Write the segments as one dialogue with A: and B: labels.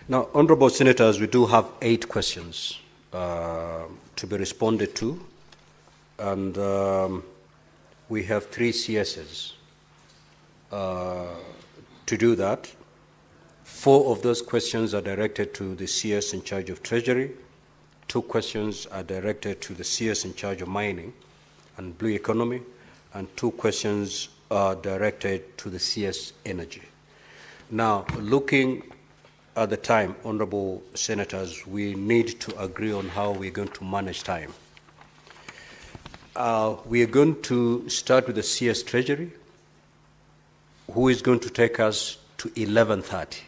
A: Now, honorable senators, we do have 8 questions to be responded to, and we have 3 CSs to do that. 4 of those questions are directed to the CS in charge of Treasury. 2 questions are directed to the CS in charge of mining and blue economy, and 2 questions are directed to the CS energy. Now, looking at the time, honorable senators, we need to agree on how we're going to manage time. We are going to start with the CS Treasury, who is going to take us to 11:30,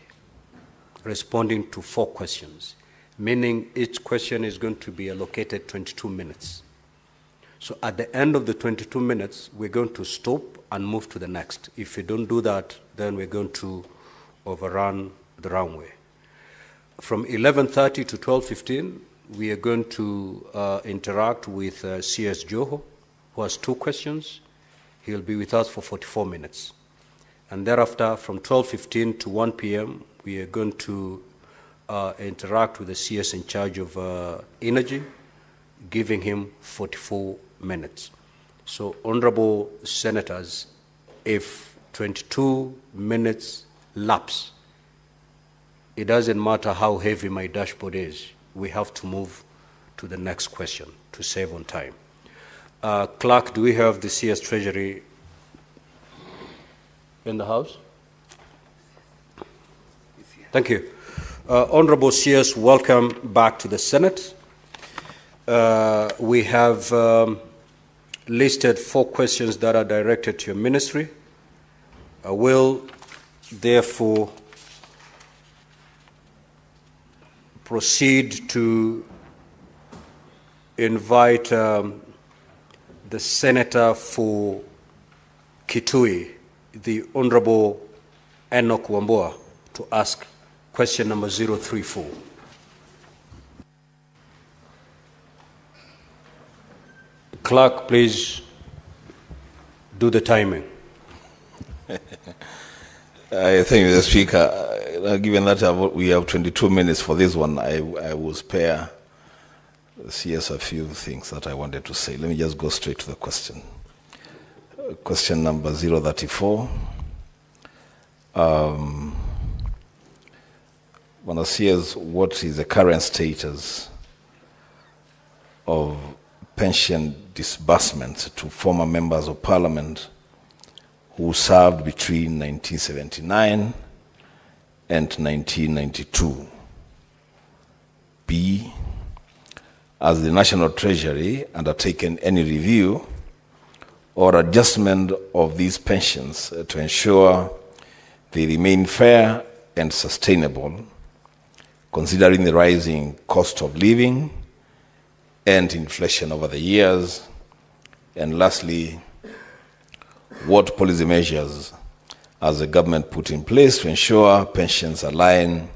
A: responding to 4 questions, meaning each question is going to be allocated 22 minutes. So at the end of the 22 minutes, we're going to stop and move to the next. If we don't do that, then we're going to overrun the runway. From 11:30 to 12:15, we are going to interact with CS Joho, who has 2 questions. He'll be with us for 44 minutes. And thereafter, from 12:15 to 1 p.m., we are going to interact with the CS in charge of energy, giving him 44 minutes. So, honorable senators, if 22 minutes lapse, it doesn't matter how heavy my dashboard is, we have to move to the next question to save on time. Clerk, do we have the CS Treasury in the House? Thank you. Honorable CS, welcome back to the Senate. We have listed 4 questions that are directed to your ministry. I will therefore proceed to invite the Senator for Kitui, the Honorable Enoch Wambua, to ask question number 034. Clerk, please do the timing.
B: Thank you, Mr. Speaker. Given that we have 22 minutes for this one, I will spare the CS a few things that I wanted to say. Let me just go straight to the question. Question number 034. One CS, what is the current status of pension disbursements to former members of parliament who served between 1979 and 1992? B, has the National Treasury undertaken any review or adjustment of these pensions to ensure they remain fair and sustainable, considering the rising cost of living and inflation over the years? And lastly, what policy measures has the government put in place to ensure pensions align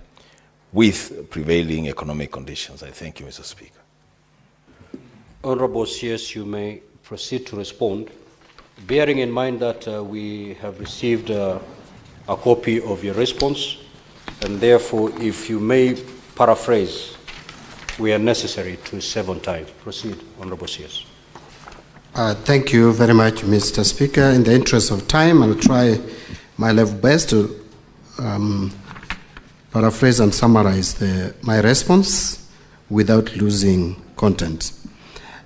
B: with prevailing economic conditions? I thank you, Mr. Speaker.
A: Honorable CS, you may proceed to respond, bearing in mind that we have received a copy of your response, and therefore, if you may paraphrase, we are necessary to save on time. Proceed, Honorable CS.
C: Thank you very much, Mr. Speaker. In the interest of time, I'll try my level best to paraphrase and summarize my response without losing content.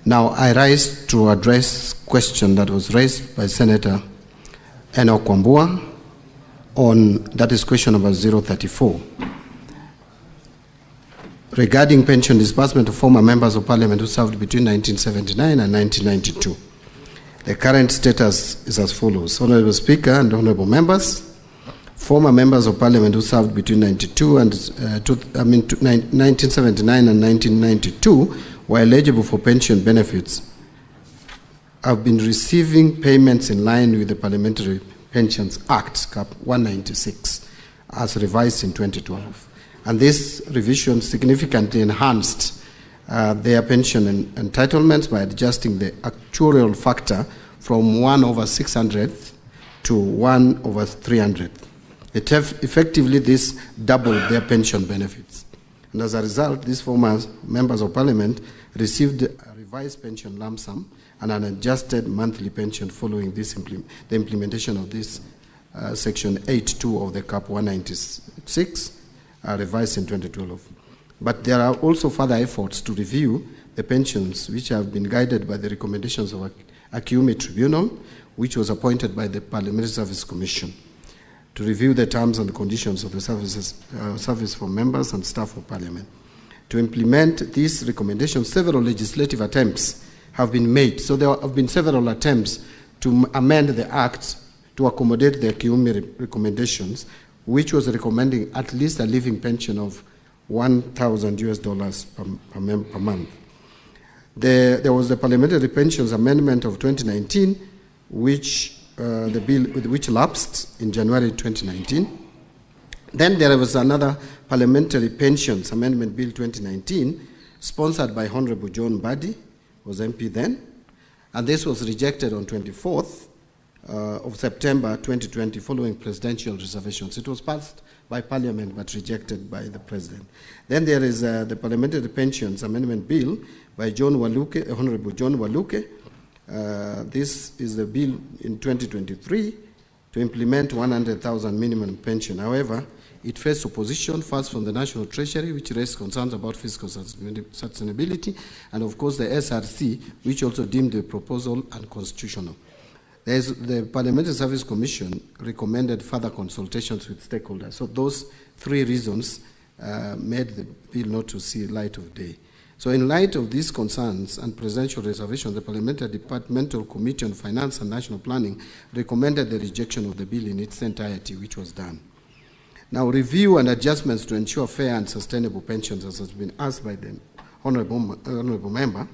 C: Now, I rise to address a question that was raised by Senator Enoch Wambua that is question number 034. Regarding pension disbursement to former members of parliament who served between 1979 and 1992. The current status is as follows. Honorable Speaker and honorable members, former members of parliament who served between 1979 and 1992 were eligible for pension benefits. Have been receiving payments in line with the Parliamentary Pensions Act, Cap 196, as revised in 2012. And this revision significantly enhanced their pension entitlements by adjusting the actuarial factor from 1/600 to 1/300. Effectively, this doubled their pension benefits. And as a result, these former members of parliament received a revised pension lump sum and an adjusted monthly pension following this the implementation of this Section 8.2 of the CAP 196, revised in 2012. But there are also further efforts to review the pensions, which have been guided by the recommendations of a Kiumi Tribunal, which was appointed by the Parliamentary Service Commission, to review the terms and conditions of the service for members and staff of Parliament. To implement these recommendations, several legislative attempts have been made. So there have been several attempts to amend the Act to accommodate the Kiumi recommendations, which was recommending at least a living pension of $1,000 per month. There was the Parliamentary Pensions Amendment of 2019, which the bill which lapsed in January 2019. Then there was another Parliamentary Pensions Amendment Bill 2019, sponsored by Honorable John Mbadi, was MP then, and this was rejected on 24th of September 2020 following presidential reservations. It was passed by Parliament but rejected by the President. Then there is the Parliamentary Pensions Amendment Bill by Honorable John Waluke. This is the bill in 2023 to implement 100,000 minimum pension. However, it faced opposition first from the National Treasury, which raised concerns about fiscal sustainability, and of course the SRC, which also deemed the proposal unconstitutional. The Parliamentary Service Commission recommended further consultations with stakeholders. So those three reasons made the bill not to see light of day. So in light of these concerns and presidential reservations, the Parliamentary Departmental Committee on Finance and National Planning recommended the rejection of the bill in its entirety, which was done. Now, review and adjustments to ensure fair and sustainable pensions, as has been asked by the honorable member.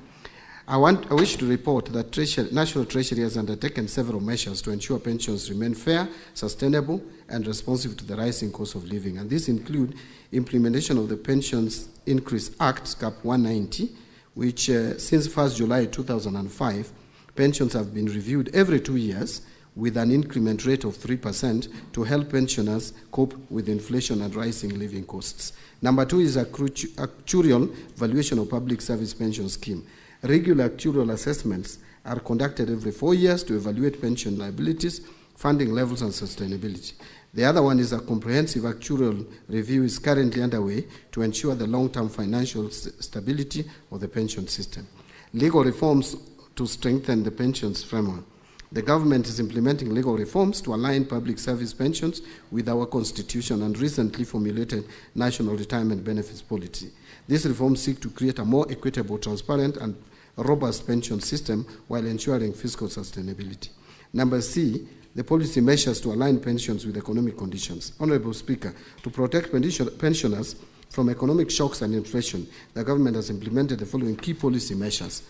C: I wish to report that National Treasury has undertaken several measures to ensure pensions remain fair, sustainable, and responsive to the rising cost of living. And these include implementation of the Pensions Increase Act, CAP 190, which since 1st July 2005, pensions have been reviewed every 2 years with an increment rate of 3% to help pensioners cope with inflation and rising living costs. Number two is actuarial valuation of public service pension scheme. Regular actuarial assessments are conducted every 4 years to evaluate pension liabilities, funding levels, and sustainability. The other one is a comprehensive actuarial review is currently underway to ensure the long-term financial stability of the pension system. Legal reforms to strengthen the pensions framework. The government is implementing legal reforms to align public service pensions with our constitution and recently formulated national retirement benefits policy. These reforms seek to create a more equitable, transparent, and robust pension system while ensuring fiscal sustainability. Number C, the policy measures to align pensions with economic conditions. Honorable Speaker, to protect pensioners from economic shocks and inflation, the government has implemented the following key policy measures.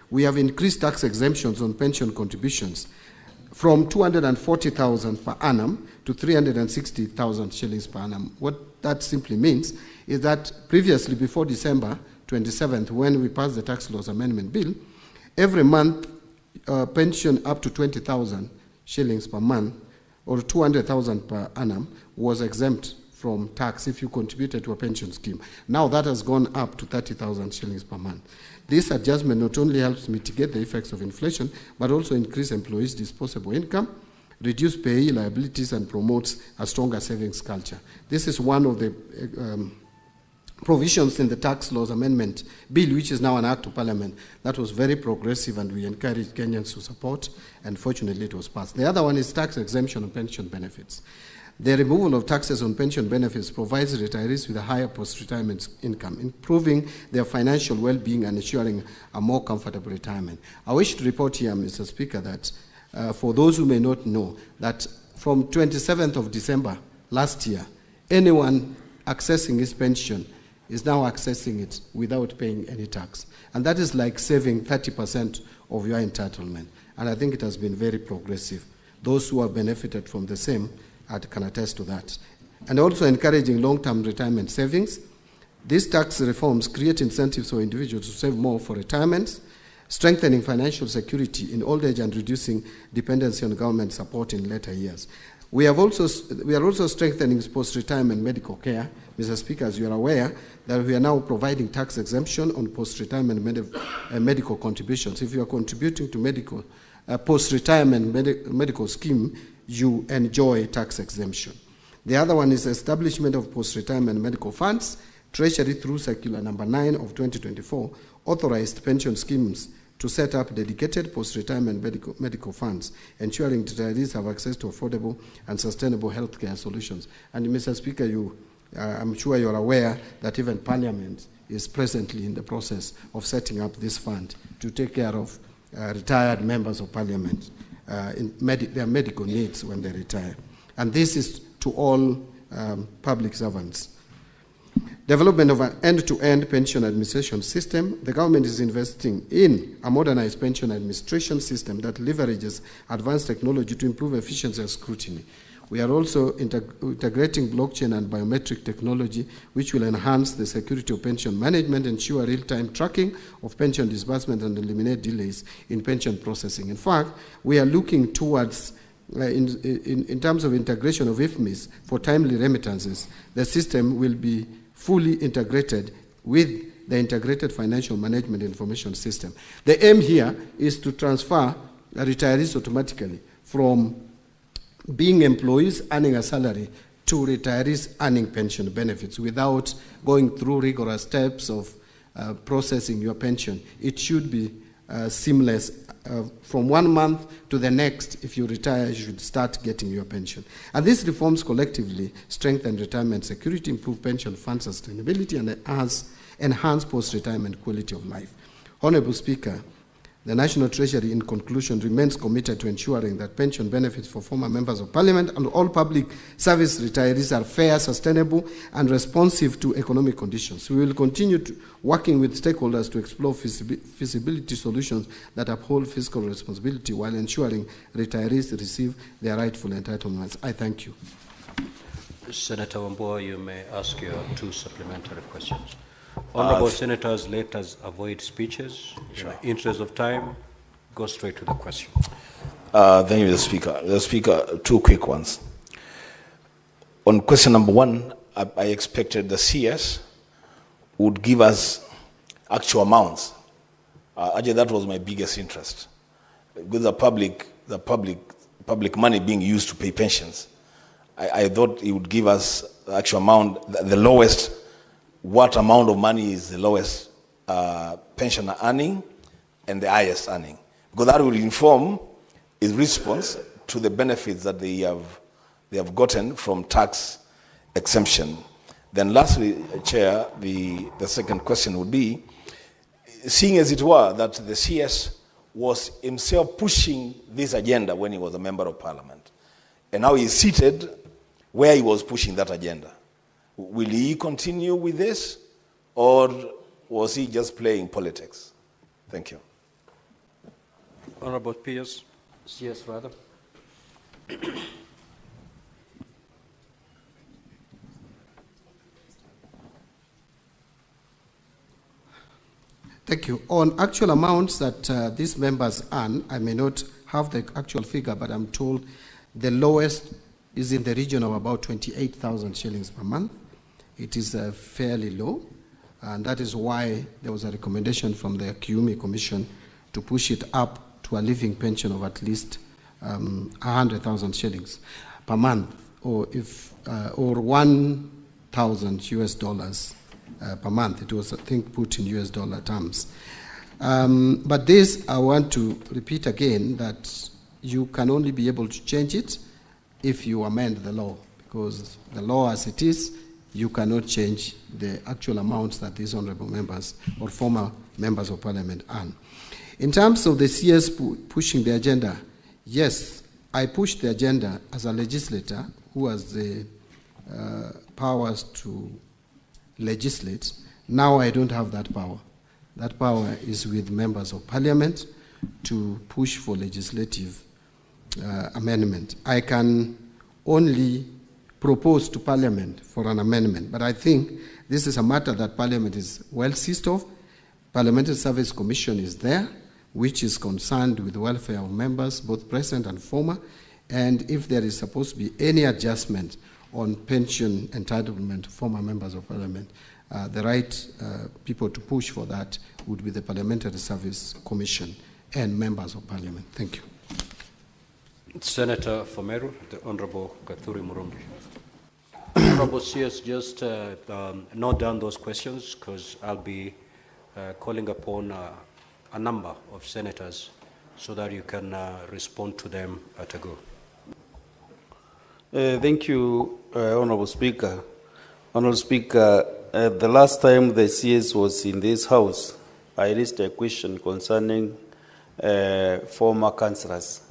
C: We have increased tax exemptions on pension contributions from 240,000 per annum to 360,000 shillings per annum. What that simply means is that previously, before December 27th, when we passed the Tax Laws Amendment Bill, every month pension up to 20,000 shillings per month or 200,000 per annum was exempt from tax if you contributed to a pension scheme. Now that has gone up to 30,000 shillings per month. This adjustment not only helps mitigate the effects of inflation, but also increase employees' disposable income, reduce payee liabilities, and promotes a stronger savings culture. This is one of the provisions in the Tax Laws Amendment Bill, which is now an Act of Parliament, that was very progressive, and we encourage Kenyans to support, and fortunately it was passed. The other one is tax exemption on pension benefits. The removal of taxes on pension benefits provides retirees with a higher post-retirement income, improving their financial well-being and ensuring a more comfortable retirement. I wish to report here, Mr. Speaker, that for those who may not know, that from 27th of December last year, anyone accessing his pension is now accessing it without paying any tax. And that is like saving 30% of your entitlement. And I think it has been very progressive. Those who have benefited from the same can attest to that. And also encouraging long-term retirement savings. These tax reforms create incentives for individuals to save more for retirement, strengthening financial security in old age and reducing dependency on government support in later years. We are also strengthening post-retirement medical care. Mr. Speaker, as you are aware, that we are now providing tax exemption on post-retirement medical contributions. If you are contributing to post-retirement medical scheme, you enjoy tax exemption. The other one is establishment of post-retirement medical funds. Treasury, through Circular Number 9 of 2024, authorized pension schemes to set up dedicated post-retirement medical funds, ensuring retirees have access to affordable and sustainable healthcare solutions. And Mr. Speaker, I'm sure you're aware that even Parliament is presently in the process of setting up this fund to take care of retired members of Parliament in their medical needs when they retire. And this is to all public servants. Development of an end-to-end pension administration system. The government is investing in a modernized pension administration system that leverages advanced technology to improve efficiency and scrutiny. We are also integrating blockchain and biometric technology, which will enhance the security of pension management, ensure real-time tracking of pension disbursement, and eliminate delays in pension processing. In fact, we are looking towards in terms of integration of IFMIS for timely remittances. The system will be fully integrated with the Integrated Financial Management Information System. The aim here is to transfer retirees automatically from being employees earning a salary to retirees earning pension benefits without going through rigorous steps of processing your pension. It should be seamless. From 1 month to the next, if you retire, you should start getting your pension. And these reforms collectively strengthen retirement security, improve pension fund sustainability, and enhance post-retirement quality of life. Honorable Speaker, the National Treasury, in conclusion, remains committed to ensuring that pension benefits for former members of Parliament and all public service retirees are fair, sustainable, and responsive to economic conditions. We will continue working with stakeholders to explore feasibility solutions that uphold fiscal responsibility while ensuring retirees receive their rightful entitlements. I thank you.
A: Senator Wambua, you may ask your 2 supplementary questions. Honorable Senators, let us avoid speeches. Sure. In the interest of time, go straight to the question.
B: Thank you, Mr. Speaker. Mr. Speaker, 2 quick ones. On question number 1, I expected the CS would give us actual amounts. Actually, that was my biggest interest. With the public money being used to pay pensions, I thought he would give us the actual amount, the lowest. What amount of money is the lowest pensioner earning and the highest earning? Because that will inform his response to the benefits that they have gotten from tax exemption. Then lastly, Chair, the second question would be, seeing as it were that the CS was himself pushing this agenda when he was a member of Parliament, and now he's seated where he was pushing that agenda. Will he continue with this, or was he just playing politics? Thank you.
A: Honorable Pierce, CS rather.
C: Thank you. On actual amounts that these members earn, I may not have the actual figure, but I'm told the lowest is in the region of about 28,000 shillings per month. It is fairly low, and that is why there was a recommendation from the Kiumi Commission to push it up to a living pension of at least 100,000 shillings per month, or 1,000 US dollars per month. It was, I think, put in US dollar terms. But this, I want to repeat again, that you can only be able to change it if you amend the law, because the law as it is, you cannot change the actual amounts that these honorable members or former members of Parliament earn. In terms of the CS pushing the agenda, yes, I pushed the agenda as a legislator who has the powers to legislate. Now I don't have that power. That power is with members of Parliament to push for legislative amendment. I can only propose to Parliament for an amendment, but I think this is a matter that Parliament is well seized of. Parliamentary Service Commission is there. which is concerned with the welfare of members, both present and former, and if there is supposed to be any adjustment on pension entitlement to former members of parliament, the right people to push for that would be the Parliamentary Service Commission and members of parliament. Thank you.
A: Senator Fomeru, the Honorable Kathuri Murumbi. Honorable CS, just note down those questions because I'll be calling upon a number of senators so that you can respond to them at a go.
D: Thank you, Honorable Speaker. Honorable Speaker, the last time the CS was in this House, I raised a question concerning former councillors.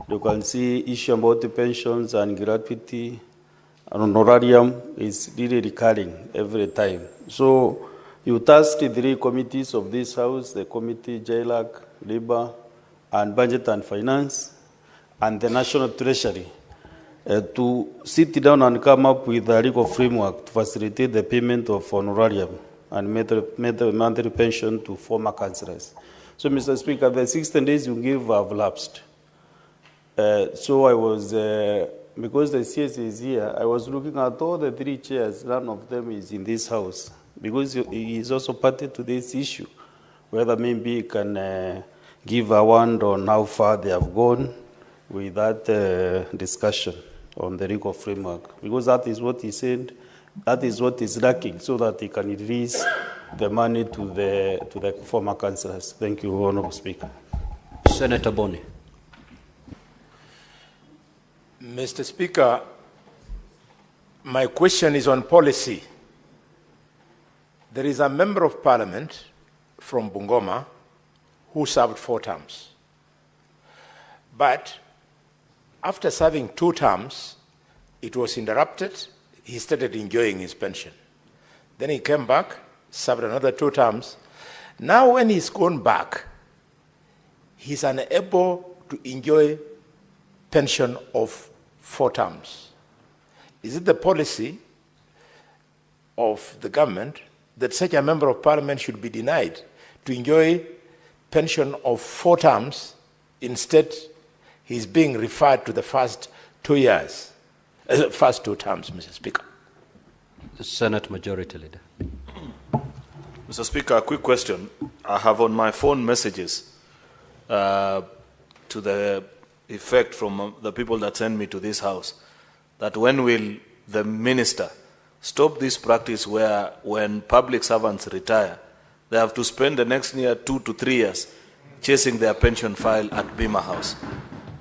D: You can see issue about the pensions and gratuity and honorarium is really recurring every time. So you tasked the 3 committees of this House, the committee, JLAC, Labour, and Budget and Finance, and the National Treasury, to sit down and come up with a legal framework to facilitate the payment of honorarium and monthly pension to former councillors. So, Mr. Speaker, the 16 days you gave have lapsed. So I was, because the CS is here, I was looking at all the 3 chairs, none of them is in this House, because he is also party to this issue, whether maybe he can give a word on how far they have gone with that discussion on the legal framework, because that is what he said, that is what is lacking, so that he can release the money to the former councillors. Thank you, Honourable Speaker.
A: Senator Boni.
E: Mr. Speaker, my question is on policy. There is a member of parliament from Bungoma who served 4 terms. But after serving 2 terms, it was interrupted. He started enjoying his pension. Then he came back, served another 2 terms. Now when he's gone back, he's unable to enjoy pension of 4 terms. Is it the policy of the government that such a member of parliament should be denied to enjoy pension of 4 terms? Instead, he's being referred to the first 2 years, first 2 terms, Mr. Speaker.
A: The Senate Majority Leader.
F: Mr. Speaker, a quick question. I have on my phone messages to the effect from the people that send me to this House, that when will the minister stop this practice where when public servants retire, they have to spend the next near 2 to 3 years chasing their pension file at Bima House.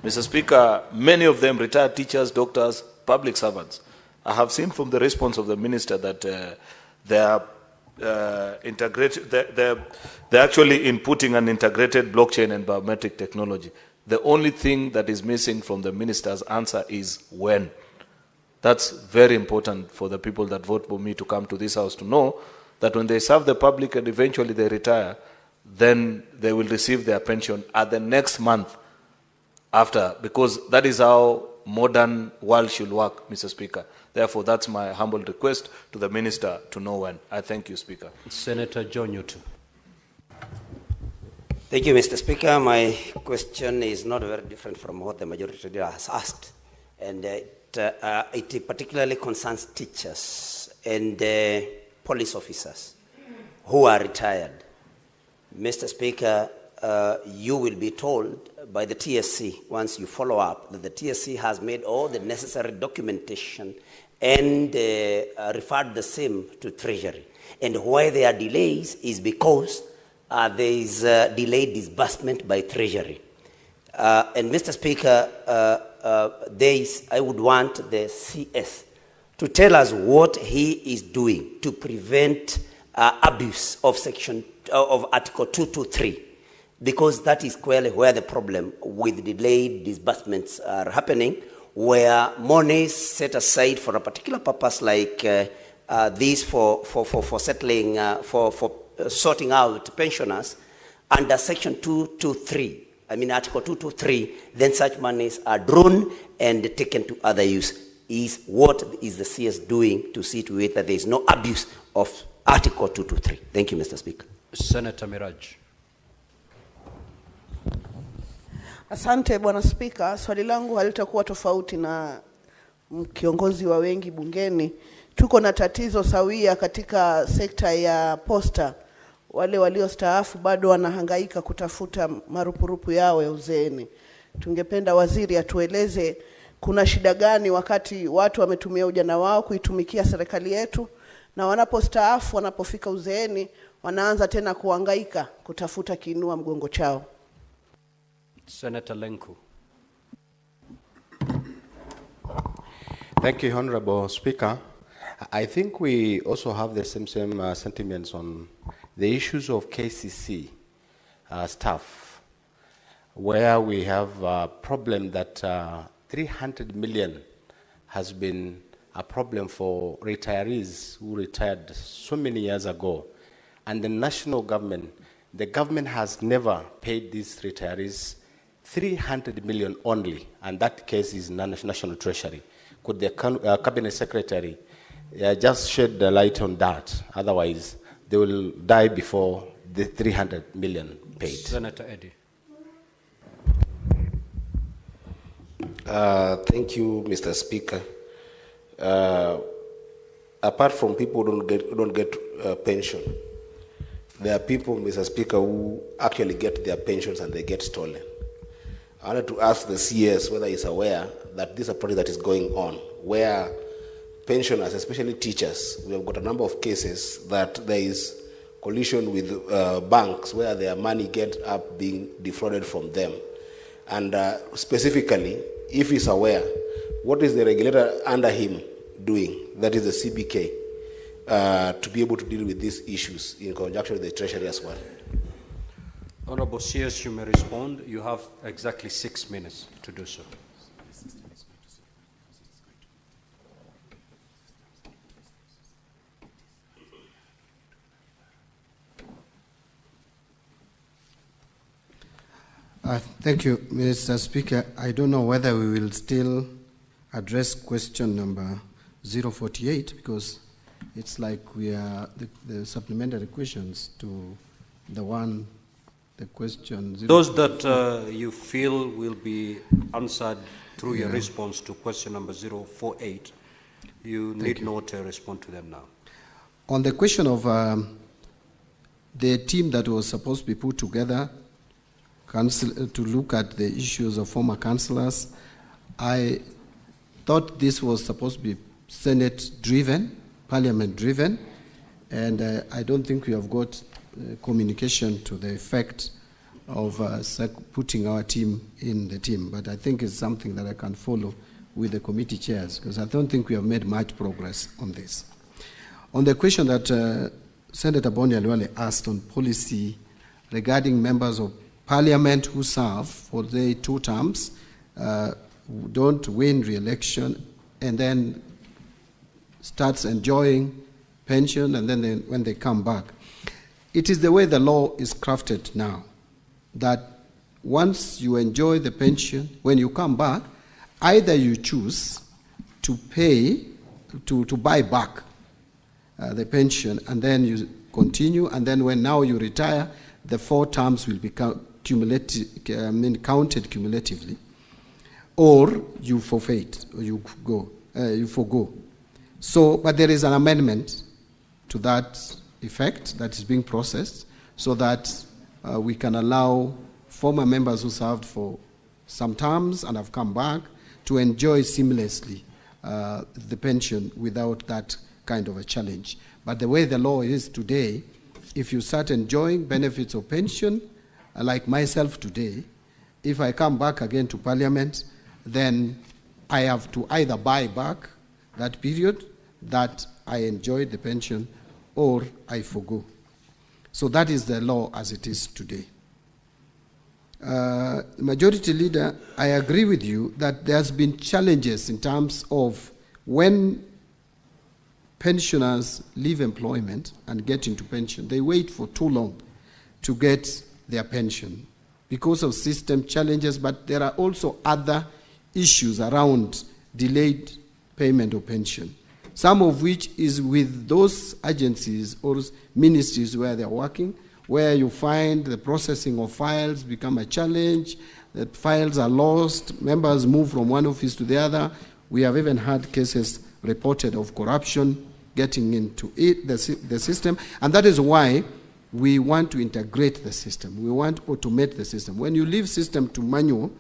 F: Mr. Speaker, many of them retired teachers, doctors, public servants. I have seen from the response of the minister that they are they're actually inputting an integrated blockchain and biometric technology. The only thing that is missing from the minister's answer is when. That's very important for the people that vote for me to come to this House to know that when they serve the public and eventually they retire, then they will receive their pension at the next month after, because that is how modern world should work, Mr. Speaker. Therefore, that's my humble request to the minister to know when. I thank you, Speaker.
A: Senator John Newton.
G: Thank you, Mr. Speaker. My question is not very different from what the majority leader has asked, and it particularly concerns teachers and police officers who are retired. Mr. Speaker, you will be told by the TSC, once you follow up, that the TSC has made all the necessary documentation and referred the same to Treasury. And why there are delays is because there is delayed disbursement by Treasury. And Mr. Speaker, I would want the CS to tell us what he is doing to prevent abuse of Article 223, because that is clearly where the problem with delayed disbursements are happening, where money set aside for a particular purpose like this for settling, for sorting out pensioners under Section 223, Article 223, then such monies are drawn and taken to other use. What is the CS doing to see to it that there is no abuse of Article 223? Thank you, Mr. Speaker.
A: Senator Miraj.
H: Asante Bwana Spika, swali langu halitakuwa tofauti na kiongozi wa wengi bungeni. Tuko na tatizo sawia katika sekta ya posta. Wale waliostaafu bado wanahangaika kutafuta marupurupu yao ya uzeeni. Tungependa waziri atueleze kuna shida gani wakati watu wametumia ujana wao kuitumikia serikali yetu, na wanapostaafu, wanapofika uzeeni, wanaanza tena kuhangaika kutafuta kiinua mgongo chao.
A: Senator Lenku.
I: Thank you, Honorable Speaker. I think we also have the same sentiments on the issues of KCC staff, where we have a problem that 300 million has been a problem for retirees who retired so many years ago. And the national government, the government has never paid these retirees 300 million only, and that case is National Treasury. Could the Cabinet Secretary just shed the light on that? Otherwise, they will die before the 300 million paid.
A: Senator Eddy.
J: Thank you, Mr. Speaker. Apart from people who don't get pension, there are people, Mr. Speaker, who actually get their pensions and they get stolen. I wanted to ask the CS whether he's aware that this is a project that is going on, where pensioners, especially teachers, we have got a number of cases that there is collusion with banks where their money gets up being defrauded from them. And specifically, if he's aware, what is the regulator under him doing, that is the CBK, to be able to deal with these issues in conjunction with the Treasury as well?
A: Honorable CS, you may respond. You have exactly 6 minutes to do so.
C: Thank you, Mr. Speaker. I don't know whether we will still address question number 048, because it's like we are the supplementary questions to the question.
A: Those that you feel will be answered through your response to question number 048, you need not respond to them now.
C: On the question of the team that was supposed to be put together to look at the issues of former councillors, I thought this was supposed to be Senate-driven, Parliament-driven, and I don't think we have got communication to the effect of putting our team in the team. But I think it's something that I can follow with the committee chairs, because I don't think we have made much progress on this. On the question that Senator Boni Aliwale asked on policy regarding members of Parliament who serve for the 2 terms, don't win re-election, and then starts enjoying pension, and then when they come back. It is the way the law is crafted now, that once you enjoy the pension, when you come back, either you choose to pay, to buy back the pension, and then you continue, and then when now you retire, the 4 terms will be counted cumulatively, or you forfeit, or you forgo. So, but there is an amendment to that effect that is being processed, so that we can allow former members who served for some terms and have come back to enjoy seamlessly the pension without that kind of a challenge. But the way the law is today, if you start enjoying benefits of pension, like myself today, if I come back again to Parliament, then I have to either buy back that period that I enjoyed the pension, or I forgo. So that is the law as it is today. Majority Leader, I agree with you that there's been challenges in terms of when pensioners leave employment and get into pension, they wait for too long to get their pension because of system challenges, but there are also other issues around delayed payment of pension, some of which is with those agencies or ministries where they're working, where you find the processing of files become a challenge, that files are lost, members move from one office to the other. We have even had cases reported of corruption getting into the system, and that is why we want to integrate the system. We want to automate the system. When you leave system to manual,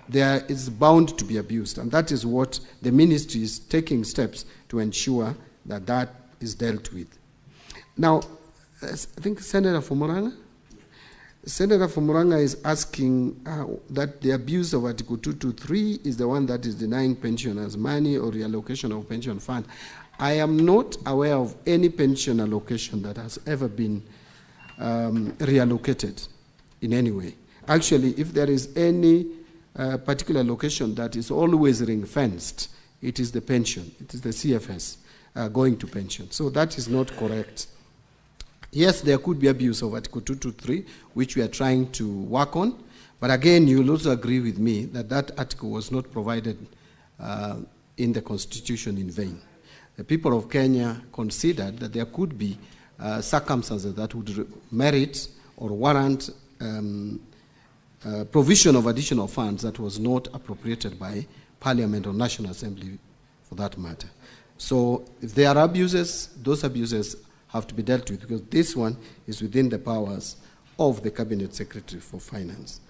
C: there is bound to be abused, and that is what the ministry is taking steps to ensure that that is dealt with. Now, I think Senator Fumuranga is asking that the abuse of Article 223 is the one that is denying pensioners money or reallocation of pension fund. I am not aware of any pension allocation that has ever been reallocated in any way. Actually, if there is any particular location that is always ring-fenced, it is the pension, it is the CFS going to pension. So that is not correct. Yes, there could be abuse of Article 223, which we are trying to work on, but again, you'll also agree with me that that article was not provided in the Constitution in vain. The people of Kenya considered that there could be circumstances that would merit or warrant provision of additional funds that was not appropriated by Parliament or National Assembly for that matter. So if there are abuses, those abuses have to be dealt with, because this one is within the powers of the Cabinet Secretary for Finance.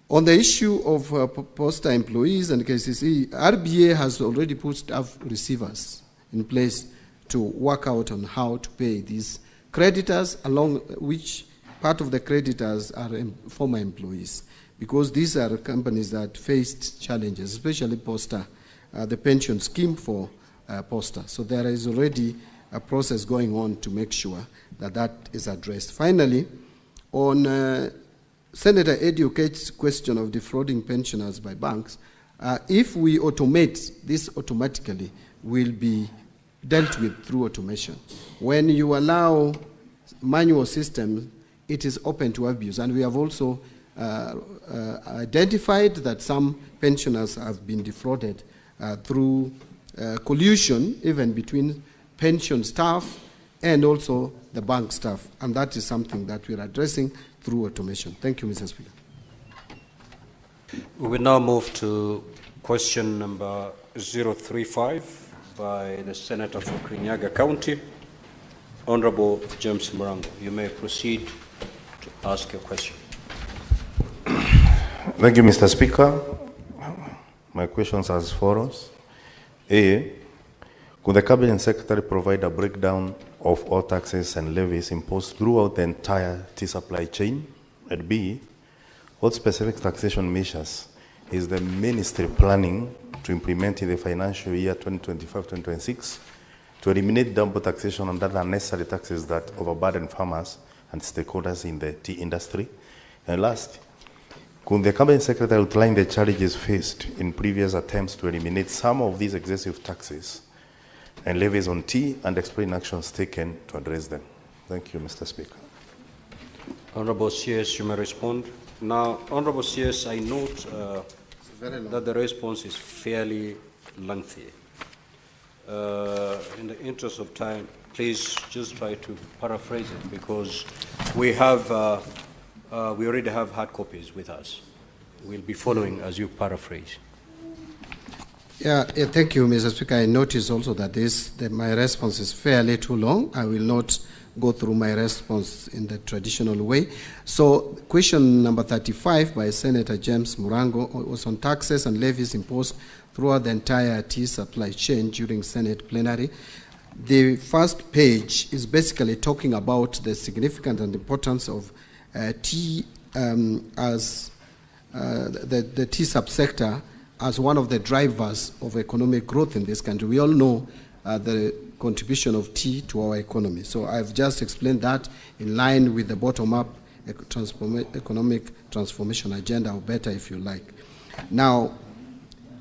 C: On the issue of poster employees and KCC, RBA has already put staff receivers in place to work out on how to pay these creditors, along which part of the creditors are former employees, because these are companies that faced challenges, especially Posta, the pension scheme for Posta. So there is already a process going on to make sure that that is addressed. Finally, on Senator Eddie Okech's question of defrauding pensioners by banks, if we automate this automatically, will be dealt with through automation. When you allow manual systems, it is open to abuse. And we have also identified that some pensioners have been defrauded through collusion, even between pension staff and also the bank staff. And that is something that we're addressing through automation. Thank you, Mr. Speaker.
A: We will now move to question number 035 by the Senator for Kirinyaga County, Honorable James Murango. You may proceed to ask your question.
K: Thank you, Mr. Speaker. My questions are as follows. A, could the Cabinet Secretary provide a breakdown of all taxes and levies imposed throughout the entire tea supply chain? And B, what specific taxation measures is the Ministry planning to implement in the financial year 2025-2026 to eliminate double taxation and other unnecessary taxes that overburden farmers and stakeholders in the tea industry? And last, could the Cabinet Secretary outline the challenges faced in previous attempts to eliminate some of these excessive taxes and levies on tea and explain actions taken to address them? Thank you, Mr. Speaker.
A: Honorable CS, you may respond. Now, Honorable CS, I note that the response is fairly lengthy. In the interest of time, please just try to paraphrase it, because we have, we already have hard copies with us. We'll be following as you paraphrase.
C: Yeah, thank you, Mr. Speaker. I notice also that my response is fairly too long. I will not go through my response in the traditional way. So, question number 35 by Senator James Murango was on taxes and levies imposed throughout the entire tea supply chain during Senate plenary. The first page is basically talking about the significance and importance of tea as the tea subsector as one of the drivers of economic growth in this country. We all know the contribution of tea to our economy. So I've just explained that in line with the bottom-up economic transformation agenda, or better if you like. Now,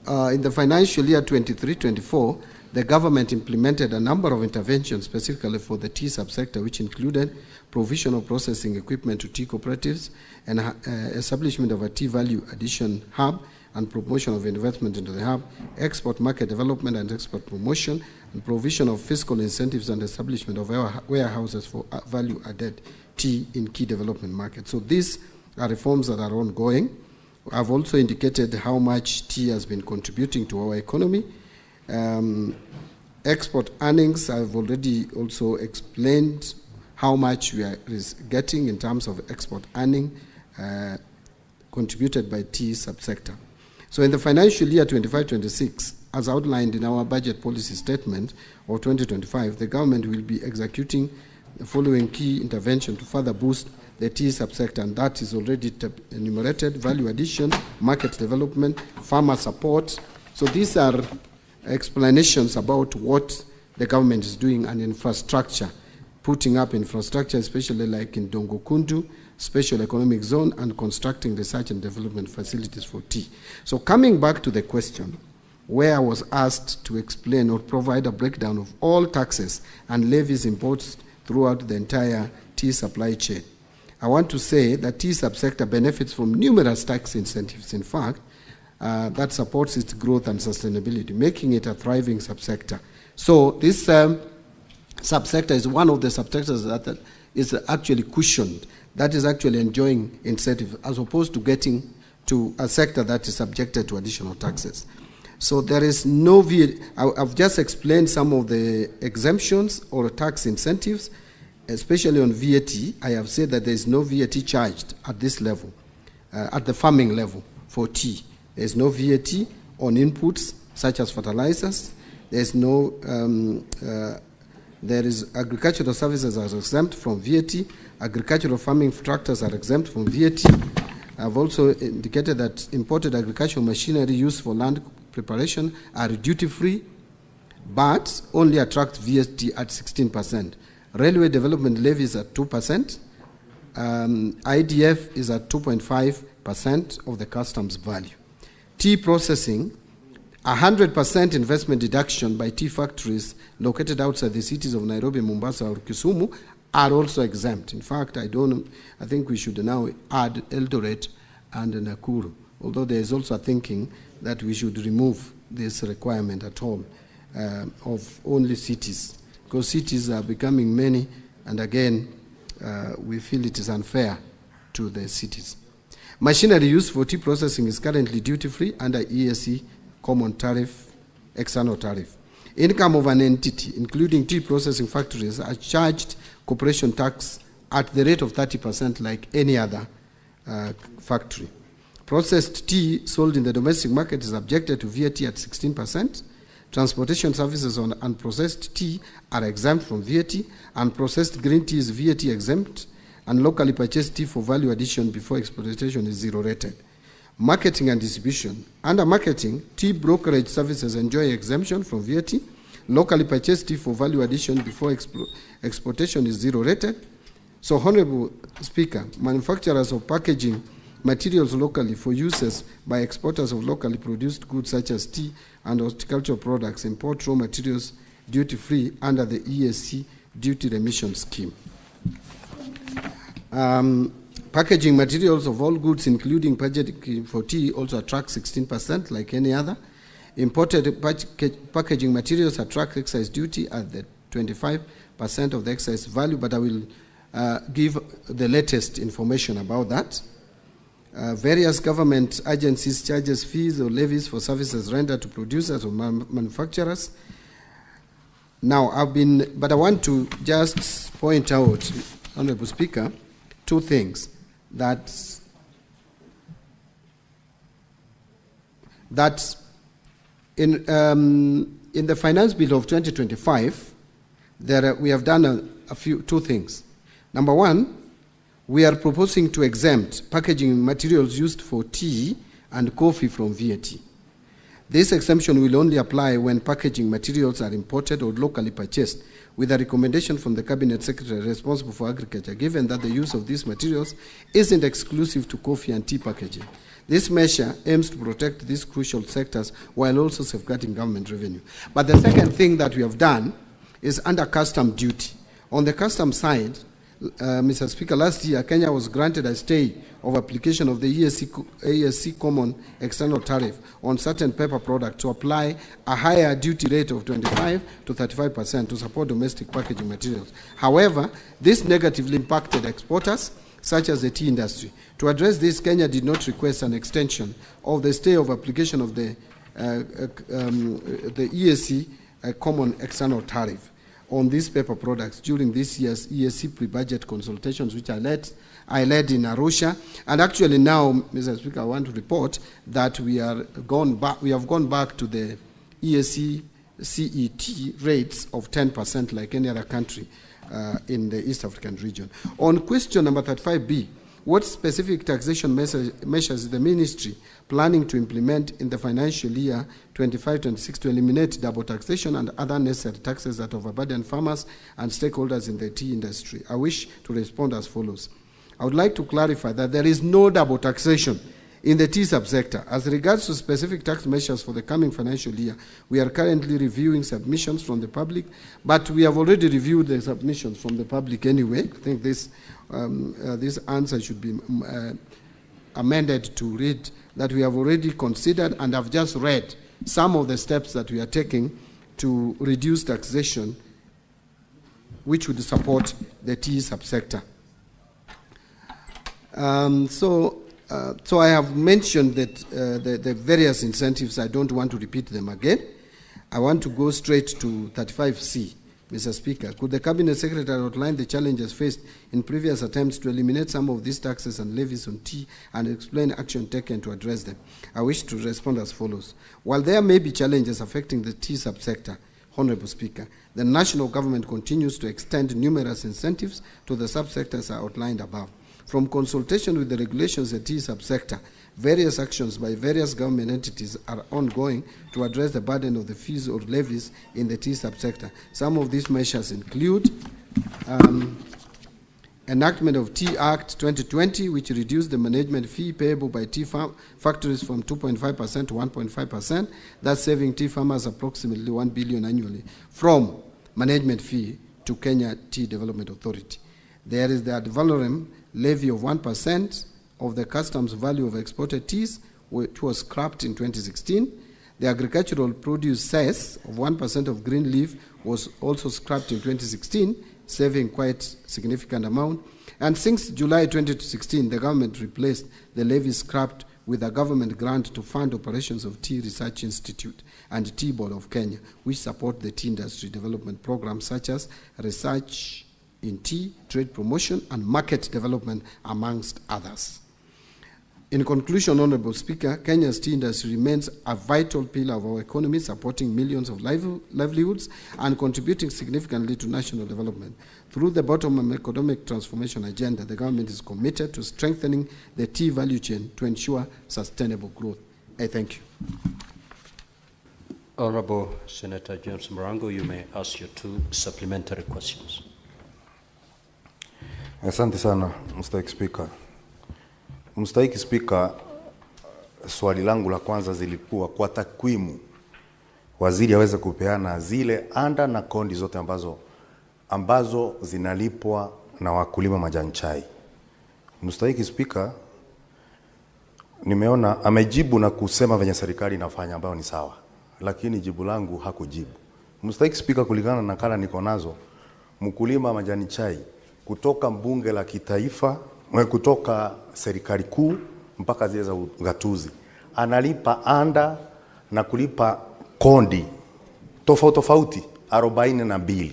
C: in the financial year 23-24, the government implemented a number of interventions specifically for the tea subsector, which included provision of processing equipment to tea cooperatives and establishment of a tea value addition hub and promotion of investment into the hub, export market development and export promotion, and provision of fiscal incentives and establishment of warehouses for value-added tea in key development markets. So these are reforms that are ongoing. I've also indicated how much tea has been contributing to our economy. Export earnings, I've already also explained how much we are getting in terms of export earning contributed by tea subsector. So in the financial year 25-26, as outlined in our budget policy statement of 2025, the government will be executing the following key intervention to further boost the tea subsector, and that is already enumerated: value addition, market development, farmer support. So these are explanations about what the government is doing, and infrastructure, putting up infrastructure, especially like in Dongokundu, special economic zone, and constructing research and development facilities for tea. So coming back to the question, where I was asked to explain or provide a breakdown of all taxes and levies imposed throughout the entire tea supply chain, I want to say that tea subsector benefits from numerous tax incentives, in fact, that supports its growth and sustainability, making it a thriving subsector. So this subsector is one of the subsectors that is actually cushioned, that is actually enjoying incentives, as opposed to getting to a sector that is subjected to additional taxes. So there is no VAT. I've just explained some of the exemptions or tax incentives, especially on VAT. I have said that there is no VAT charged at this level, at the farming level for tea. There is no VAT on inputs such as fertilizers. There is no, there is agricultural services are exempt from VAT. Agricultural farming tractors are exempt from VAT. I've also indicated that imported agricultural machinery used for land preparation are duty-free, but only attract VAT at 16%. Railway development levies at 2%. IDF is at 2.5% of the customs value. Tea processing, 100% investment deduction by tea factories located outside the cities of Nairobi, Mombasa, or Kisumu are also exempt. In fact, I think we should now add Eldoret and Nakuru, although there is also a thinking that we should remove this requirement at all of only cities, because cities are becoming many, and again, we feel it is unfair to the cities. Machinery used for tea processing is currently duty-free under EAC common tariff, external tariff. Income of an entity, including tea processing factories, are charged corporation tax at the rate of 30% like any other factory. Processed tea sold in the domestic market is subjected to VAT at 16%. Transportation services on unprocessed tea are exempt from VAT, and processed green tea is VAT exempt, and locally purchased tea for value addition before exploitation is zero rated. Marketing and distribution. Under marketing, tea brokerage services enjoy exemption from VAT. Locally purchased tea for value addition before exportation is zero rated. So, Honorable Speaker, manufacturers of packaging materials locally for uses by exporters of locally produced goods such as tea and horticultural products import raw materials duty-free under the EAC duty remission scheme. Packaging materials of all goods, including packaging for tea, also attract 16% like any other. Imported packaging materials attract excise duty at the 25% of the excise value, but I will give the latest information about that. Various government agencies charges fees or levies for services rendered to producers or manufacturers. Now, but I want to just point out, Honorable Speaker, two things. That in the finance bill of 2025, we have done two things. Number one, we are proposing to exempt packaging materials used for tea and coffee from VAT. This exemption will only apply when packaging materials are imported or locally purchased, with a recommendation from the Cabinet Secretary responsible for agriculture, given that the use of these materials isn't exclusive to coffee and tea packaging. This measure aims to protect these crucial sectors while also safeguarding government revenue. But the second thing that we have done is under custom duty. On the custom side, Mr. Speaker, last year, Kenya was granted a stay of application of the ESC Common External Tariff on certain paper products to apply a higher duty rate of 25 to 35% to support domestic packaging materials. However, this negatively impacted exporters, such as the tea industry. To address this, Kenya did not request an extension of the stay of application of the ESC Common External Tariff on these paper products during this year's ESC pre-budget consultations, which I led in Arusha. And actually now, Mr. Speaker, I want to report that we have gone back to the ESC CET rates of 10% like any other country in the East African region. On question number 35B, what specific taxation measures is the ministry planning to implement in the financial year 25-26 to eliminate double taxation and other necessary taxes that overburden farmers and stakeholders in the tea industry? I wish to respond as follows. I would like to clarify that there is no double taxation in the tea subsector. As regards to specific tax measures for the coming financial year, we are currently reviewing submissions from the public, but we have already reviewed the submissions from the public anyway. I think this answer should be amended to read that we have already considered and have just read some of the steps that we are taking to reduce taxation, which would support the tea subsector. So I have mentioned that the various incentives. I don't want to repeat them again. I want to go straight to 35C, Mr. Speaker. Could the Cabinet Secretary outline the challenges faced in previous attempts to eliminate some of these taxes and levies on tea and explain action taken to address them? I wish to respond as follows. While there may be challenges affecting the tea subsector, Honorable Speaker, the national government continues to extend numerous incentives to the subsectors outlined above. From consultation with the regulations of the tea subsector, various actions by various government entities are ongoing to address the burden of the fees or levies in the tea subsector. Some of these measures include enactment of Tea Act 2020, which reduced the management fee payable by tea factories from 2.5% to 1.5%, thus saving tea farmers approximately 1 billion annually from management fee to Kenya Tea Development Authority. There is the ad valorem levy of 1% of the customs value of exported teas, which was scrapped in 2016. The agricultural produce cess of 1% of green leaf was also scrapped in 2016, saving quite significant amount. And since July 2016, the government replaced the levy scrapped with a government grant to fund operations of Tea Research Institute and Tea Board of Kenya, which support the tea industry development programs such as research in tea, trade promotion, and market development, amongst others. In conclusion, Honorable Speaker, Kenya's tea industry remains a vital pillar of our economy, supporting millions of livelihoods and contributing significantly to national development. Through the bottom-up economic transformation agenda, the government is committed to strengthening the tea value chain to ensure sustainable growth. I thank you.
A: Honorable Senator James Morango, you may ask your 2 supplementary questions.
K: Asante sana, Mstahiki Spika. Mstahiki Spika, swali langu la kwanza zilikuwa kwa takwimu waziri aweze kupeana zile anda na kondi zote ambazo zinalipwa na wakulima majani chai. Mstahiki Spika, nimeona amejibu na kusema venye serikali inafanya ambayo ni sawa, lakini jibu langu hakujibu. Mstahiki Spika, kulingana na nakala niko nazo, mkulima majani chai kutoka mbunge la kitaifa, kutoka serikali kuu mpaka zile za ugatuzi, analipa anda na kulipa kondi tofauti 42.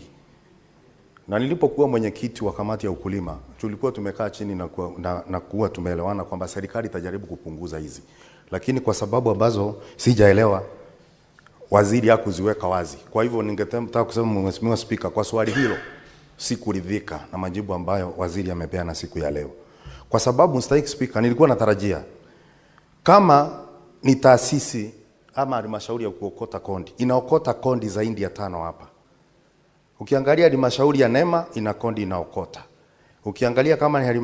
K: Na nilipokuwa mwenyekiti wa kamati ya ukulima, tulikuwa tumekaa chini na kuwa tumeelewana kwamba serikali itajaribu kupunguza hizi. Lakini kwa sababu ambazo sijaelewa, waziri hakuziweka wazi. Kwa hivyo ningetaka kusema Mheshimiwa Spika, kwa swali hilo sikuridhika na majibu ambayo waziri amepeana siku ya leo. Kwa sababu Mstahiki Spika, nilikuwa natarajia kama ni taasisi ama halmashauri ya kuokota kondi, inaokota kondi zaidi ya 5 hapa. Ukiangalia halmashauri ya Nema ina kondi inaokota. Ukiangalia kama ni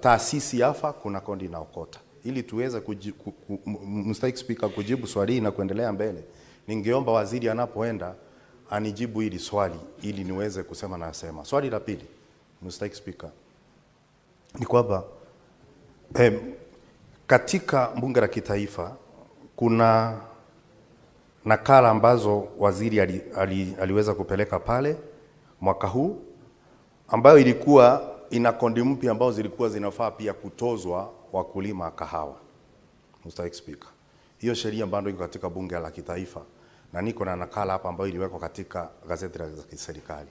K: taasisi yafa kuna kondi inaokota. Ili tuweze Mstahiki Spika kujibu swali na kuendelea mbele, ningeomba waziri anapoenda anijibu hili swali ili niweze kusema na asema. Swali la pili. Mr. Speaker, ni kwamba katika bunge la kitaifa kuna nakala ambazo waziri aliweza kupeleka pale mwaka huu, ambayo ilikuwa ina kondi mpya ambazo zilikuwa zinafaa pia kutozwa wakulima kahawa. Mr. Speaker, hiyo sheria bado iko katika bunge la kitaifa na niko na nakala hapa ambayo iliwekwa katika gazeti la serikali.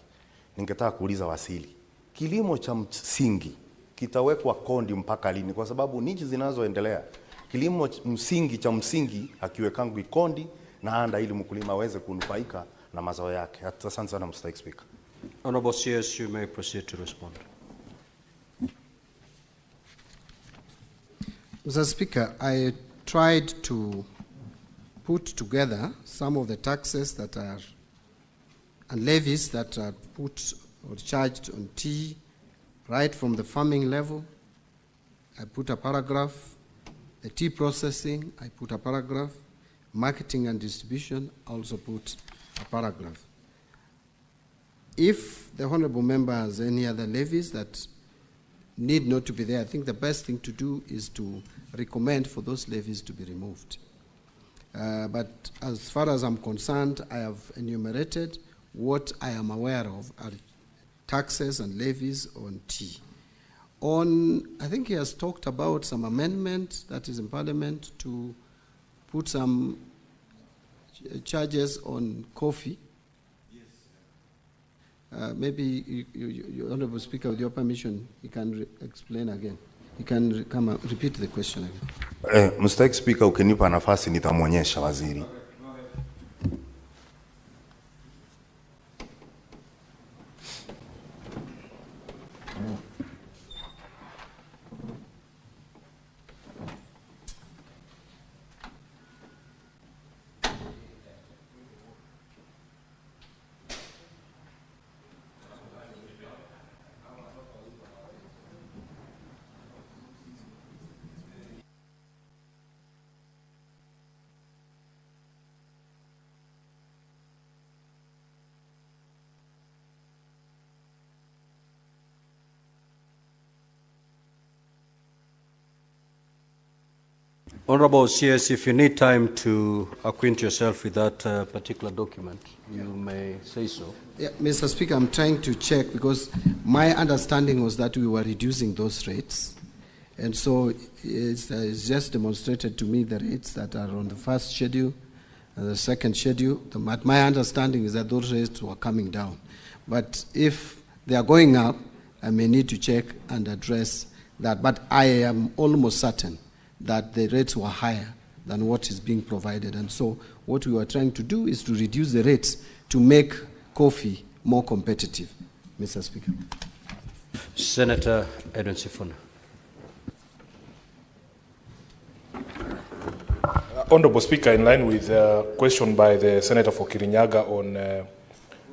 K: Ningetaka kuuliza Wasili, kilimo cha msingi kitawekwa kondi mpaka lini? Kwa sababu nchi zinazoendelea kilimo msingi cha msingi akiwekangu kondi na anda ili mkulima aweze kunufaika na mazao yake. Asante sana Mr. Speaker.
A: Honorable CS, you may proceed to respond.
C: Mr. Speaker, I tried to put together some of the taxes that are and levies that are put or charged on tea, right from the farming level. I put a paragraph. The tea processing, I put a paragraph. Marketing and distribution, I also put a paragraph. If the honorable member has any other levies that need not to be there, I think the best thing to do is to recommend for those levies to be removed. But as far as I'm concerned, I have enumerated what I am aware of are taxes and levies on tea. I think he has talked about some amendment that is in Parliament to put some charges on coffee. Yes. Maybe you, Honorable Speaker, with your permission, you can explain again. You can come and repeat the question again.
K: Mr. Speaker, ukinipa nafasi nitamwonyesha waziri.
A: Honorable CS, if you need time to acquaint yourself with that particular document, you may say so.
C: Yeah, Mr. Speaker, I'm trying to check because my understanding was that we were reducing those rates. And so it's just demonstrated to me the rates that are on the first schedule and the second schedule. My understanding is that those rates were coming down. But if they are going up, I may need to check and address that. But I am almost certain that the rates were higher than what is being provided. And so what we were trying to do is to reduce the rates to make coffee more competitive, Mr. Speaker.
A: Senator Edwin Sifuna.
L: Honorable Speaker, in line with the question by the Senator for Kirinyaga on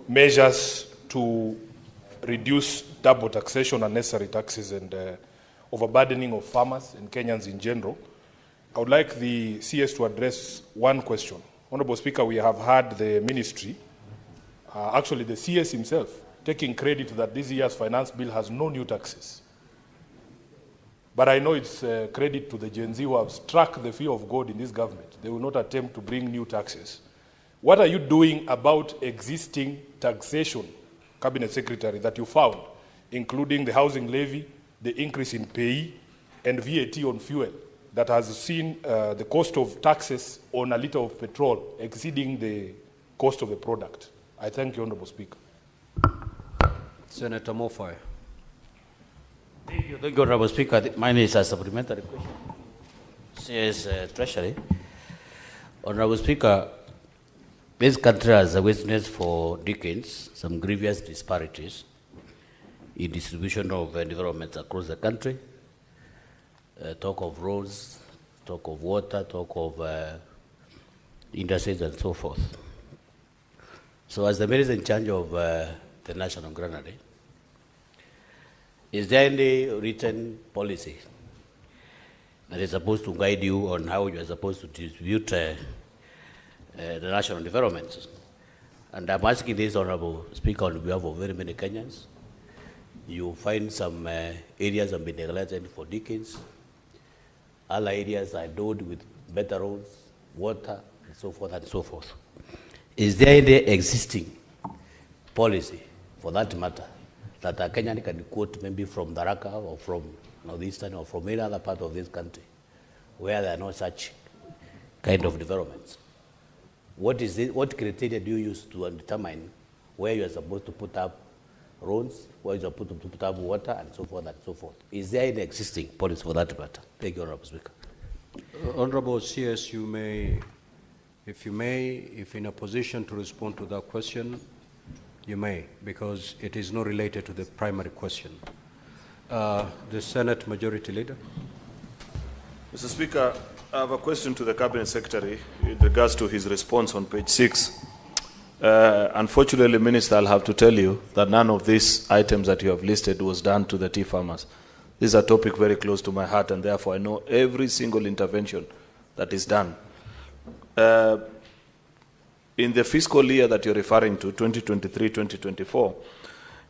L: measures to reduce double taxation, unnecessary taxes, and overburdening of farmers and Kenyans in general, I would like the CS to address one question. Honorable Speaker, we have had the ministry, actually the CS himself, taking credit that this year's finance bill has no new taxes. But I know it's credit to the Gen Z who have struck the fear of God in this government. They will not attempt to bring new taxes. What are you doing about existing taxation, Cabinet Secretary, that you found, including the housing levy, the increase in pay, and VAT on fuel that has seen the cost of taxes on a liter of petrol exceeding the cost of the product? I thank you, Honorable Speaker.
A: Senator Mofai.
M: Thank you, Honorable Speaker. Mine is a supplementary question. Says Treasury. Honorable Speaker, this country has witnessed for decades some grievous disparities in distribution of environments across the country. Talk of roads, talk of water, talk of industries and so forth. So as the minister in charge of the National Granary, is there any written policy that is supposed to guide you on how you are supposed to distribute the national developments? And I'm asking this, Honorable Speaker, on behalf of very many Kenyans, you find some areas have been neglected for decades. Other areas are endowed with better roads, water, and so forth and so forth. Is there any existing policy, for that matter, that a Kenyan can quote maybe from Tharaka or from Northeastern or from any other part of this country where there are no such kind of developments? What is it, what criteria do you use to determine where you are supposed to put up roads, where you are supposed to put up water, and so forth and so forth? Is there any existing policy for that matter? Thank you, Honorable Speaker.
A: Honorable CS, you may, if in a position to respond to that question, you may, because it is not related to the primary question. The Senate Majority Leader.
F: Mr. Speaker, I have a question to the Cabinet Secretary in regards to his response on page 6. Unfortunately, Minister, I'll have to tell you that none of these items that you have listed was done to the tea farmers. This is a topic very close to my heart, and therefore I know every single intervention that is done. In the fiscal year that you're referring to, 2023-2024,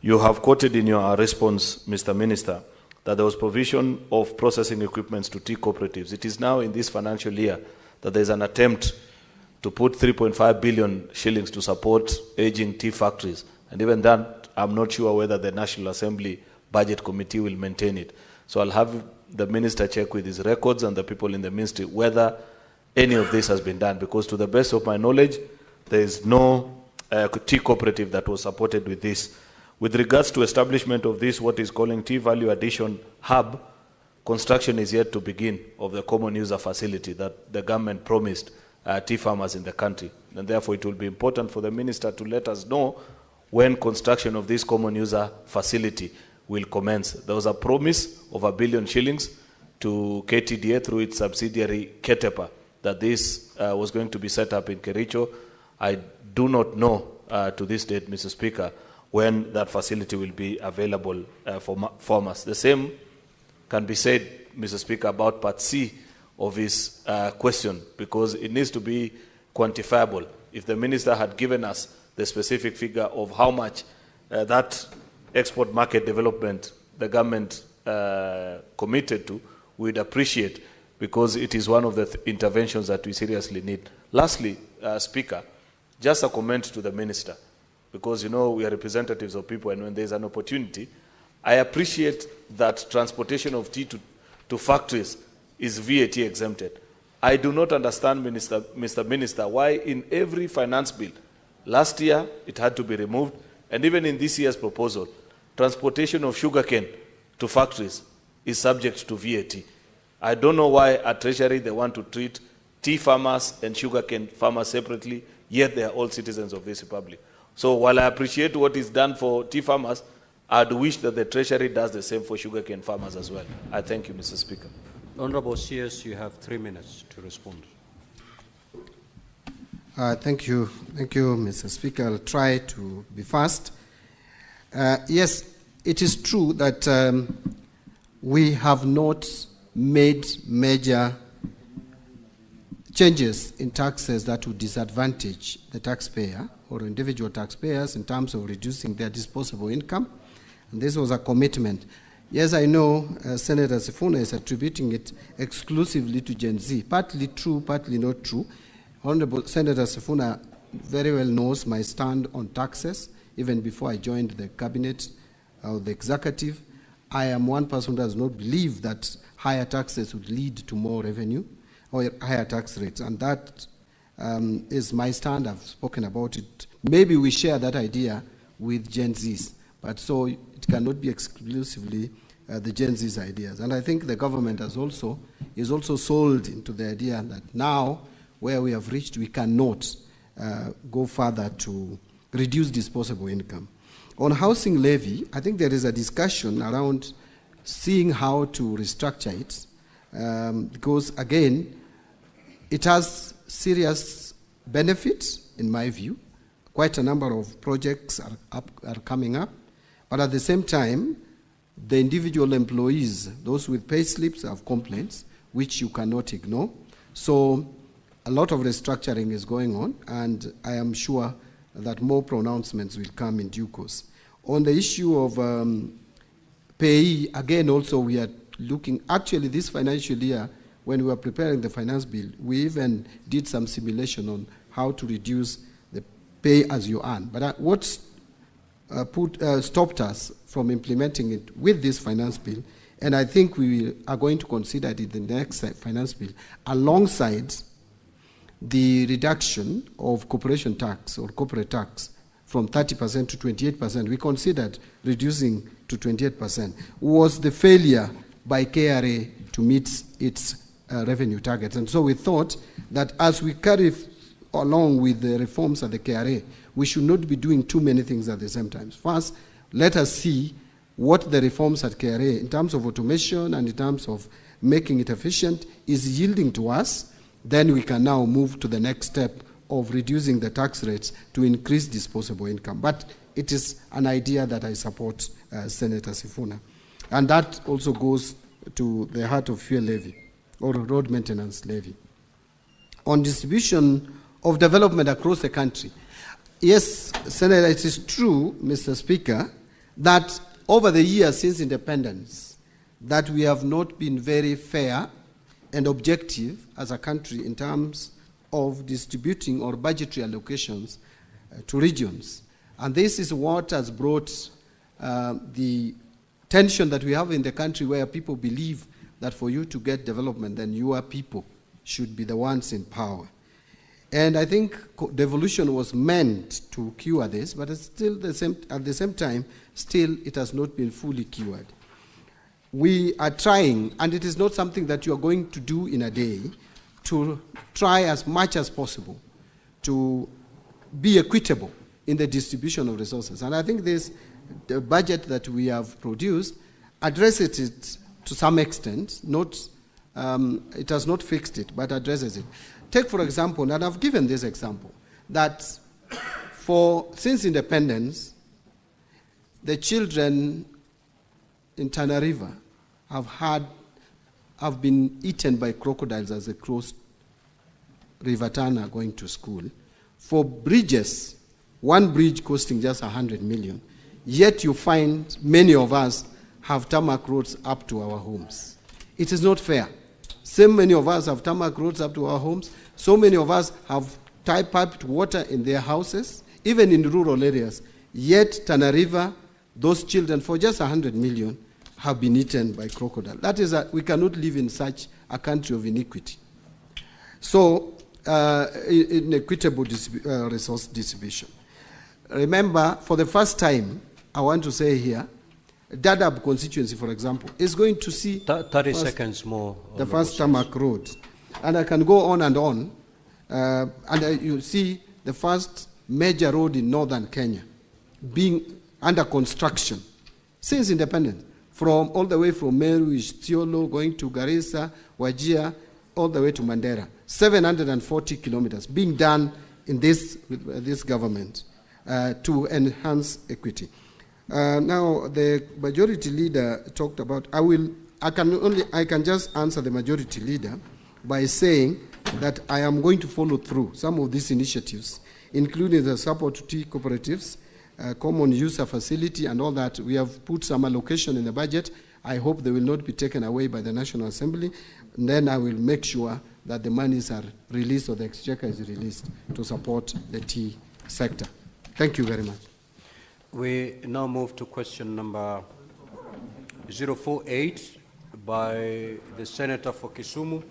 F: you have quoted in your response, Mr. Minister, that there was provision of processing equipments to tea cooperatives. It is now in this financial year that there's an attempt to put 3.5 billion shillings to support aging tea factories. And even that, I'm not sure whether the National Assembly Budget Committee will maintain it. So I'll have the Minister check with his records and the people in the ministry whether any of this has been done, because to the best of my knowledge, there is no tea cooperative that was supported with this. With regards to establishment of this, what is calling Tea Value Addition Hub, construction is yet to begin of the common user facility that the government promised tea farmers in the country. And therefore, it will be important for the Minister to let us know when construction of this common user facility will commence. There was a promise of 1 billion shillings to KTDA through its subsidiary Ketepa that this was going to be set up in Kericho. I do not know to this date, Mr. Speaker, when that facility will be available for farmers. The same can be said, Mr. Speaker, about Part C of his question, because it needs to be quantifiable. If the Minister had given us the specific figure of how much that export market development the government committed to, we'd appreciate, because it is one of the interventions that we seriously need. Lastly, Speaker, just a comment to the Minister, because, you know, we are representatives of people, and when there's an opportunity, I appreciate that transportation of tea to factories is VAT exempted. I do not understand, Mr. Minister, why in every finance bill, last year it had to be removed, and even in this year's proposal, transportation of sugarcane to factories is subject to VAT. I don't know why at Treasury they want to treat tea farmers and sugarcane farmers separately, yet they are all citizens of this republic. So while I appreciate what is done for tea farmers, I'd wish that the Treasury does the same for sugarcane farmers as well. I thank you, Mr. Speaker.
A: Honorable CS, you have 3 minutes to respond.
C: Thank you, Mr. Speaker. I'll try to be fast. Yes, it is true that we have not made major changes in taxes that would disadvantage the taxpayer or individual taxpayers in terms of reducing their disposable income. And this was a commitment. Yes, I know Senator Sifuna is attributing it exclusively to Gen Z. Partly true, partly not true. Honorable Senator Sifuna very well knows my stand on taxes. Even before I joined the cabinet or the executive, I am one person who does not believe that higher taxes would lead to more revenue or higher tax rates. And that is my stand. I've spoken about it. Maybe we share that idea with Gen Zs, but so it cannot be exclusively the Gen Z's ideas. And I think the government is also sold into the idea that now, where we have reached, we cannot go further to reduce disposable income. On housing levy, I think there is a discussion around seeing how to restructure it, because again, it has serious benefits, in my view. Quite a number of projects are coming up, but at the same time, the individual employees, those with pay slips, have complaints, which you cannot ignore. So a lot of restructuring is going on, and I am sure that more pronouncements will come in due course. On the issue of payee, again, also we are looking, actually this financial year, when we were preparing the finance bill, we even did some simulation on how to reduce the pay as you earn. But what stopped us from implementing it with this finance bill, and I think we are going to consider it in the next finance bill, alongside the reduction of corporation tax or corporate tax from 30% to 28%, we considered reducing to 28%, was the failure by KRA to meet its revenue targets. And so we thought that as we carry along with the reforms at the KRA, we should not be doing too many things at the same time. First, let us see what the reforms at KRA, in terms of automation and in terms of making it efficient, is yielding to us. Then we can now move to the next step of reducing the tax rates to increase disposable income. But it is an idea that I support, Senator Sifuna. And that also goes to the heart of fuel levy or road maintenance levy. On distribution of development across the country, yes, Senator, it is true, Mr. Speaker, that over the years since independence, that we have not been very fair and objective as a country in terms of distributing or budgetary allocations to regions. And this is what has brought the tension that we have in the country, where people believe that for you to get development, then your people should be the ones in power. And I think devolution was meant to cure this, but it's still at the same time, still it has not been fully cured. We are trying, and it is not something that you are going to do in a day, to try as much as possible to be equitable in the distribution of resources. And I think the budget that we have produced addresses it to some extent, it has not fixed it, but addresses it. Take, for example, and I've given this example, that since independence, the children in Tana River have been eaten by crocodiles as they cross River Tana going to school. For bridges, one bridge costing just 100 million, yet you find many of us have tarmac roads up to our homes. It is not fair. So many of us have tarmac roads up to our homes. So many of us have piped water in their houses, even in rural areas. Yet Tana River, those children, for just 100 million, have been eaten by crocodile. That is, we cannot live in such a country of iniquity. So, inequitable resource distribution. Remember, for the first time, I want to say here, Dadaab constituency, for example, is going to see
A: 30 seconds more.
C: The first tarmac road. And I can go on and on. And you see the first major road in northern Kenya being under construction since independence, from all the way from Meru, Isiolo, going to Garissa, Wajir, all the way to Mandera. 740 kilometers being done in this government to enhance equity. Now, the majority leader talked about, I can just answer the majority leader by saying that I am going to follow through some of these initiatives, including the support to tea cooperatives, common user facility and all that. We have put some allocation in the budget. I hope they will not be taken away by the National Assembly. And then I will make sure that the monies are released, or the exchequer is released to support the tea sector. Thank you very much.
A: We now move to question number 048 by the Senator for Kisumu,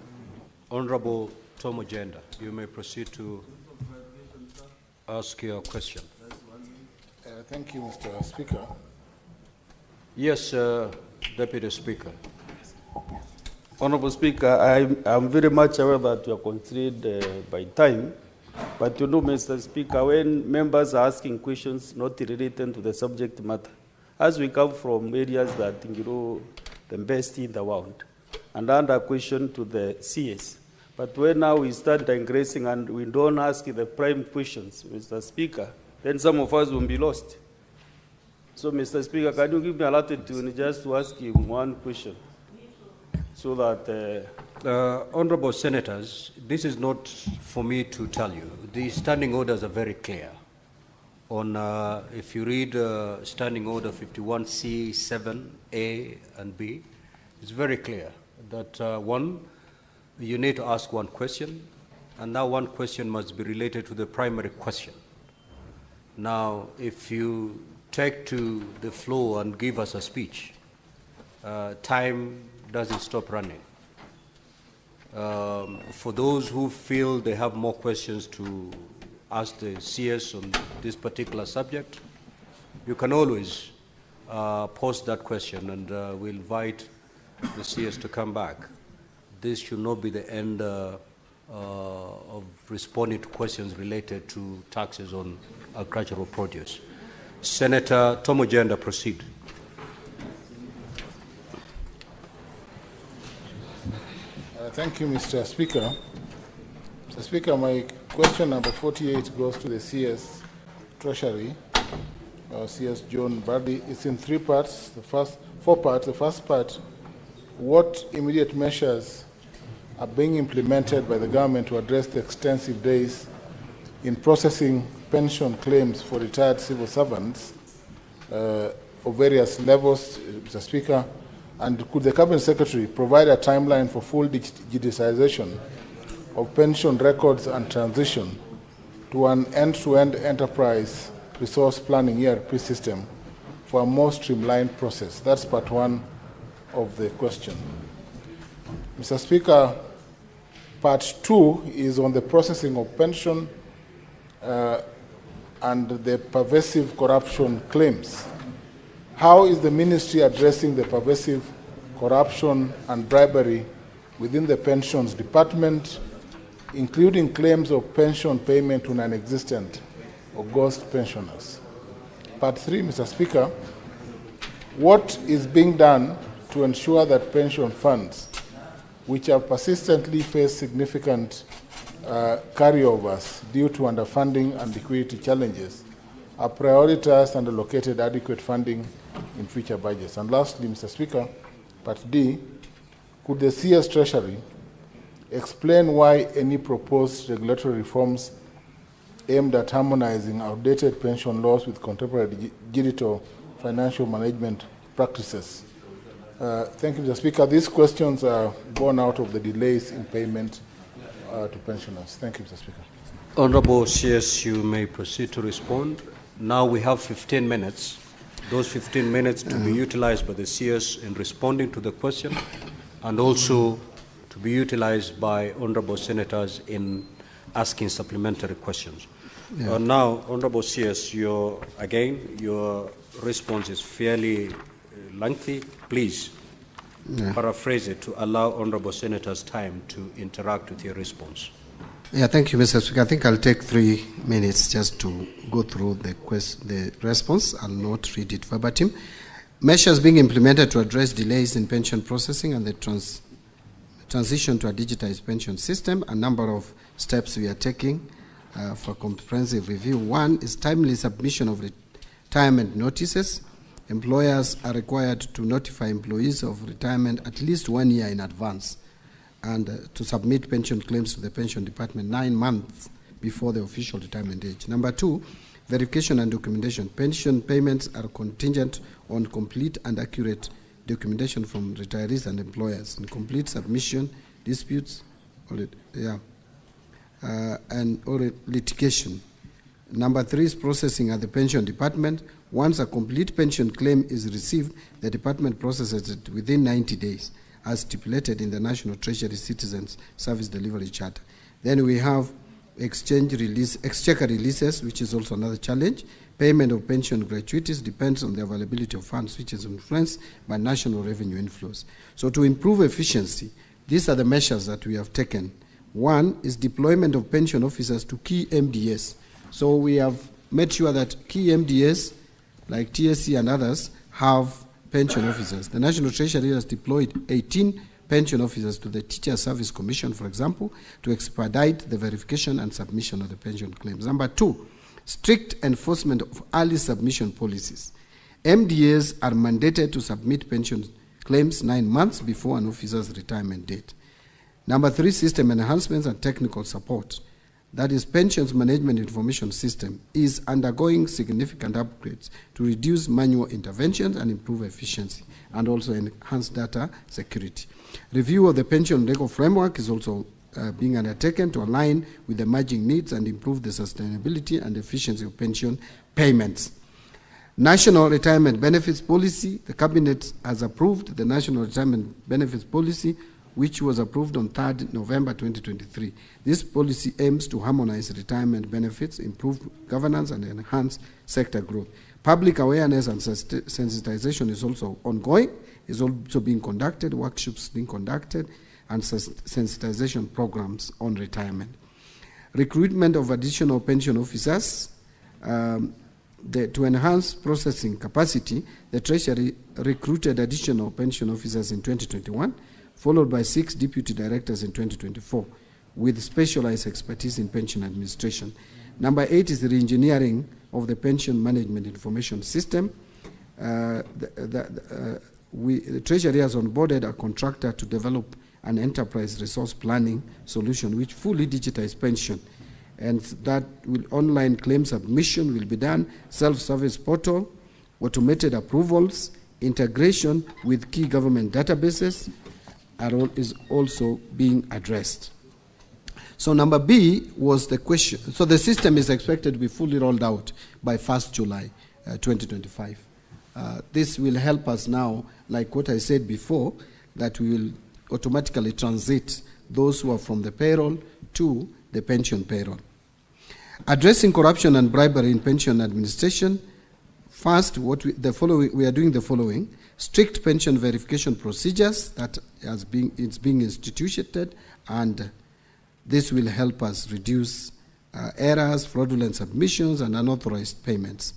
A: Honorable Tom Ojenda. You may proceed to ask your question.
E: Thank you, Mr. Speaker.
A: Yes, Deputy Speaker.
D: Honorable Speaker, I'm very much aware that you are constrained by time, but you know, Mr. Speaker, when members are asking questions not related to the subject matter, as we come from areas that the best in the world, and under question to the CS, but when now we start digressing and we don't ask the prime questions, Mr. Speaker, then some of us will be lost. So, Mr. Speaker, can you give me a latitude just to ask him one question? So that...
A: Honorable Senators, this is not for me to tell you. The standing orders are very clear on, if you read Standing Order 51C, 7A and B, it's very clear that one, you need to ask one question, and that one question must be related to the primary question. Now, if you take to the floor and give us a speech, time doesn't stop running. For those who feel they have more questions to ask the CS on this particular subject, you can always post that question, and we'll invite the CS to come back. This should not be the end of responding to questions related to taxes on agricultural produce. Senator Tomo Jenda, proceed.
N: Thank you, Mr. Speaker. Mr. Speaker, my question number 48 goes to the CS Treasury, CS John Bardi. It's in four parts. The first part, what immediate measures are being implemented by the government to address the extensive days in processing pension claims for retired civil servants of various levels, Mr. Speaker? And could the Cabinet Secretary provide a timeline for full digitization of pension records and transition to an end-to-end enterprise resource planning ERP system for a more streamlined process? That's part one of the question. Mr. Speaker, part two is on the processing of pension and the pervasive corruption claims. How is the ministry addressing the pervasive corruption and bribery within the pensions department, including claims of pension payment to non-existent or ghost pensioners? Part three, Mr. Speaker, what is being done to ensure that pension funds, which have persistently faced significant carryovers due to underfunding and liquidity challenges, are prioritized and allocated adequate funding in future budgets? And lastly, Mr. Speaker, part D, could the CS Treasury explain why any proposed regulatory reforms aimed at harmonizing outdated pension laws with contemporary digital financial management practices? Thank you, Mr. Speaker. These questions are born out of the delays in payment to pensioners. Thank you, Mr. Speaker.
A: Honorable CS, you may proceed to respond. Now we have 15 minutes. Those 15 minutes to be utilized by the CS in responding to the question, and also to be utilized by honorable senators in asking supplementary questions.
C: Yeah.
A: Now, honorable CS, your response is fairly lengthy. Please paraphrase it to allow honorable senators time to interact with your response.
C: Yeah, thank you, Mr. Speaker. I think I'll take 3 minutes just to go through the response. I'll not read it verbatim. Measures being implemented to address delays in pension processing and the transition to a digitized pension system. A number of steps we are taking for comprehensive review. One is timely submission of retirement notices. Employers are required to notify employees of retirement at least 1 year in advance, and to submit pension claims to the pension department 9 months before the official retirement age. Number 2, verification and documentation. Pension payments are contingent on complete and accurate documentation from retirees and employers. Incomplete submission, disputes, or litigation. Number 3 is processing at the pension department. Once a complete pension claim is received, the department processes it within 90 days, as stipulated in the National Treasury Citizens Service Delivery Charter. Then we have exchequer releases, which is also another challenge. Payment of pension gratuities depends on the availability of funds, which is influenced by national revenue inflows. So to improve efficiency, these are the measures that we have taken. One is deployment of pension officers to key MDS. So we have made sure that key MDS, like TSC and others, have pension officers. The National Treasury has deployed 18 pension officers to the Teacher Service Commission, for example, to expedite the verification and submission of the pension claims. Number 2, strict enforcement of early submission policies. MDAs are mandated to submit pension claims 9 months before an officer's retirement date. Number 3, system enhancements and technical support. that is Pensions Management Information System, is undergoing significant upgrades to reduce manual interventions and improve efficiency, and also enhance data security. Review of the pension legal framework is also being undertaken to align with the emerging needs and improve the sustainability and efficiency of pension payments. National Retirement Benefits Policy, the Cabinet has approved the National Retirement Benefits Policy, which was approved on 3rd November 2023. This policy aims to harmonize retirement benefits, improve governance, and enhance sector growth. Public awareness and sensitization is also ongoing, is also being conducted, workshops being conducted, and sensitization programs on retirement. Recruitment of additional pension officers. To enhance processing capacity, the Treasury recruited additional pension officers in 2021, followed by 6 deputy directors in 2024, with specialized expertise in pension administration. Number 8 is the re-engineering of the pension management information system. The Treasury has onboarded a contractor to develop an enterprise resource planning solution which fully digitizes pension, and that online claim submission will be done, self-service portal, automated approvals, integration with key government databases is also being addressed. So number B was the question. So the system is expected to be fully rolled out by 1st July 2025. This will help us now, like what I said before, that we will automatically transit those who are from the payroll to the pension payroll. Addressing corruption and bribery in pension administration. First, we are doing the following: strict pension verification procedures that it's being instituted, and this will help us reduce errors, fraudulent submissions, and unauthorized payments.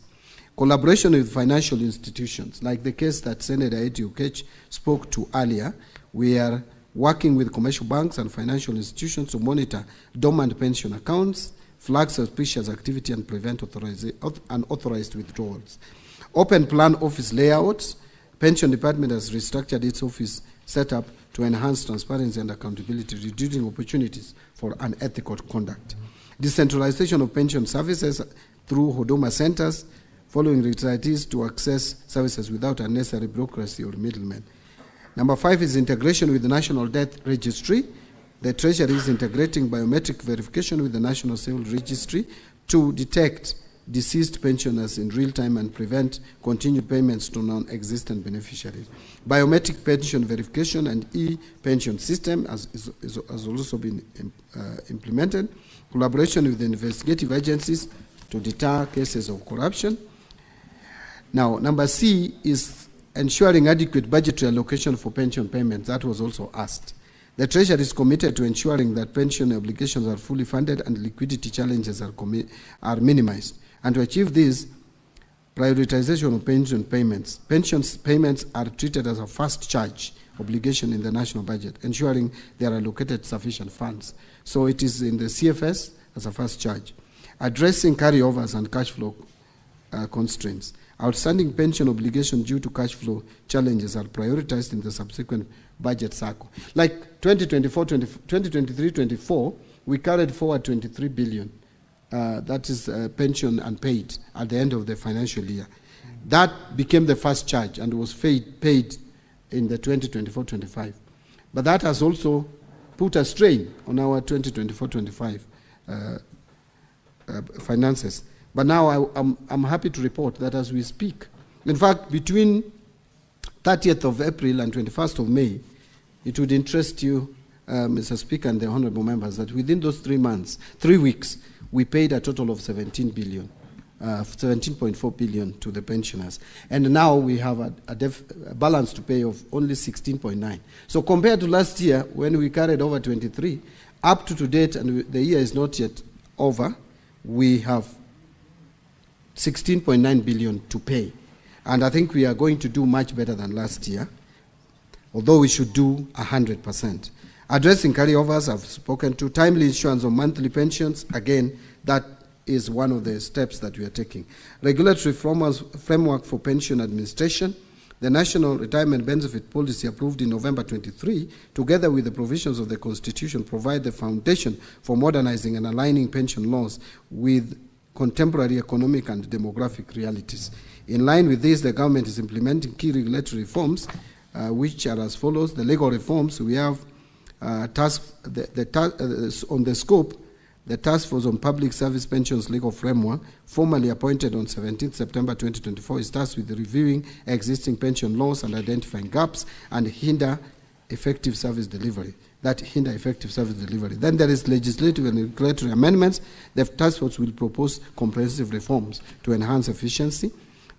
C: Collaboration with financial institutions, like the case that Senator Eti Okech spoke to earlier. We are working with commercial banks and financial institutions to monitor dormant pension accounts, flag suspicious activity, and prevent unauthorized withdrawals. Open plan office layouts. Pension Department has restructured its office setup to enhance transparency and accountability, reducing opportunities for unethical conduct. Decentralization of pension services through Huduma centers, following retirees to access services without unnecessary bureaucracy or middlemen. Number 5 is integration with the National Death Registry. The Treasury is integrating biometric verification with the National Civil Registry to detect deceased pensioners in real time and prevent continued payments to non-existent beneficiaries. Biometric pension verification and e-pension system has also been implemented. Collaboration with the investigative agencies to deter cases of corruption. Now, number C is ensuring adequate budgetary allocation for pension payments. That was also asked. The Treasury is committed to ensuring that pension obligations are fully funded and liquidity challenges are minimized. And to achieve this, prioritization of pension payments. Pension payments are treated as a first charge obligation in the national budget, ensuring they are allocated sufficient funds. So it is in the CFS as a first charge. Addressing carryovers and cash flow constraints. Outstanding pension obligations due to cash flow challenges are prioritized in the subsequent budget cycle. Like 2023-24, we carried forward 23 billion. That is pension unpaid at the end of the financial year. That became the first charge and was paid in the 2024-25. But that has also put a strain on our 2024-25 finances. But now I'm happy to report that as we speak, in fact, between 30th of April and 21st of May, it would interest you, Mr. Speaker and the honorable members, that within those 3 weeks, we paid a total of 17 billion, 17.4 billion to the pensioners. And now we have a balance to pay of only 16.9. So compared to last year, when we carried over 23, up to date, and the year is not yet over, we have 16.9 billion to pay. And I think we are going to do much better than last year, although we should do 100%. Addressing carryovers, I've spoken to. Timely issuance of monthly pensions, again, that is one of the steps that we are taking. Regulatory framework for pension administration The National Retirement Benefit Policy approved in November 23, together with the provisions of the Constitution, provide the foundation for modernizing and aligning pension laws with contemporary economic and demographic realities. In line with this, the government is implementing key regulatory reforms, which are as follows. The legal reforms, we have on the scope, the Task Force on Public Service Pensions Legal Framework, formally appointed on 17 September 2024, is tasked with reviewing existing pension laws and identifying gaps and hinder effective service delivery. Then there is legislative and regulatory amendments. The task force will propose comprehensive reforms to enhance efficiency.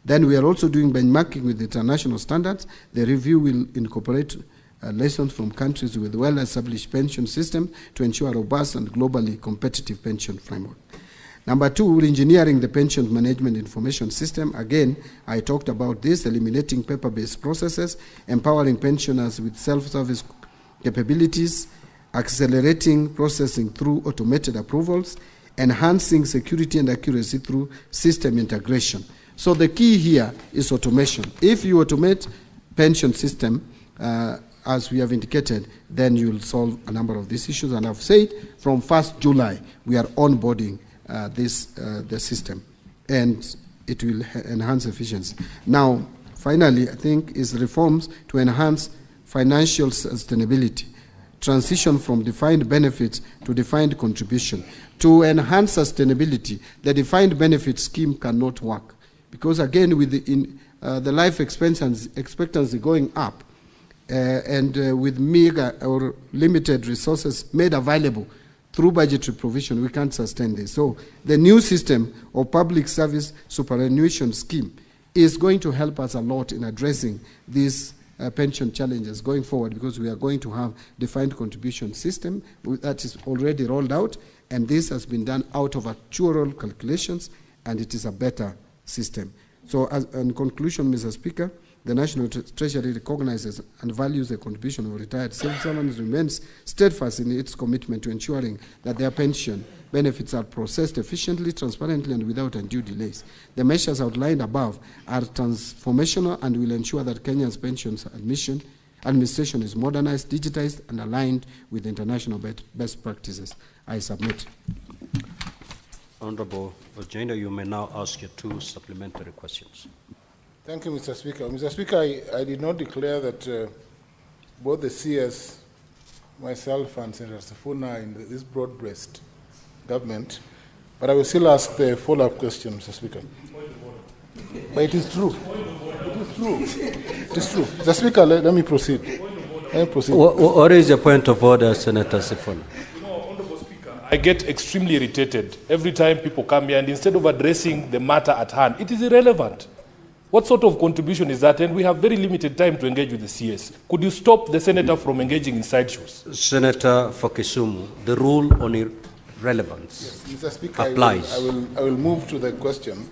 C: Then we are also doing benchmarking with international standards. The review will incorporate lessons from countries with well-established pension systems to ensure a robust and globally competitive pension framework. Number two, engineering the pension management information system. Again, I talked about this, eliminating paper-based processes, empowering pensioners with self-service capabilities, accelerating processing through automated approvals, enhancing security and accuracy through system integration. So the key here is automation. If you automate pension system, as we have indicated, then you'll solve a number of these issues. And I've said from 1st July, we are onboarding the system, and it will enhance efficiency. Now, finally, I think is reforms to enhance financial sustainability, transition from defined benefits to defined contribution. To enhance sustainability, the defined benefit scheme cannot work, because again, with the life expectancy going up, and with meager or limited resources made available through budgetary provision, we can't sustain this. So the new system of public service superannuation scheme is going to help us a lot in addressing these pension challenges going forward, because we are going to have defined contribution system that is already rolled out, and this has been done out of actuarial calculations, and it is a better system. So in conclusion, Mr. Speaker, the National Treasury recognizes and values the contribution of retired civil servants, remains steadfast in its commitment to ensuring that their pension benefits are processed efficiently, transparently, and without undue delays. The measures outlined above are transformational and will ensure that Kenya's pensions administration is modernized, digitized, and aligned with international best practices. I submit.
A: Honorable Ojenda, you may now ask your two supplementary questions.
N: Thank you, Mr. Speaker. Mr. Speaker, I did not declare that both the CS, myself, and Senator Sifuna are in this broad-based government, but I will still ask the follow-up question, Mr. Speaker. But it is true. It is true. It is true. Mr. Speaker, let me proceed.
A: What is your point of order, Senator Sifuna?
L: I get extremely irritated every time people come here, and instead of addressing the matter at hand, it is irrelevant. What sort of contribution is that? And we have very limited time to engage with the CS. Could you stop the senator from engaging in sideshows?
A: Senator for Kisumu, the rule on irrelevance
N: Mr. Speaker,
A: applies.
N: I will move to the question.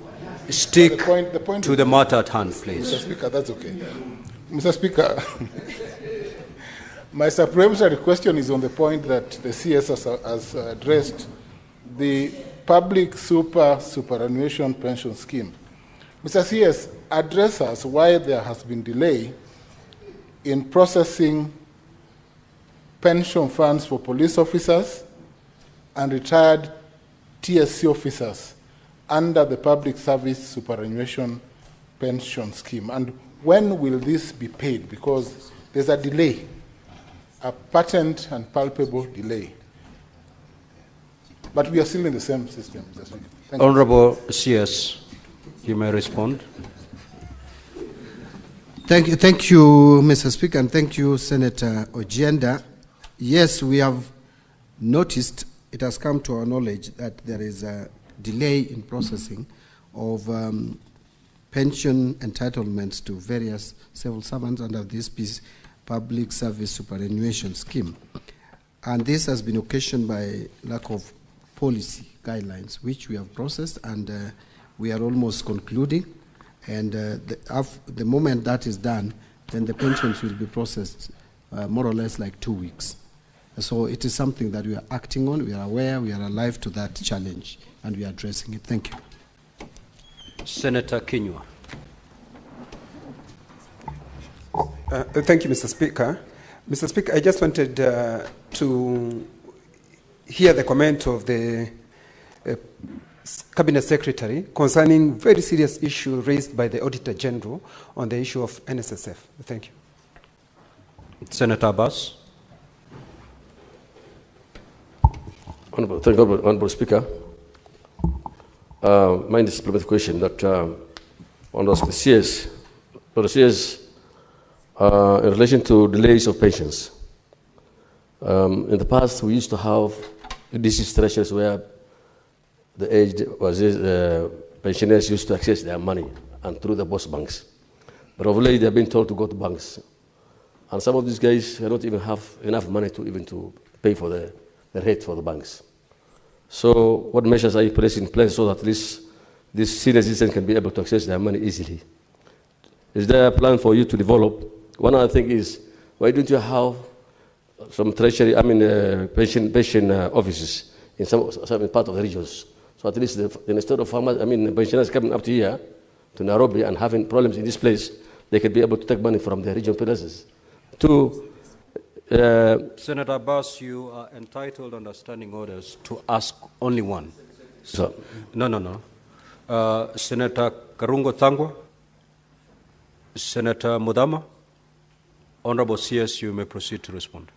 A: Stick
N: the point
A: to the matter at hand, please.
N: Mr. Speaker, that's okay. Mr. Speaker, my supplementary question is on the point that the CS has addressed, the public superannuation pension scheme. Mr. CS, address us why there has been delay in processing pension funds for police officers and retired TSC officers under the public service superannuation pension scheme. And when will this be paid? Because there's a delay, a patent and palpable delay. But we are still in the same system.
A: Honorable CS, you may respond.
C: Thank you, Mr. Speaker, and thank you, Senator Ojenda. Yes, we have noticed, it has come to our knowledge that there is a delay in processing of pension entitlements to various civil servants under this public service superannuation scheme. And this has been occasioned by lack of policy guidelines, which we have processed, and we are almost concluding. And the moment that is done, then the pensions will be processed more or less like 2 weeks. So it is something that we are acting on. We are aware, we are alive to that challenge, and we are addressing it. Thank you.
A: Senator Kinyua.
O: Thank you, Mr. Speaker. Mr. Speaker, I just wanted to hear the comment of the Cabinet Secretary concerning very serious issue raised by the Auditor General on the issue of NSSF. Thank you.
A: Senator Abbas.
P: Thank you, Honorable Speaker. Mine is a supplementary question that on the CS, in relation to delays of pensions. In the past, we used to have disease thresholds where the aged pensioners used to access their money and through the post banks. But of late, they have been told to go to banks. And some of these guys do not even have enough money to pay for the rate for the banks. So what measures are you placing in place so that these senior citizens can be able to access their money easily? Is there a plan for you to develop? One other thing is, why don't you have some treasury, pension offices in some part of the regions? So at least instead of farmers, pensioners coming up to here, to Nairobi, and having problems in this place, they can be able to take money from the regional places. Two,
A: Senator Abbas, you are entitled under standing orders to ask only one.
P: So,
A: No. Senator Karungo Thangwa, Senator Mudama, Honorable CS, you may proceed to respond.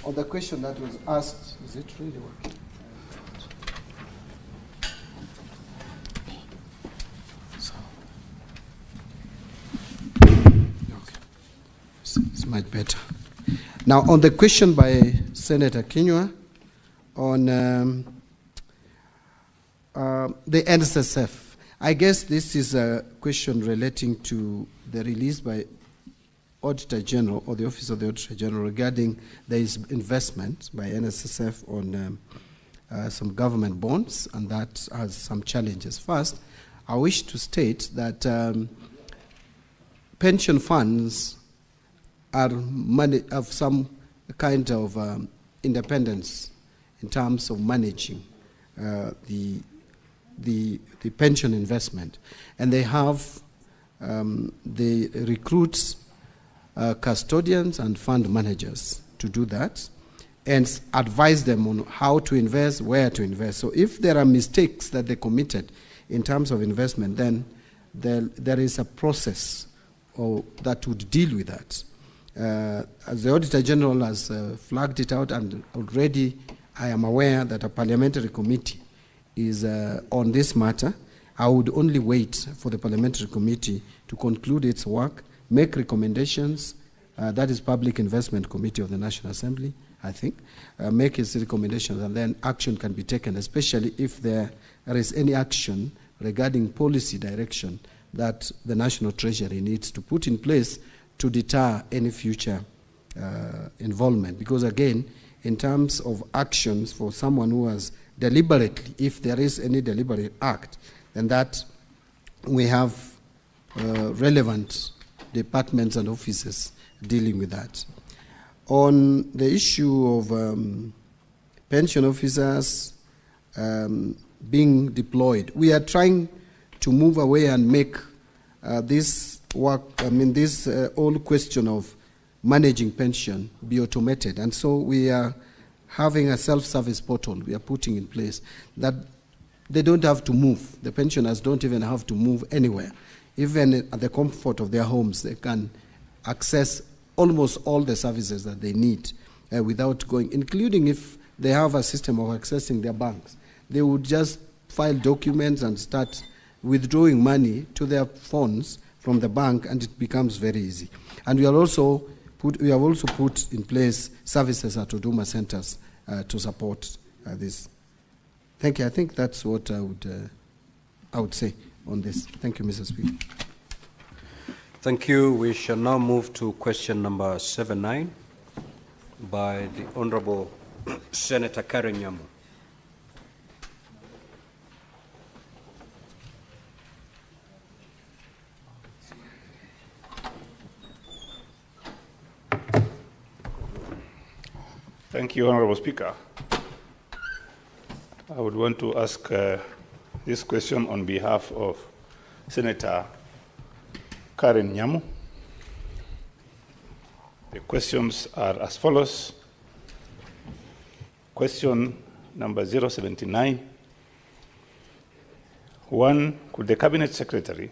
C: On the question that was asked, is it really working? It's much better. Now, on the question by Senator Kinyua on the NSSF, I guess this is a question relating to the release by Auditor General or the Office of the Auditor General regarding the investment by NSSF on some government bonds, and that has some challenges. First, I wish to state that pension funds are have some kind of independence in terms of managing the pension investment, and they have they recruit custodians and fund managers to do that and advise them on how to invest, where to invest. So if there are mistakes that they committed in terms of investment, then there is a process that would deal with that. As the Auditor General has flagged it out, and already I am aware that a parliamentary committee is on this matter. I would only wait for the parliamentary committee to conclude its work, make recommendations. That is Public Investment Committee of the National Assembly, I think. Make its recommendations, and then action can be taken, especially if there is any action regarding policy direction that the National Treasury needs to put in place to deter any future involvement. Because again, in terms of actions for someone who has deliberately, if there is any deliberate act, then that we have relevant departments and offices dealing with that. On the issue of pension officers being deployed, we are trying to move away and make this work, this whole question of managing pension be automated. And so we are having a self-service portal we are putting in place that they don't have to move. The pensioners don't even have to move anywhere. Even at the comfort of their homes, they can access almost all the services that they need without going, including if they have a system of accessing their banks. They would just file documents and start withdrawing money to their phones from the bank, and it becomes very easy. And we have also put in place services at Huduma centers to support this. Thank you. I think that's what I would say on this. Thank you, Mr. Speaker.
A: Thank you. We shall now move to question number 79 by the Honorable Senator Karen Nyamu.
L: Thank you, Honorable Speaker. I would want to ask this question on behalf of Senator Karen Nyamu. The questions are as follows. Question number 079. 1, could the Cabinet Secretary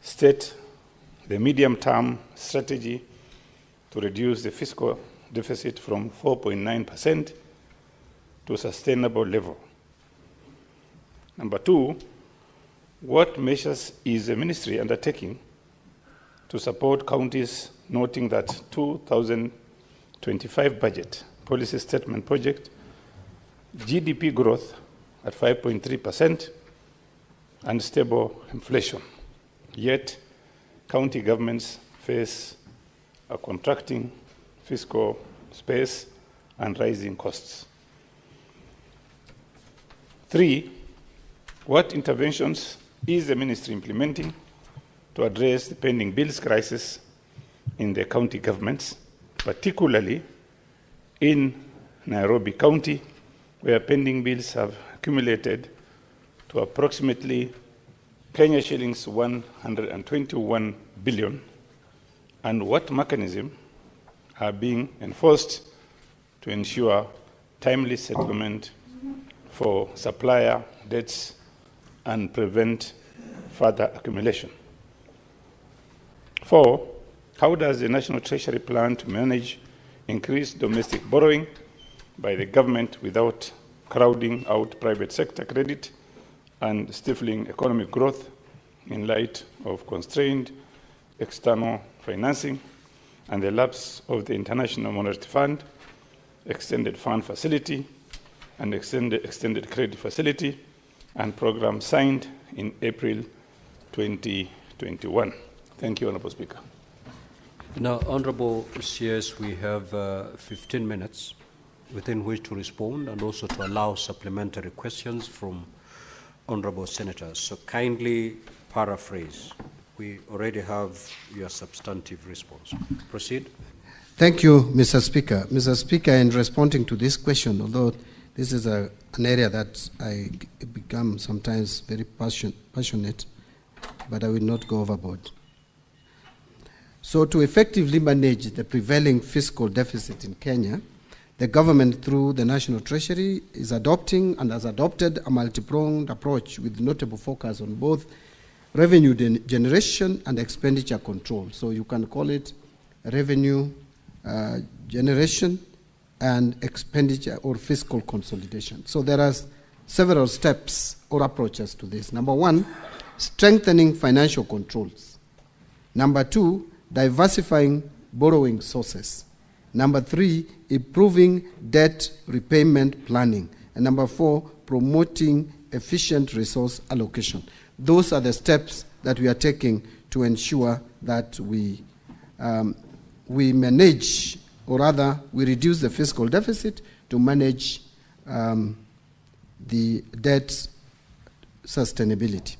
L: state the medium-term strategy to reduce the fiscal deficit from 4.9% to a sustainable level? Number 2, what measures is the ministry undertaking to support counties, noting that 2025 budget policy statement project GDP growth at 5.3% and stable inflation, yet county governments face a contracting fiscal space and rising costs? 3, what interventions is the ministry implementing to address the pending bills crisis in the county governments, particularly in Nairobi County, where pending bills have accumulated to approximately Kenya shillings 121 billion, and what mechanisms are being enforced to ensure timely settlement for supplier debts and prevent further accumulation? 4, how does the National Treasury plan to manage increased domestic borrowing by the government without crowding out private sector credit and stifling economic growth in light of constrained external financing and the lapse of the International Monetary Fund, Extended Fund Facility, and Extended Credit Facility, and program signed in April 2021? Thank you, Honourable Speaker.
A: Now, Honourable CS, we have 15 minutes within which to respond and also to allow supplementary questions from Honourable Senators. So kindly paraphrase. We already have your substantive response. Proceed.
C: Thank you, Mr. Speaker. Mr. Speaker, in responding to this question, although this is an area that I become sometimes very passionate, but I will not go overboard. So to effectively manage the prevailing fiscal deficit in Kenya, the government, through the National Treasury, is adopting and has adopted a multi-pronged approach with notable focus on both revenue generation and expenditure control. So you can call it revenue generation and expenditure or fiscal consolidation. So there are several steps or approaches to this. Number 1, strengthening financial controls. Number 2, diversifying borrowing sources. Number 3, improving debt repayment planning. And number 4, promoting efficient resource allocation. Those are the steps that we are taking to ensure that we manage, or rather, we reduce the fiscal deficit to manage the debt sustainability.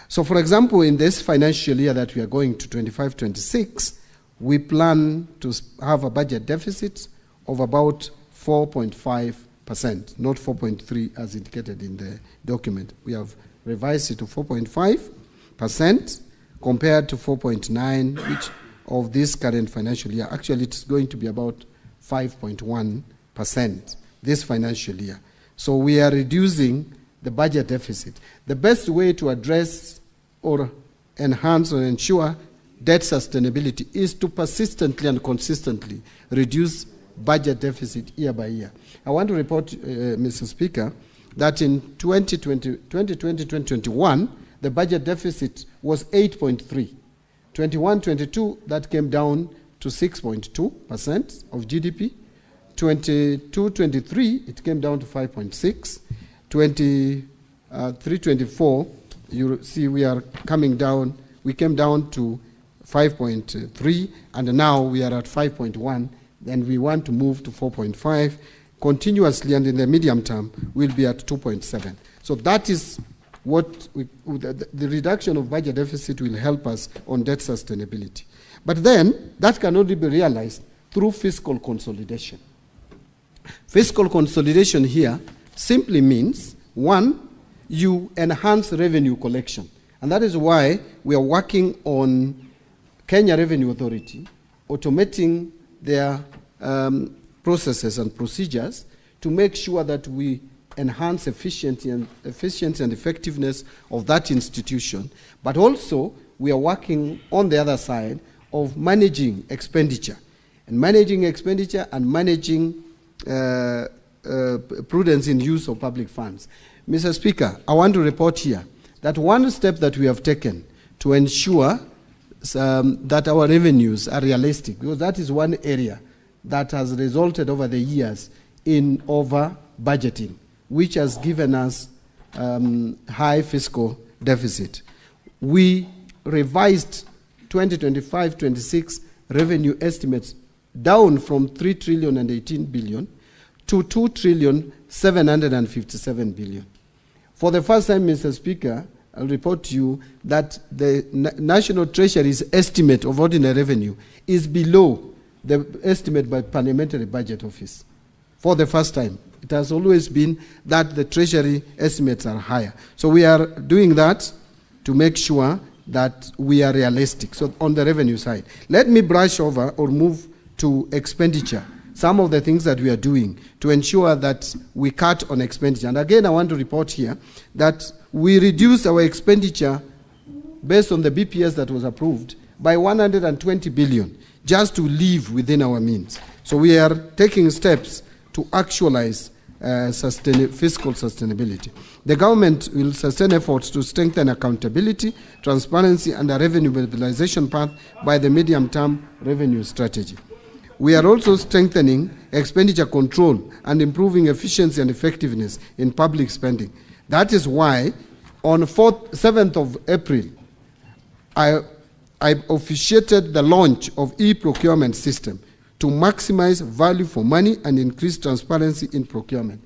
C: So, for example, in this financial year that we are going to 25-26, we plan to have a budget deficit of about 4.5%, not 4.3 as indicated in the document. We have revised it to 4.5% compared to 4.9, which of this current financial year. Actually, it's going to be about 5.1% this financial year. So we are reducing the budget deficit. The best way to address or enhance or ensure debt sustainability is to persistently and consistently reduce budget deficit year by year. I want to report, Mr. Speaker, that in 2020-2021, the budget deficit was 8.3. 21-22, that came down to 6.2% of GDP. 22-23, it came down to 5.6. 23-24, you see we are coming down. We came down to 5.3, and now we are at 5.1, and we want to move to 4.5 continuously, and in the medium term, we'll be at 2.7. So that is what the reduction of budget deficit will help us on debt sustainability. But then, that can only be realized through fiscal consolidation. Fiscal consolidation here simply means, one, you enhance revenue collection. And that is why we are working on Kenya Revenue Authority, automating their processes and procedures to make sure that we enhance efficiency and effectiveness of that institution. But also, we are working on the other side of managing expenditure. And managing expenditure and managing prudence in use of public funds. Mr. Speaker, I want to report here that one step that we have taken to ensure that our revenues are realistic, because that is one area that has resulted over the years in over budgeting, which has given us high fiscal deficit. We revised 2025-26 revenue estimates down from 3 trillion and 18 billion to 2 trillion 757 billion. For the first time, Mr. Speaker, I'll report to you that the National Treasury's estimate of ordinary revenue is below the estimate by Parliamentary Budget Office. For the first time. It has always been that the Treasury estimates are higher. So we are doing that to make sure that we are realistic. So on the revenue side, let me brush over or move to expenditure. Some of the things that we are doing to ensure that we cut on expenditure. And again, I want to report here that we reduced our expenditure based on the BPS that was approved by 120 billion just to live within our means. So we are taking steps to actualize fiscal sustainability. The government will sustain efforts to strengthen accountability, transparency, and a revenue mobilization path by the medium-term revenue strategy. We are also strengthening expenditure control and improving efficiency and effectiveness in public spending. That is why on 7th of April, I officiated the launch of e-procurement system to maximize value for money and increase transparency in procurement.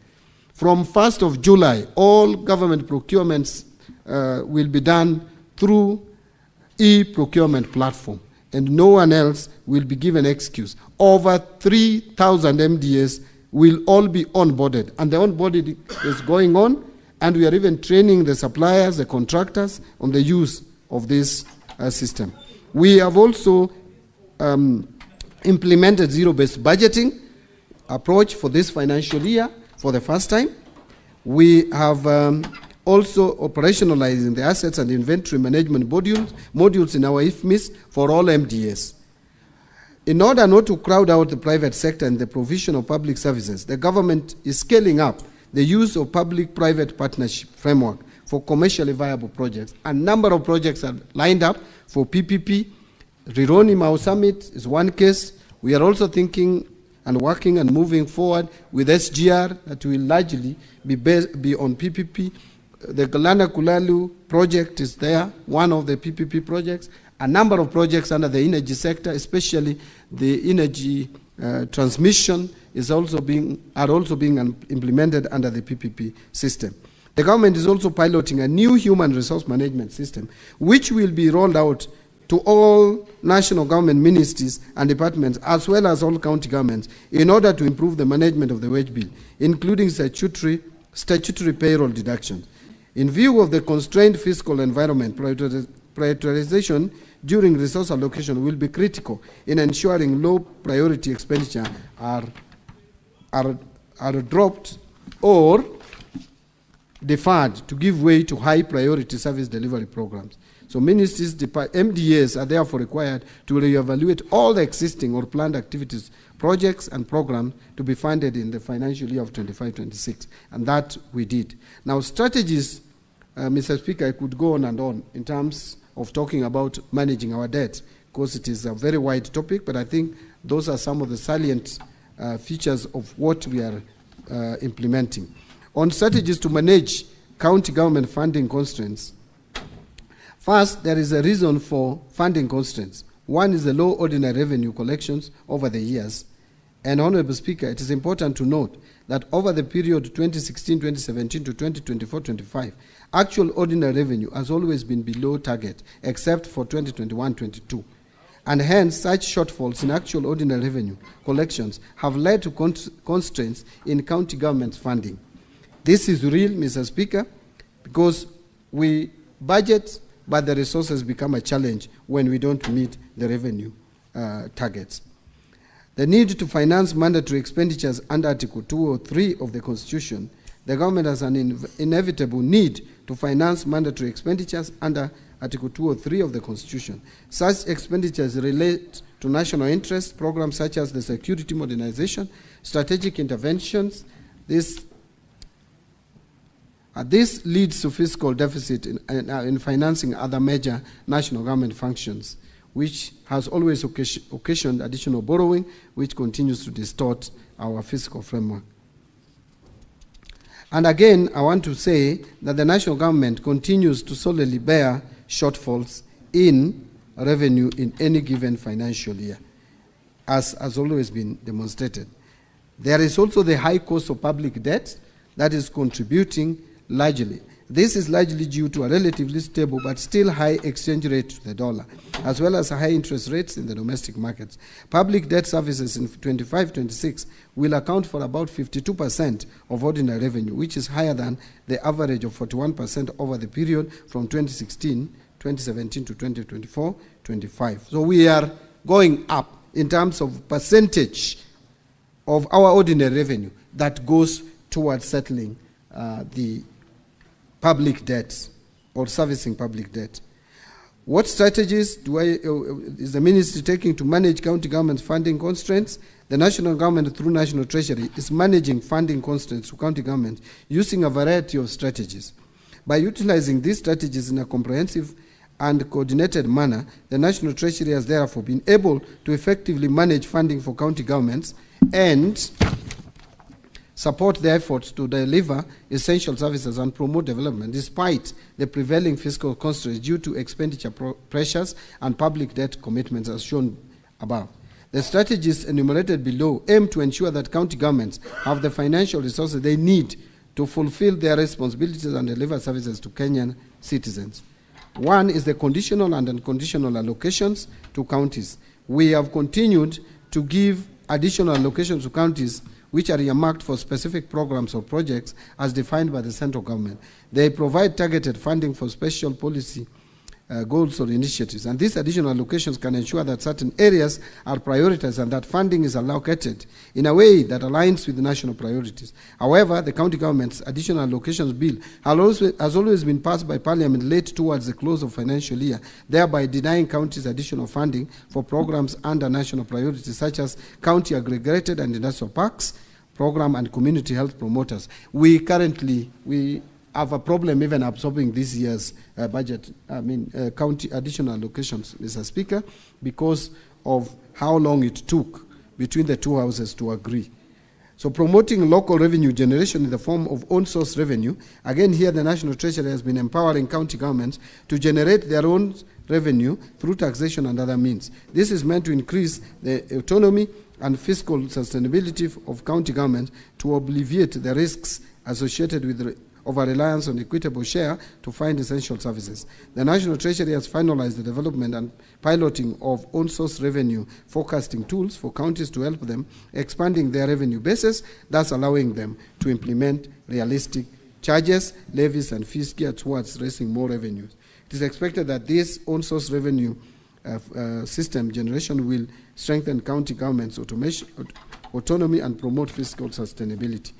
C: From 1st of July, all government procurements will be done through e-procurement platform, and no one else will be given excuse. Over 3,000 MDAs will all be onboarded, and the onboarding is going on, and we are even training the suppliers, the contractors, on the use of this system. We have also implemented zero-based budgeting approach for this financial year for the first time. We have also operationalizing the assets and inventory management modules in our IFMIS for all MDAs. In order not to crowd out the private sector in the provision of public services, the government is scaling up the use of public-private partnership framework for commercially viable projects. A number of projects are lined up for PPP. Rironi Mau Summit is one case. We are also thinking and working and moving forward with SGR that will largely be on PPP. The Galana Kulalu project is there, one of the PPP projects. A number of projects under the energy sector, especially the energy transmission, are also being implemented under the PPP system. The government is also piloting a new human resource management system, which will be rolled out to all national government ministries and departments, as well as all county governments, in order to improve the management of the wage bill, including statutory payroll deductions. In view of the constrained fiscal environment, prioritization during resource allocation will be critical in ensuring low priority expenditure are dropped or deferred to give way to high priority service delivery programs. So ministries, MDAs are therefore required to reevaluate all the existing or planned activities, projects and programs to be funded in the financial year of 25-26, and that we did. Now strategies, Mr. Speaker, I could go on and on in terms of talking about managing our debt, because it is a very wide topic, but I think those are some of the salient features of what we are implementing. On strategies to manage county government funding constraints, first, there is a reason for funding constraints. One is the low ordinary revenue collections over the years. And Honorable Speaker, it is important to note that over the period 2016-2017 to 2024-25, actual ordinary revenue has always been below target, except for 2021-22. and hence such shortfalls in actual ordinary revenue collections have led to constraints in county government funding. This is real, Mr. Speaker, because we budget, but the resources become a challenge when we don't meet the revenue targets. The need to finance mandatory expenditures under Article 203 of the Constitution. The government has an inevitable need to finance mandatory expenditures under Article 203 of the Constitution. Such expenditures relate to national interest programs such as the security modernization, strategic interventions. This leads to fiscal deficit in financing other major national government functions, which has always occasioned additional borrowing, which continues to distort our fiscal framework. And again, I want to say that the national government continues to solely bear shortfalls in revenue in any given financial year, as has always been demonstrated. There is also the high cost of public debt that is contributing largely. This is largely due to a relatively stable but still high exchange rate to the dollar, as well as high interest rates in the domestic markets. Public debt services in 25-26 will account for about 52% of ordinary revenue, which is higher than the average of 41% over the period from 2017 to 2024-25. So we are going up in terms of percentage of our ordinary revenue that goes towards settling the public debt or servicing public debt. What strategies is the ministry taking to manage county government funding constraints? The national government, through National Treasury, is managing funding constraints to county government using a variety of strategies. By utilizing these strategies in a comprehensive and coordinated manner, the National Treasury has therefore been able to effectively manage funding for county governments and support their efforts to deliver essential services and promote development despite the prevailing fiscal constraints due to expenditure pressures and public debt commitments as shown above. The strategies enumerated below aim to ensure that county governments have the financial resources they need to fulfill their responsibilities and deliver services to Kenyan citizens. One is the conditional and unconditional allocations to counties. We have continued to give additional allocations to counties which are earmarked for specific programs or projects as defined by the central government. They provide targeted funding for special policy goals or initiatives, and these additional allocations can ensure that certain areas are prioritized and that funding is allocated in a way that aligns with the national priorities. However, the county government's additional allocations bill has always been passed by Parliament late towards the close of financial year, thereby denying counties additional funding for programs under national priorities such as county aggregated and industrial parks program and community health promoters. We currently have a problem even absorbing this year's budget, county additional allocations, Mr. Speaker, because of how long it took between the two houses to agree. So promoting local revenue generation in the form of own source revenue, again here the National Treasury has been empowering county governments to generate their own revenue through taxation and other means. This is meant to increase the autonomy and fiscal sustainability of county government to alleviate the risks associated with over-reliance on equitable share to find essential services. The National Treasury has finalized the development and piloting of own source revenue forecasting tools for counties to help them expanding their revenue bases, thus allowing them to implement realistic charges, levies, and fees geared towards raising more revenues. It is expected that this own source revenue system generation will strengthen county government's autonomy and promote fiscal sustainability.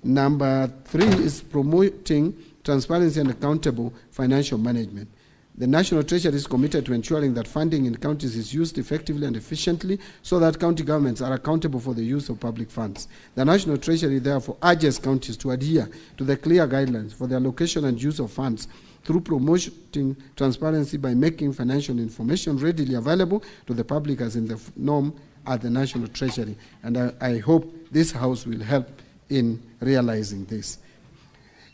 C: Number 3 is promoting transparency and accountable financial management. The National Treasury is committed to ensuring that funding in counties is used effectively and efficiently so that county governments are accountable for the use of public funds. The National Treasury therefore urges counties to adhere to the clear guidelines for the allocation and use of funds through promoting transparency by making financial information readily available to the public as in the norm at the National Treasury. And I hope this House will help in realizing this.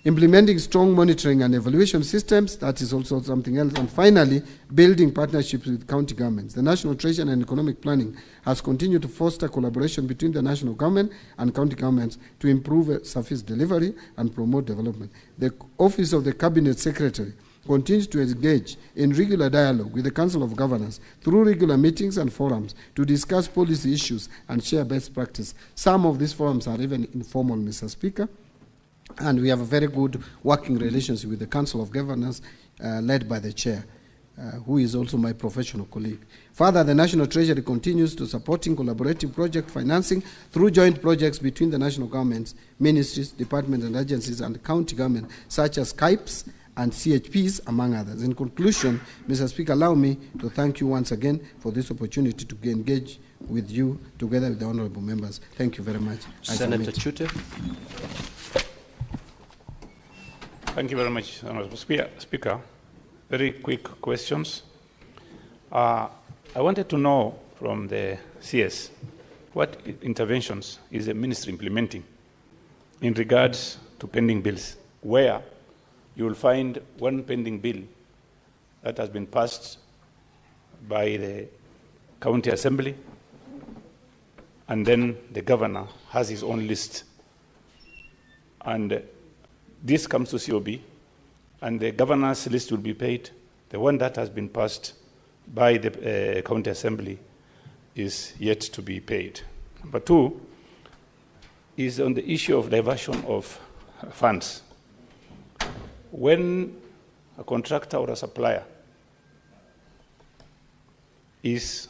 C: Implementing strong monitoring and evaluation systems, that is also something else. And finally, building partnerships with county governments. The National Treasury and Economic Planning has continued to foster collaboration between the national government and county governments to improve service delivery and promote development. The Office of the Cabinet Secretary continues to engage in regular dialogue with the Council of Governors through regular meetings and forums to discuss policy issues and share best practice. Some of these forums are even informal, Mr. Speaker, and we have a very good working relationship with the Council of Governors led by the Chair, who is also my professional colleague. Further, the National Treasury continues to supporting collaborative project financing through joint projects between the national governments, ministries, departments and agencies and county government, such as KIPES and CHPs, among others. In conclusion, Mr. Speaker, allow me to thank you once again for this opportunity to engage with you together with the honorable members. Thank you very much.
A: Senator Chute.
Q: Thank you very much, Honorable Speaker. Very quick questions. I wanted to know from the CS what interventions is the ministry implementing in regards to pending bills, where you will find one pending bill that has been passed by the county assembly, and then the governor has his own list. And this comes to COB, and the governor's list will be paid. The one that has been passed by the county assembly is yet to be paid. Number two is on the issue of diversion of funds. When a contractor or a supplier is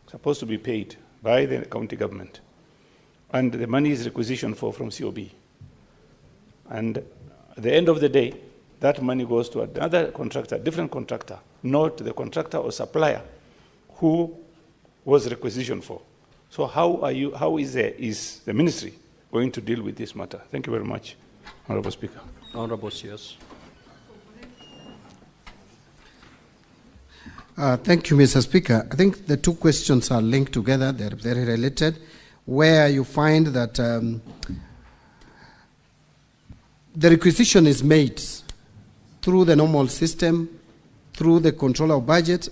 Q: supposed to be paid by the county government, and the money is requisitioned from COB, and at the end of the day, that money goes to another contractor, different contractor, not the contractor or supplier who was requisitioned for. So how is the ministry going to deal with this matter? Thank you very much, Honorable Speaker.
A: Honorable CS.
C: Thank you, Mr. Speaker. I think the two questions are linked together. They're very related, where you find that the requisition is made through the normal system, through the controller of budget,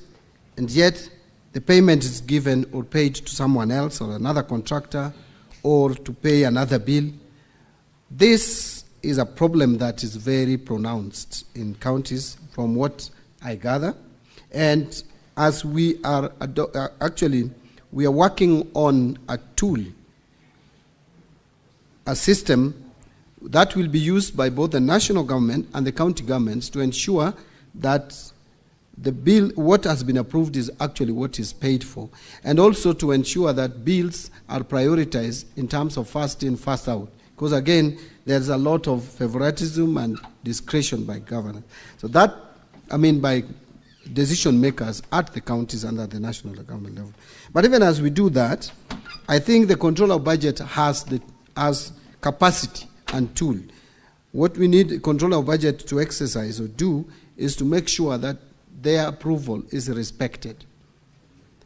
C: and yet the payment is given or paid to someone else or another contractor or to pay another bill. This is a problem that is very pronounced in counties from what I gather. And as we are we are working on a tool, a system that will be used by both the national government and the county governments to ensure that the bill, what has been approved, is actually what is paid for, and also to ensure that bills are prioritized in terms of first in, first out. Because again, there's a lot of favoritism and discretion by government. So that, by decision makers at the counties and at the national government level. But even as we do that, I think the control of budget has capacity and tool. What we need the controller of budget to exercise or do is to make sure that their approval is respected,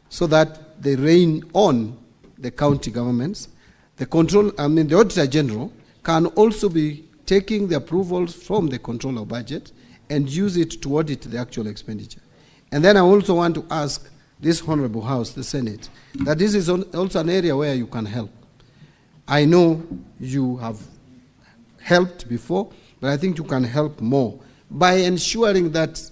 C: so that they rein on the county governments. The Auditor General can also be taking the approvals from the controller of budget and use it to audit the actual expenditure. And then I also want to ask this Honorable House, the Senate, that this is also an area where you can help. I know you have helped before, but I think you can help more by ensuring that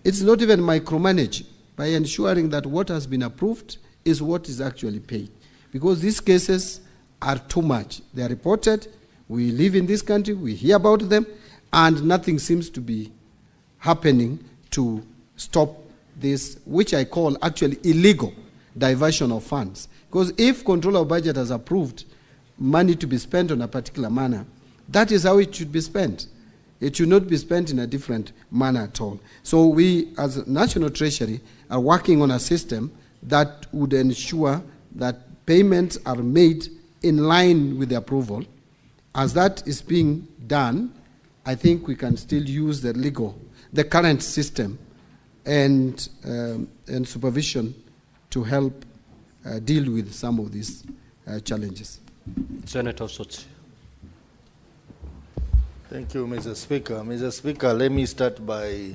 C: it's not even micromanaging, by ensuring that what has been approved is what is actually paid. Because these cases are too much. They are reported, we live in this country, we hear about them, and nothing seems to be happening to stop this, which I call actually illegal diversion of funds. Because if controller of budget has approved money to be spent on a particular manner, that is how it should be spent. It should not be spent in a different manner at all. So we, as National Treasury, are working on a system that would ensure that payments are made in line with the approval. As that is being done, I think we can still use the current system and supervision to help deal with some of these challenges.
A: Senator Sotsi.
R: Thank you, Mr. Speaker. Mr. Speaker, let me start by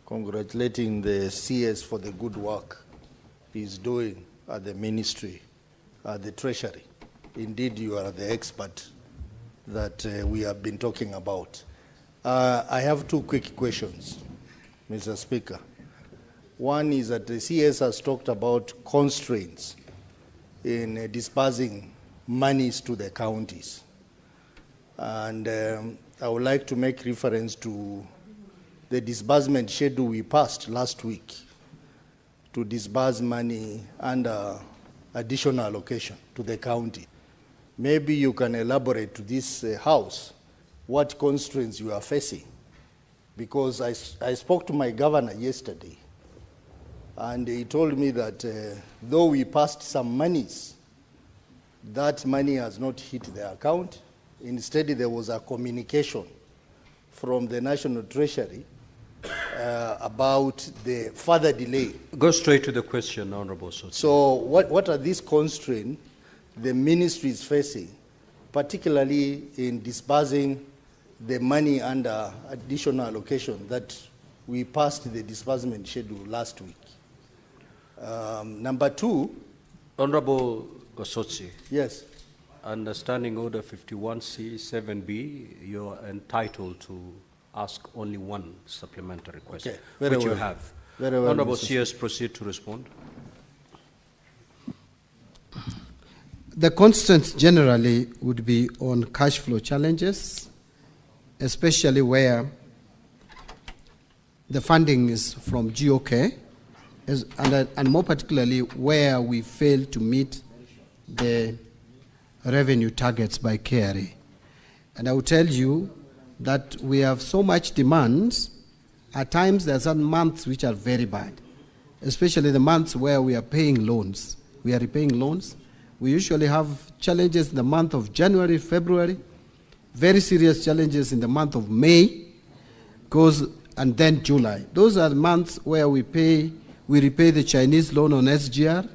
R: congratulating the CS for the good work he's doing at the ministry, at the Treasury. Indeed, you are the expert that we have been talking about. I have two quick questions. Mr. Speaker. One is that the CS has talked about constraints in disbursing monies to the counties. And I would like to make reference to the disbursement schedule we passed last week to disburse money under additional allocation to the county. Maybe you can elaborate to this House what constraints you are facing. Because I spoke to my governor yesterday, and he told me that though we passed some monies, that money has not hit the account. Instead, there was a communication from the National Treasury about the further delay.
A: Go straight to the question, Honorable Sotsi.
R: So what are these constraints the ministry is facing, particularly in disbursing the money under additional allocation that we passed the disbursement schedule last week? Number two.
A: Honorable Osotsi.
R: Yes.
A: Understanding Order 51C 7B, you're entitled to ask only one supplementary question,
R: okay, very
A: which
R: well.
A: you have.
R: Very well,
A: Honorable
R: Mr.
A: CS, proceed to respond.
C: The constraints generally would be on cash flow challenges, especially where the funding is from GOK, and more particularly where we fail to meet the revenue targets by KRA. And I will tell you that we have so much demand. At times there are some months which are very bad, especially the months where we are paying loans. We are repaying loans. We usually have challenges in the month of January, February, very serious challenges in the month of May, and then July. Those are the months where we repay the Chinese loan on SGR,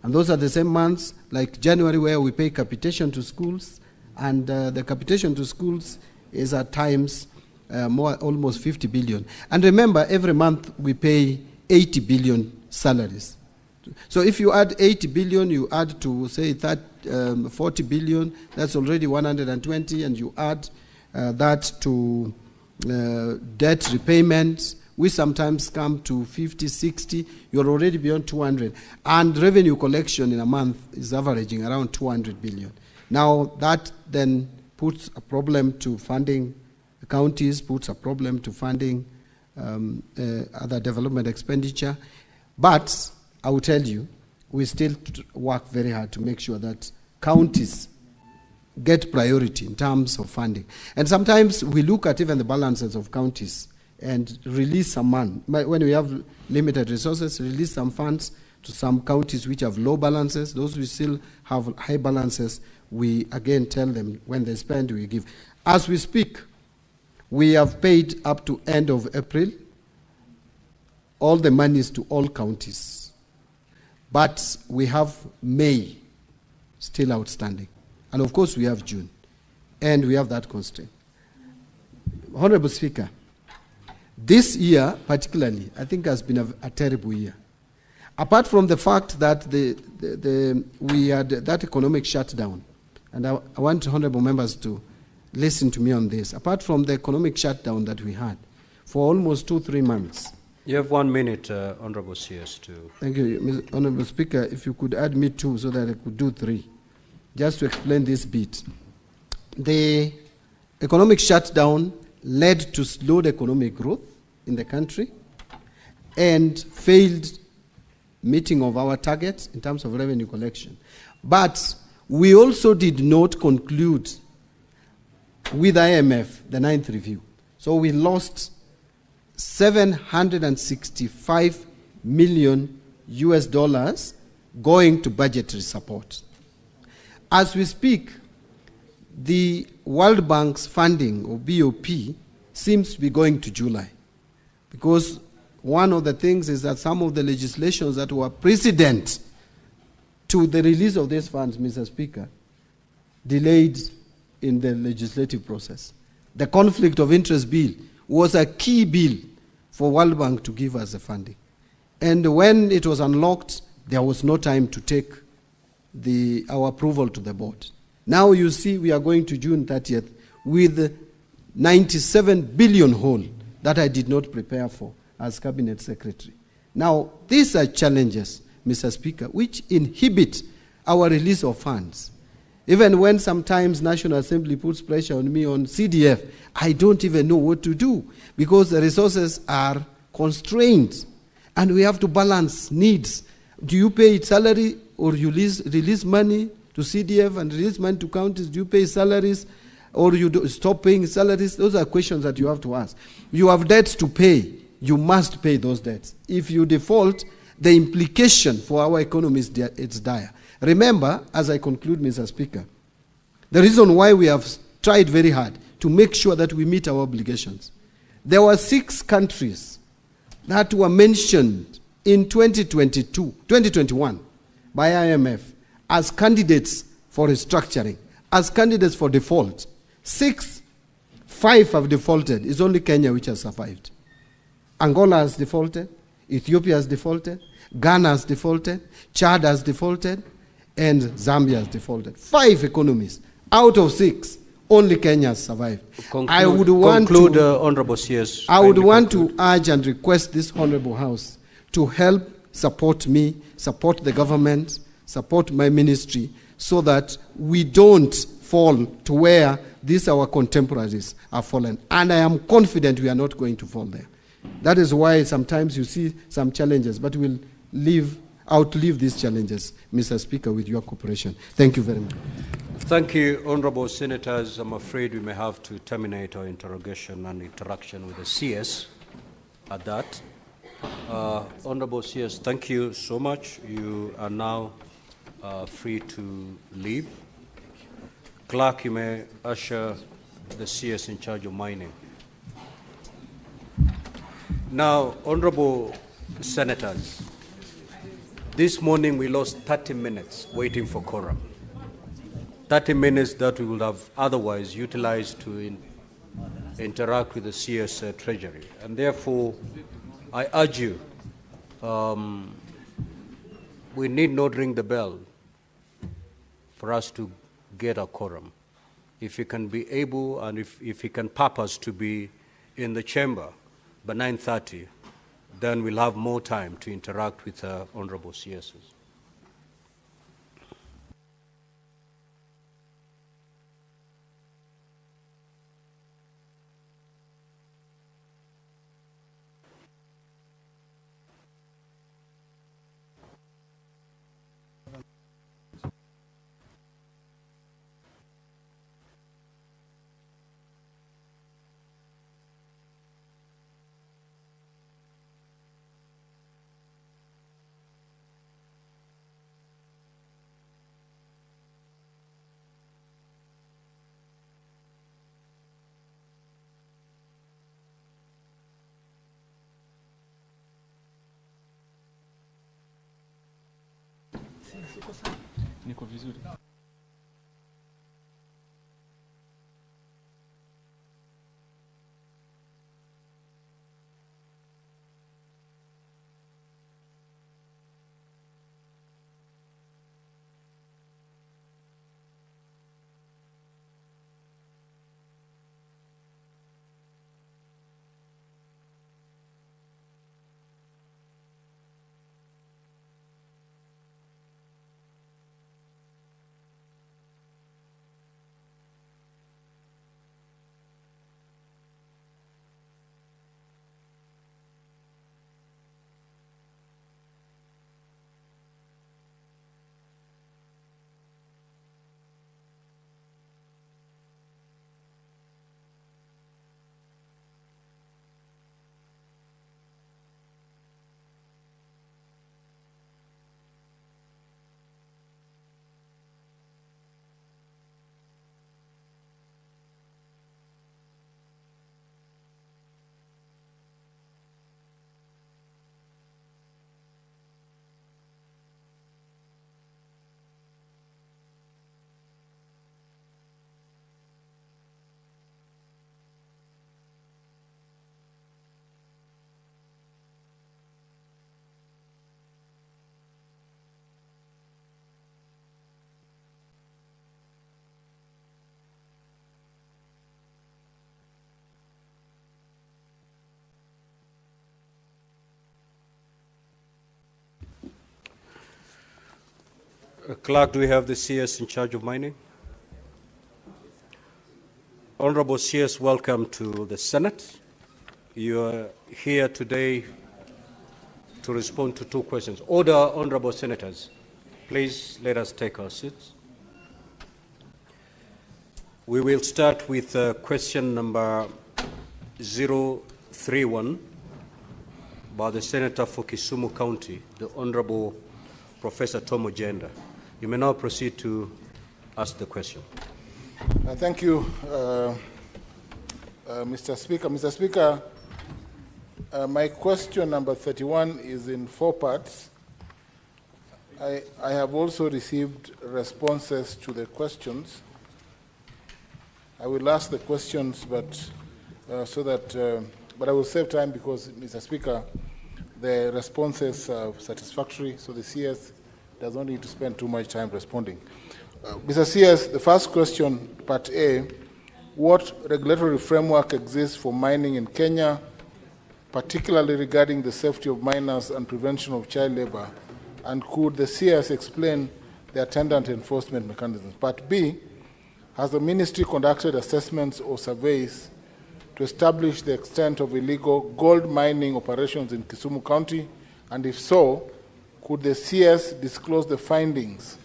C: and those are the same months like January where we pay capitation to schools, and the capitation to schools is at times almost 50 billion. And remember, every month we pay 80 billion salaries. So if you add 80 billion, you add to, say, 40 billion, that's already 120, and you add that to debt repayments, we sometimes come to 50, 60, you're already beyond 200. And revenue collection in a month is averaging around 200 billion. Now, that then puts a problem to funding counties, puts a problem to funding other development expenditure. But I will tell you, we still work very hard to make sure that counties get priority in terms of funding. And sometimes we look at even the balances of counties and release some money. When we have limited resources, release some funds to some counties which have low balances. Those who still have high balances, we again tell them when they spend, we give. As we speak, we have paid up to end of April all the monies to all counties. But we have May still outstanding. And of course we have June. And we have that constraint. Honorable Speaker, this year particularly, I think has been a terrible year. Apart from the fact that we had that economic shutdown, and I want honorable members to listen to me on this. Apart from the economic shutdown that we had for almost 2-3 months.
A: You have 1 minute, Honorable CS, to...
C: Thank you, Mr. Honorable Speaker. If you could add me 2 so that I could do 3, just to explain this bit. The economic shutdown led to slowed economic growth in the country and failed meeting of our targets in terms of revenue collection. But we also did not conclude with IMF the 9th review. So we lost $765 million going to budgetary support. As we speak, the World Bank's funding, or BOP, seems to be going to July. Because one of the things is that some of the legislations that were precedent to the release of these funds, Mr. Speaker, delayed in the legislative process. The conflict of interest bill was a key bill for World Bank to give us the funding. And when it was unlocked, there was no time to take our approval to the board. Now you see we are going to June 30th with 97 billion hole that I did not prepare for. as Cabinet Secretary. Now, these are challenges, Mr. Speaker, which inhibit our release of funds. Even when sometimes National Assembly puts pressure on me on CDF, I don't even know what to do because the resources are constrained and we have to balance needs. Do you pay salary or you release money to CDF and release money to counties? Do you pay salaries or you stop paying salaries? Those are questions that you have to ask. You have debts to pay. You must pay those debts. If you default, the implication for our economy is dire. Remember, as I conclude, Mr. Speaker, the reason why we have tried very hard to make sure that we meet our obligations. There were 6 countries that were mentioned in 2021 by IMF as candidates for restructuring, as candidates for default. 6, 5 have defaulted. It's only Kenya which has survived. Angola has defaulted, Ethiopia has defaulted, Ghana has defaulted, Chad has defaulted, and Zambia has defaulted. 5 economies out of 6, only Kenya has survived. I would want
A: Honorable CS.
C: I would want to urge and request this Honorable House to help support me, support the government, support my ministry, so that we don't fall to where these our contemporaries are fallen. And I am confident we are not going to fall there. That is why sometimes you see some challenges, but we'll outlive these challenges, Mr. Speaker, with your cooperation. Thank you very much.
A: Thank you, Honorable Senators. I'm afraid we may have to terminate our interrogation and interaction with the CS at that. Honorable CS, thank you so much. You are now free to leave. Clerk, you may usher the CS in charge of mining. Now, Honorable Senators, this morning we lost 30 minutes waiting for quorum. 30 minutes that we would have otherwise utilized to interact with the CS Treasury. And therefore, I urge you, we need not ring the bell for us to get a quorum. If you can be able and if you can purpose to be in the chamber by 9:30, then we'll have more time to interact with honorable CSs.
S: Niko vizuri.
A: Clerk, do we have the CS in charge of mining? Honorable CS, welcome to the Senate. You are here today to respond to 2 questions. Order, honorable senators. Please let us take our seats. We will start with question number 031 by the Senator for Kisumu County, the Honorable Professor Tom Ojenda. You may now proceed to ask the question.
N: Thank you, Mr. Speaker. Mr. Speaker, my question number 31 is in 4 parts. I have also received responses to the questions. I will ask the questions, but but I will save time because, Mr. Speaker, the responses are satisfactory, so the CS does not need to spend too much time responding. Mr. CS, the first question, part A, what regulatory framework exists for mining in Kenya, particularly regarding the safety of miners and prevention of child labor, and could the CS explain the attendant enforcement mechanisms? Part B, has the ministry conducted assessments or surveys to establish the extent of illegal gold mining operations in Kisumu County, and if so, could the CS disclose the findings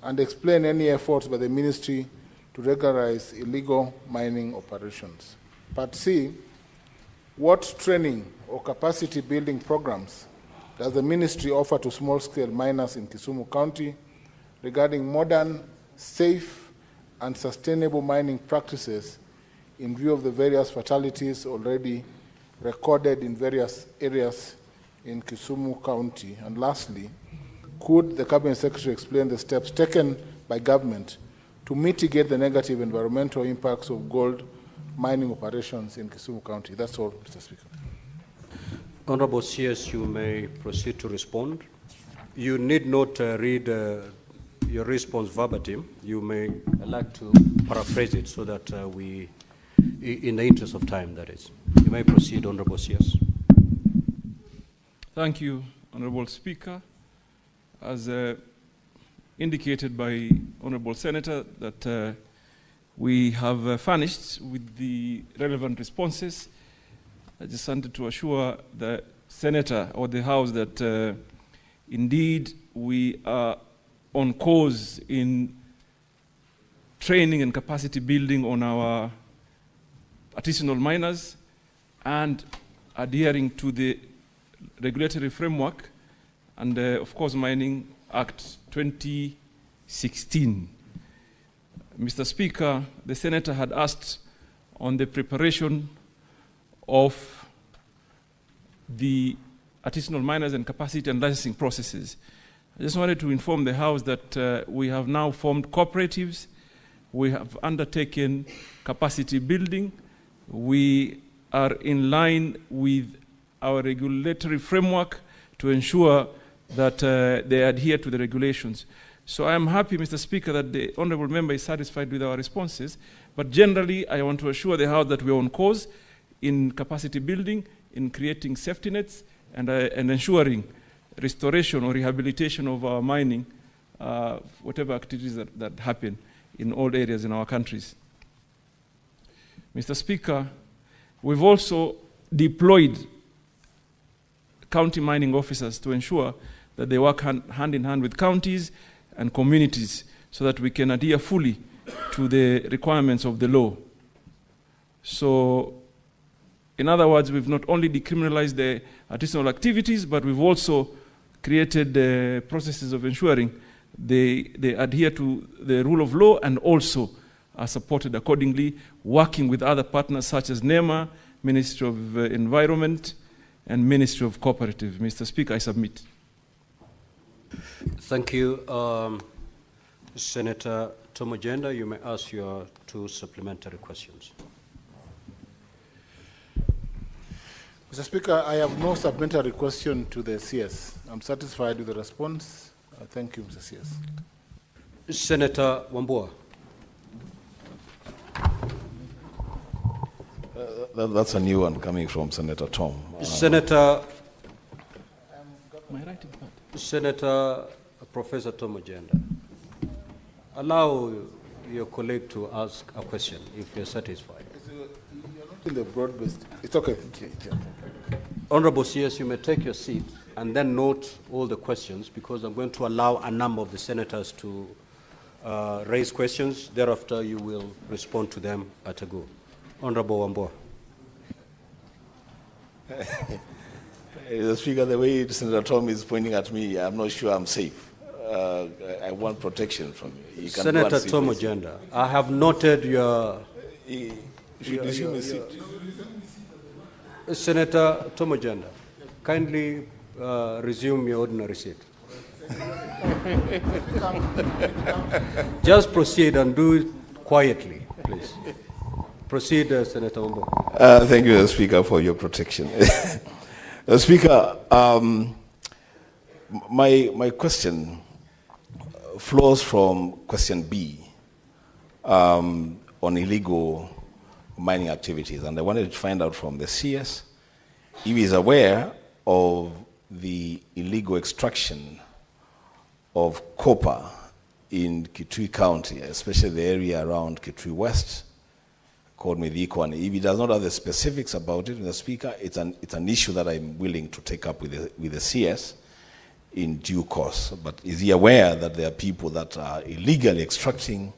N: and explain any efforts by the ministry to regularize illegal mining operations? Part C, what training or capacity building programs does the ministry offer to small-scale miners in Kisumu County regarding modern, safe, and sustainable mining practices in view of the various fatalities already recorded in various areas in Kisumu County? And lastly, could the Cabinet Secretary explain the steps taken by government to mitigate the negative environmental impacts of gold mining operations in Kisumu County? That's all, Mr. Speaker.
A: Honorable CS, you may proceed to respond. You need not read your response verbatim. You may elect to paraphrase it so that we, in the interest of time, that is. You may proceed, Honorable CS.
S: Thank you, Honorable Speaker. As indicated by Honorable Senator, that we have furnished with the relevant responses. I just wanted to assure the Senator or the House that indeed we are on course in training and capacity building on our artisanal miners and adhering to the regulatory framework and, of course, Mining Act 2016. Mr. Speaker, the Senator had asked on the preparation of the artisanal miners and capacity and licensing processes. I just wanted to inform the House that we have now formed cooperatives. We have undertaken capacity building. We are in line with our regulatory framework to ensure that they adhere to the regulations. So I am happy, Mr. Speaker, that the Honourable Member is satisfied with our responses. But generally, I want to assure the House that we are on course in capacity building, in creating safety nets, and ensuring restoration or rehabilitation of our mining, whatever activities that happen in all areas in our countries. Mr. Speaker, we've also deployed county mining officers to ensure that they work hand in hand with counties and communities so that we can adhere fully to the requirements of the law. So, in other words, we've not only decriminalized the artisanal activities, but we've also created processes of ensuring they adhere to the rule of law and also are supported accordingly, working with other partners such as NEMA, Ministry of Environment, and Ministry of Cooperative. Mr. Speaker, I submit.
A: Thank you. Senator Tom Ojenda, you may ask your 2 supplementary questions.
N: Mr. Speaker, I have no supplementary question to the CS. I'm satisfied with the response. Thank you, Mr. CS.
A: Senator Wambua.
B: That's a new one coming from Senator Tom.
A: Senator Professor Tom Ojenda. Allow your colleague to ask a question if you're satisfied.
N: You're not in the broad-based. It's okay.
A: Honorable CS, you may take your seat and then note all the questions, because I'm going to allow a number of the senators to raise questions. Thereafter, you will respond to them at a go. Honorable Wambua.
B: The Speaker, the way Senator Tom is pointing at me, I'm not sure I'm safe. I want protection from you.
A: Senator Tom Ojenda, I have noted your... Senator Tom Ojenda, kindly resume your ordinary seat. Just proceed and do it quietly, please. Proceed, Senator Wambua.
B: Thank you, Speaker, for your protection. Speaker, my question flows from question B on illegal mining activities, and I wanted to find out from the CS if he is aware of the illegal extraction of copper in Kitui County, especially the area around Kitui West, called Midiko. And if he does not have the specifics about it, Mr. Speaker, it's an issue that I'm willing to take up with the CS in due course. But is he aware that there are people that are illegally extracting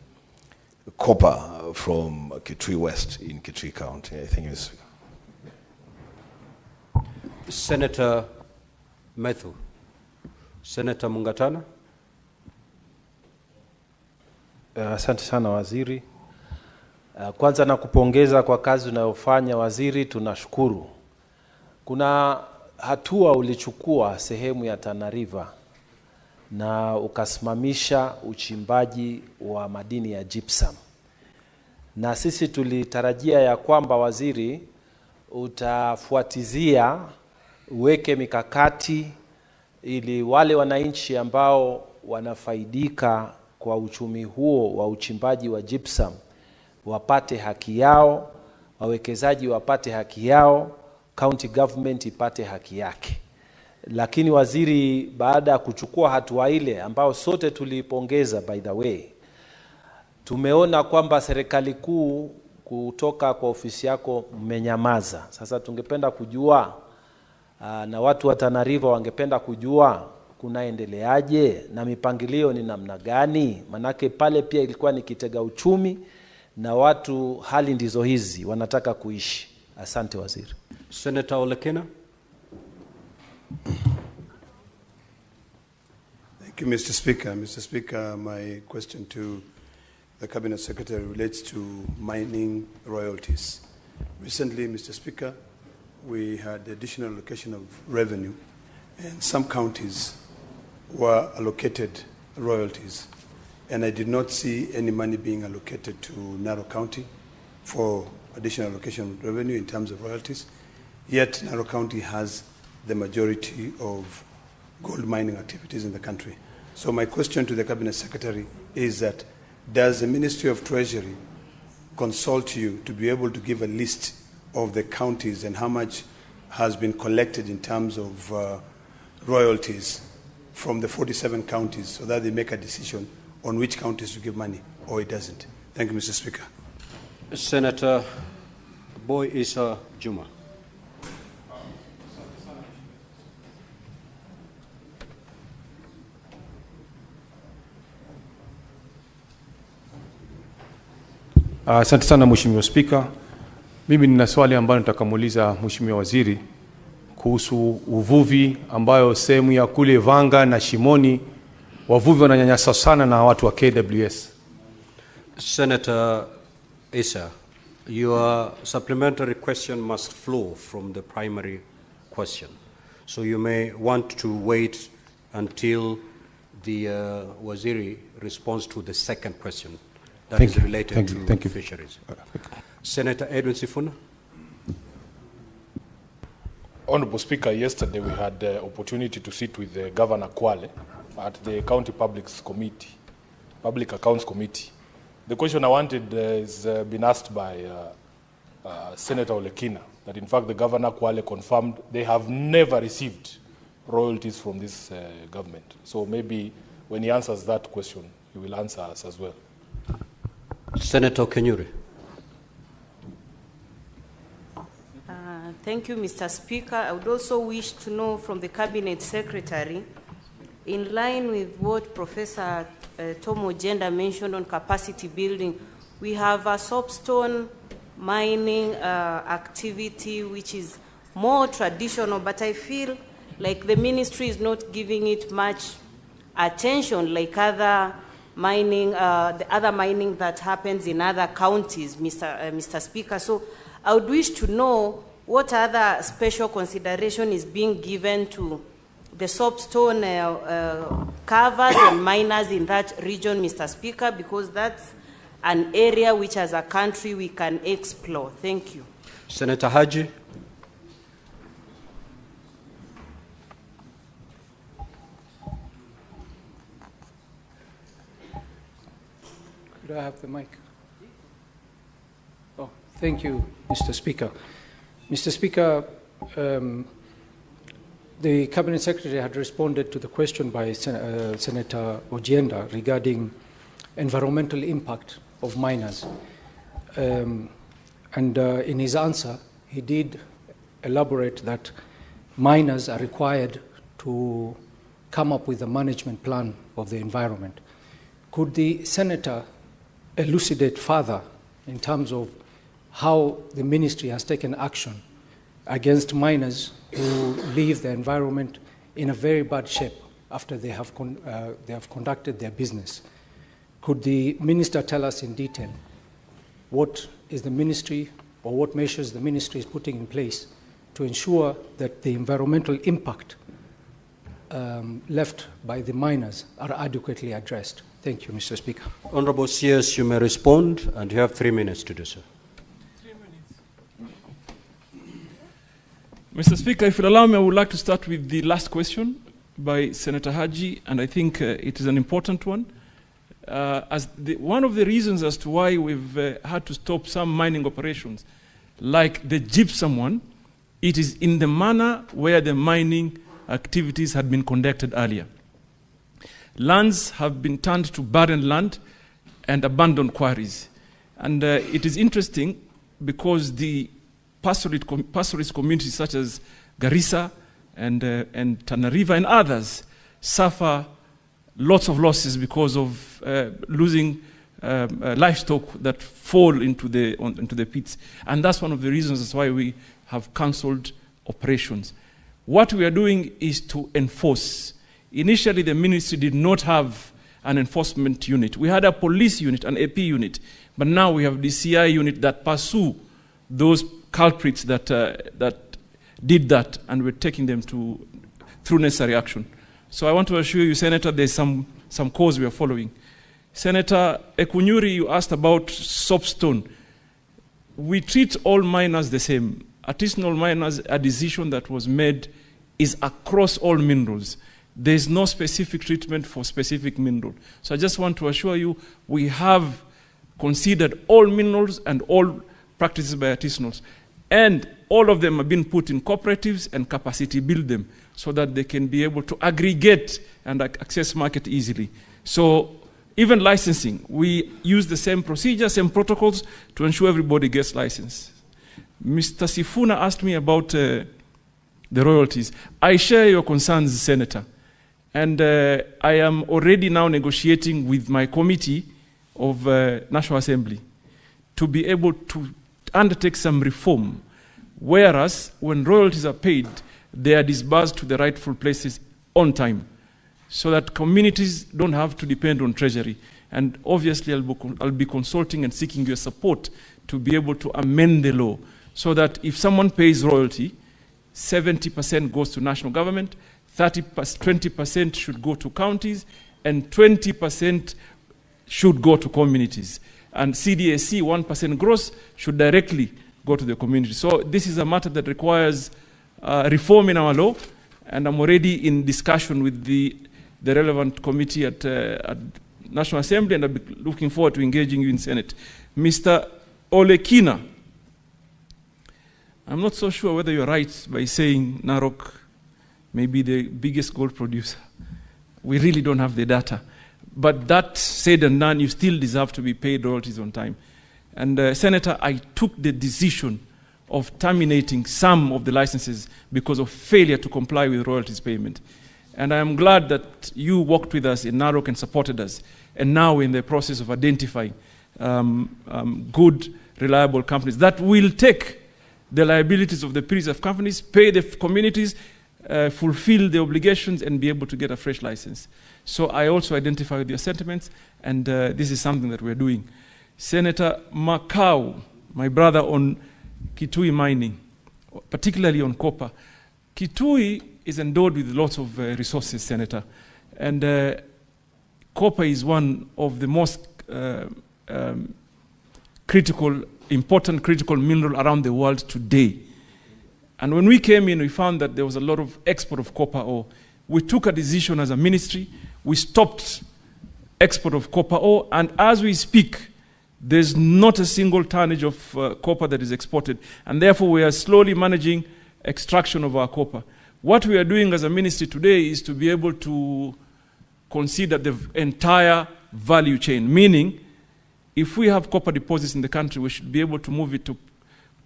B: copper from Kitui West in Kitui County? Thank you, Mr. Speaker.
A: Senator Methu. Senator Mungatana.
T: Asante sana waziri. Kwanza nakupongeza kwa kazi unayofanya waziri, tunashukuru. Kuna hatua ulichukua sehemu ya Tana River na ukasimamisha uchimbaji wa madini ya gypsum. Na sisi tulitarajia ya kwamba waziri utafuatizia, uweke mikakati ili wale wananchi ambao wanafaidika kwa uchumi huo wa uchimbaji wa gypsum wapate haki yao, wawekezaji wapate haki yao, county government ipate haki yake. Lakini waziri, baada ya kuchukua hatua ile ambao sote tulipongeza, by the way, tumeona kwamba serikali kuu kutoka kwa ofisi yako mmenyamaza. Sasa tungependa kujua na watu wa Tana River wangependa kujua kunaendeleaje na mipangilio ni namna gani, manake pale pia ilikuwa ni kitega uchumi na watu hali ndizo hizi wanataka kuishi. Asante waziri.
A: Senator Olekena.
U: Thank you, Mr. Speaker. Mr. Speaker, my question to the Cabinet Secretary relates to mining royalties. Recently, Mr. Speaker, we had additional allocation of revenue, and some counties were allocated royalties, and I did not see any money being allocated to Narok County for additional allocation of revenue in terms of royalties. Yet Narok County has the majority of gold mining activities in the country. So my question to the Cabinet Secretary is that, does the Ministry of Treasury consult you to be able to give a list of the counties and how much has been collected in terms of royalties from the 47 counties, so that they make a decision on which counties to give money, or it doesn't? Thank you, Mr. Speaker.
A: Senator Boy Isa Juma.
L: Asante sana Mheshimiwa Spika. Mimi nina swali ambalo nitakamuuliza Mheshimiwa Waziri kuhusu uvuvi, ambayo sehemu ya kule Vanga na Shimoni wavuvi wananyanyaswa sana na watu wa KWS.
A: Senator Isa, your supplementary question must flow from the primary question. So you may want to wait until the Waziri responds to the second question that is related to fisheries. Senator Edwin Sifuna.
L: Honorable Speaker, yesterday we had the opportunity to sit with Governor Kwale at the County Public Accounts Committee. The question I wanted is been asked by Senator Olekina, that in fact the Governor Kwale confirmed they have never received royalties from this government. So maybe when he answers that question, he will answer us as well.
A: Senator Kenyuri.
G: Thank you, Mr. Speaker. I would also wish to know from the Cabinet Secretary, in line with what Professor Tom Ojenda mentioned on capacity building, we have a soapstone mining activity which is more traditional, but I feel like the ministry is not giving it much attention like other mining, the other mining that happens in other counties, Mr. Speaker. So I would wish to know what other special consideration is being given to the soapstone covers and miners in that region, Mr. Speaker, because that's an area which as a country we can explore. Thank you.
A: Senator Haji.
V: Could I have the mic? Oh, thank you, Mr. Speaker. Mr. Speaker, the Cabinet Secretary had responded to the question by Senator Ojenda regarding environmental impact of miners. In his answer, he did elaborate that miners are required to come up with a management plan of the environment. Could the Senator elucidate further in terms of how the ministry has taken action against miners who leave the environment in a very bad shape after they have conducted their business? Could the minister tell us in detail what is the ministry or what measures the ministry is putting in place to ensure that the environmental impact left by the miners are adequately addressed? Thank you, Mr. Speaker.
A: Honorable CS, you may respond, and you have 3 minutes to do so.
S: Mr. Speaker, if you'll allow me, I would like to start with the last question by Senator Haji, and I think it is an important one. One of the reasons as to why we've had to stop some mining operations, like the gypsum one, it is in the manner where the mining activities had been conducted earlier. Lands have been turned to barren land and abandoned quarries. And it is interesting because the pastoralist communities such as Garissa and Tana River and others suffer lots of losses because of losing livestock that fall into the pits. And that's one of the reasons that's why we have cancelled operations. What we are doing is to enforce. Initially, the ministry did not have an enforcement unit. We had a police unit, an AP unit, but now we have the CI unit that pursue those culprits that did that, and we're taking them through necessary action. So I want to assure you, Senator, there's some cause we are following. Senator Ekunyuri, you asked about soapstone. We treat all miners the same. Artisanal miners, a decision that was made is across all minerals. There's no specific treatment for specific mineral. So I just want to assure you, we have considered all minerals and all practices by artisanals. And all of them have been put in cooperatives and capacity build them so that they can be able to aggregate and access market easily. So even licensing, we use the same procedures, same protocols to ensure everybody gets licensed. Mr. Sifuna asked me about the royalties. I share your concerns, Senator. And I am already now negotiating with my committee of National Assembly to be able to undertake some reform, whereas when royalties are paid, they are disbursed to the rightful places on time, so that communities don't have to depend on Treasury. And obviously, I'll be consulting and seeking your support to be able to amend the law, so that if someone pays royalty, 70% goes to national government, 20% should go to counties, and 20% should go to communities. And CDAC, 1% gross, should directly go to the community. So this is a matter that requires reform in our law, and I'm already in discussion with the relevant committee at National Assembly, and I'll be looking forward to engaging you in Senate. Mr. Olekina, I'm not so sure whether you're right by saying Narok may be the biggest gold producer. We really don't have the data. But that said and done, you still deserve to be paid royalties on time. And Senator, I took the decision of terminating some of the licenses because of failure to comply with royalties payment. And I am glad that you worked with us in Narok and supported us. And now we're in the process of identifying good, reliable companies that will take the liabilities of the pre-reserve companies, pay the communities, fulfill the obligations, and be able to get a fresh license. So I also identify with your sentiments, and this is something that we're doing. Senator Makau, my brother, on Kitui mining, particularly on copper. Kitui is endowed with lots of resources, Senator, and copper is one of the most important critical mineral around the world today. And when we came in, we found that there was a lot of export of copper ore. We took a decision as a ministry. We stopped export of copper ore, and as we speak, there's not a single tonnage of copper that is exported, and therefore we are slowly managing extraction of our copper. What we are doing as a ministry today is to be able to consider the entire value chain, meaning if we have copper deposits in the country, we should be able to move it to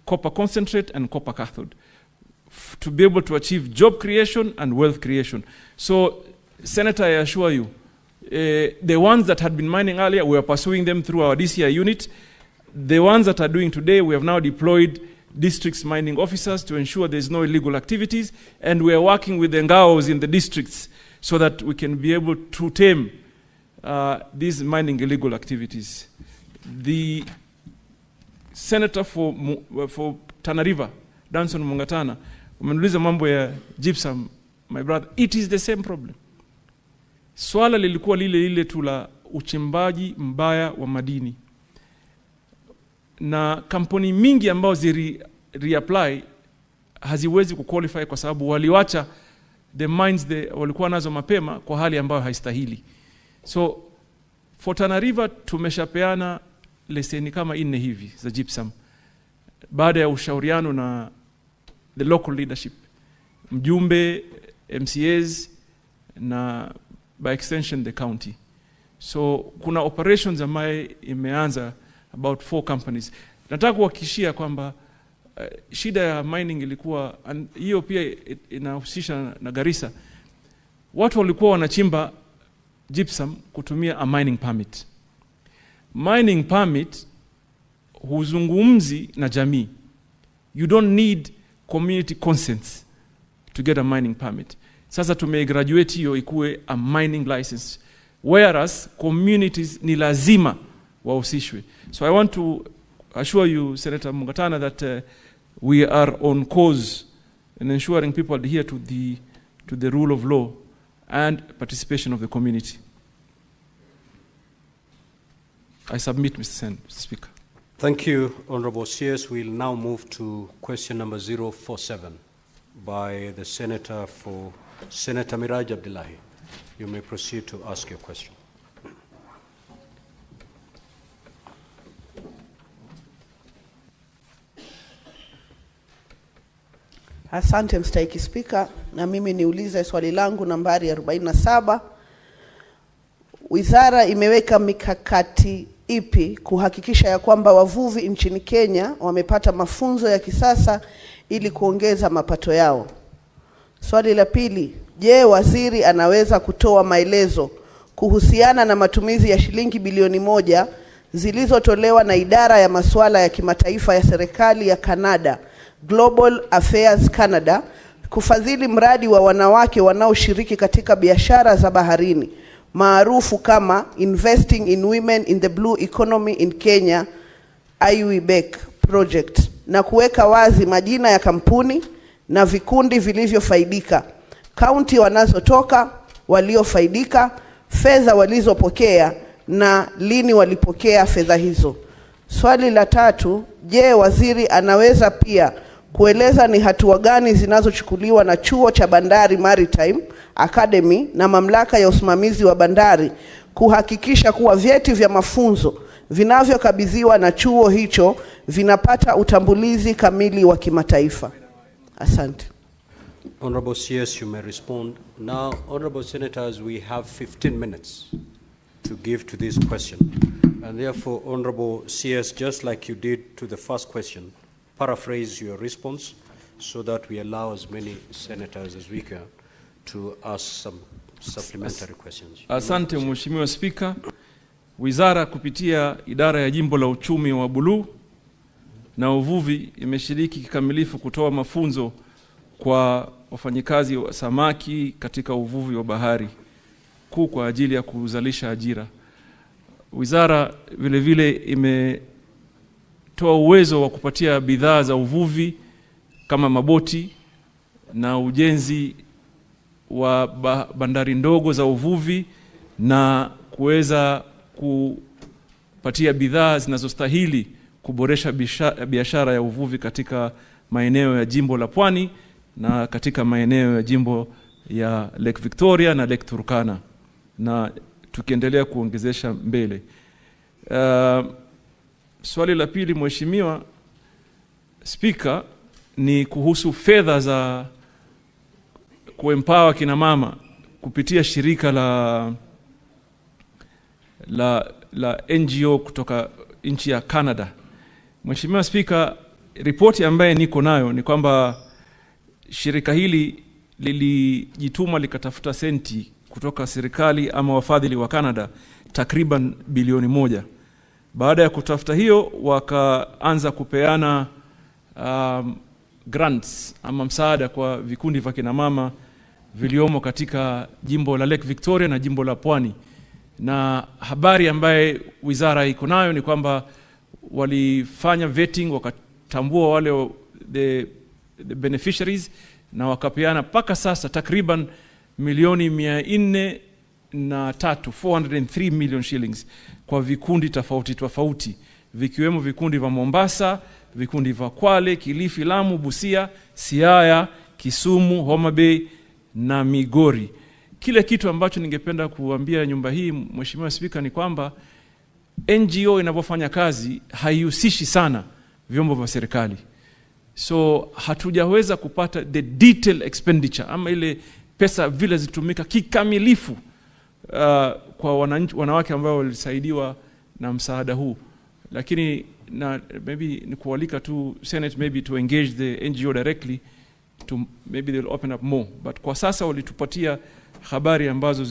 S: copper concentrate and copper cathode to be able to achieve job creation and wealth creation. So, Senator, I assure you, the ones that had been mining earlier, we are pursuing them through our DCI unit. The ones that are doing today, we have now deployed districts mining officers to ensure there's no illegal activities, and we are working with the Ngaos in the districts so that we can be able to tame these mining illegal activities. The Senator for Tana River, Danson Mungatana, umeniuliza mambo ya gypsum, my brother, it is the same problem. Swala lilikuwa lile tu la uchimbaji mbaya wa madini. Na kampuni mingi ambao reapply haziwezi kuqualify kwa sababu waliwacha the mines walikuwa nazo mapema kwa hali ambayo haistahili. So for Tana River tumeshapeana leseni kama 4 hivi za gypsum baada ya ushauriano na the local leadership, mjumbe, MCAs na by extension the county. So kuna operations ambayo imeanza about 4 companies. Nataka kuhakikishia kwamba shida ya mining ilikuwa, hiyo pia inahusisha na Garissa. Watu walikuwa wanachimba gypsum kutumia a mining permit. Mining permit huzungumzi na jamii. You don't need community consent to get a mining permit. Sasa tumegraduate hiyo ikuwe a mining license, whereas communities ni lazima wahusishwe. So I want to assure you, Senator Mungatana, that we are on course in ensuring people adhere to the rule of law and participation of the community. I submit, Mr. Speaker.
A: Thank you, Honorable CS. We'll now move to question number 047 by the Senator for Senator Miraj Abdullahi. You may proceed to ask your question.
H: Asante mstahiki Spika, na mimi niulize swali langu nambari 47. Wizara imeweka mikakati ipi kuhakikisha ya kwamba wavuvi nchini Kenya wamepata mafunzo ya kisasa ili kuongeza mapato yao? Swali la pili, je, waziri anaweza kutoa maelezo kuhusiana na matumizi ya shilingi bilioni 1 zilizotolewa na idara ya masuala ya kimataifa ya serikali ya Canada, Global Affairs Canada, kufadhili mradi wa wanawake wanaoshiriki katika biashara za baharini maarufu kama Investing in Women in the Blue Economy in Kenya, IWBEC project, na kuweka wazi majina ya kampuni na vikundi vilivyofaidika, kaunti wanazotoka, waliofaidika, fedha walizopokea na lini walipokea fedha hizo? Swali la tatu, je, waziri anaweza pia kueleza ni hatua gani zinazochukuliwa na chuo cha bandari Maritime Academy na mamlaka ya usimamizi wa bandari kuhakikisha kuwa vyeti vya mafunzo vinavyokabidhiwa na chuo hicho vinapata utambulizi kamili wa kimataifa? Asante.
A: Honorable CS, you may respond. Now, Honorable Senators, we have 15 minutes to give to this question. And therefore, Honorable CS, just like you did to the first question, paraphrase your response so that we allow as many senators as we can to ask some supplementary questions.
S: Asante Mheshimiwa Spika. Wizara kupitia idara ya jimbo la uchumi wa buluu na uvuvi imeshiriki kikamilifu kutoa mafunzo kwa wafanyikazi wa samaki katika uvuvi wa bahari kuu kwa ajili ya kuzalisha ajira. Wizara vile vile imetoa uwezo wa kupatia bidhaa za uvuvi kama maboti na ujenzi wa bandari ndogo za uvuvi na kuweza kupatia bidhaa zinazostahili kuboresha biashara ya uvuvi katika maeneo ya jimbo la Pwani na katika maeneo ya jimbo ya Lake Victoria na Lake Turkana, na tukiendelea kuongezesha mbele. Swali la pili Mheshimiwa Spika ni kuhusu fedha za kuempower kina mama kupitia shirika la NGO kutoka nchi ya Canada. Mheshimiwa Spika, ripoti ambaye niko nayo ni kwamba shirika hili lilijituma likatafuta senti kutoka serikali ama wafadhili wa Canada takriban bilioni 1. Baada ya kutafuta hiyo wakaanza kupeana grants ama msaada kwa vikundi vya kina mama viliomo katika jimbo la Lake Victoria na jimbo la Pwani. Na habari ambaye wizara iko nayo ni kwamba walifanya vetting, wakatambua wale the beneficiaries na wakapeana paka sasa takriban milioni 403 million shillings kwa vikundi tofauti vikiwemo vikundi vya Mombasa, vikundi vya Kwale, Kilifi, Lamu, Busia, Siaya, Kisumu, Homa Bay na Migori. Kile kitu ambacho ningependa kuambia nyumba hii Mheshimiwa Spika ni kwamba NGO inapofanya kazi haihusishi sana vyombo vya serikali. So hatujaweza kupata the detailed expenditure ama ile pesa vile zitumika kikamilifu kwa wanawake ambao walisaidiwa na msaada huu. Lakini na maybe ni kualika tu Senate maybe to engage the NGO directly to maybe they'll open up more. But kwa sasa walitupatia habari ambazo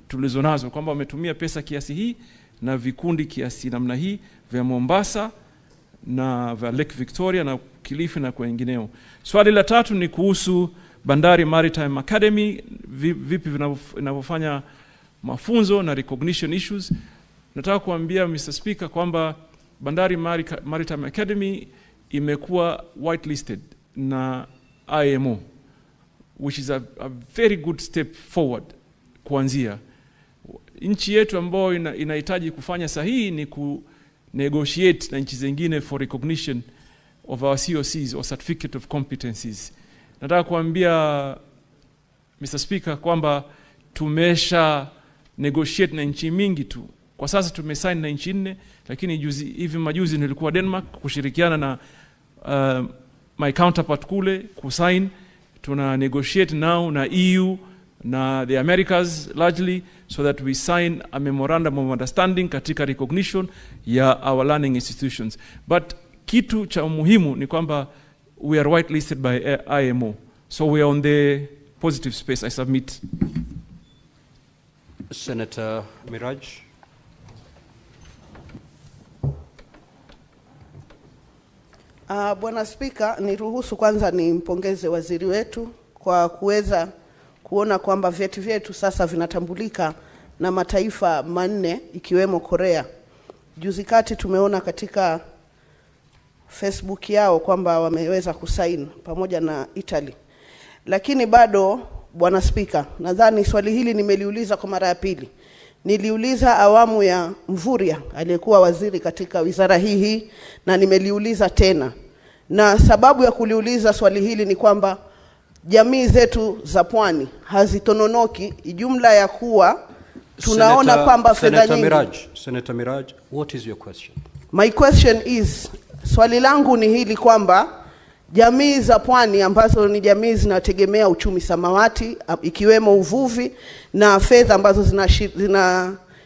S: tulizonazo kwamba wametumia pesa kiasi hii na vikundi kiasi namna hii vya Mombasa na vya Lake Victoria na Kilifi na wengineo. Swali la tatu ni kuhusu Bandari Maritime Academy, vipi vinavyofanya mafunzo na recognition issues. Nataka kuambia Mr. Speaker kwamba Bandari Maritime Academy imekuwa whitelisted na IMO, which is a very good step forward kuanzia. Nchi yetu ambayo inahitaji kufanya sahihi ni negotiate na nchi zingine for recognition of our COCs or certificate of competencies. Nataka kuambia Mr. Speaker kwamba tumesha negotiate na nchi mingi tu. Kwa sasa tumesign na nchi 4, lakini hivi majuzi nilikuwa Denmark kushirikiana na my counterpart kule kusign. Tuna negotiate now na EU na the Americas largely so that we sign a memorandum of understanding katika recognition ya our learning institutions. But kitu cha muhimu ni kwamba we are whitelisted by IMO. So we are on the positive space. I submit.
A: Senator Miraj.
H: Bwana Spika, niruhusu kwanza nimpongeze waziri wetu kwa kuweza kuona kwamba vyeti vyetu sasa vinatambulika na mataifa 4 ikiwemo Korea. Juzi kati tumeona katika Facebook yao kwamba wameweza kusaini pamoja na Italy. Lakini bado Bwana Spika, nadhani swali hili nimeliuliza kwa mara ya pili. Niliuliza awamu ya Mvurya aliyekuwa waziri katika wizara hii na nimeliuliza tena. Na sababu ya kuliuliza swali hili ni kwamba jamii zetu za Pwani hazitononoki jumla ya kuwa tunaona kwamba fedha nyingi.
A: Senator Miraj, what is your question?
H: My question is, swali langu ni hili kwamba jamii za Pwani ambazo ni jamii zinategemea uchumi samawati ikiwemo uvuvi na fedha ambazo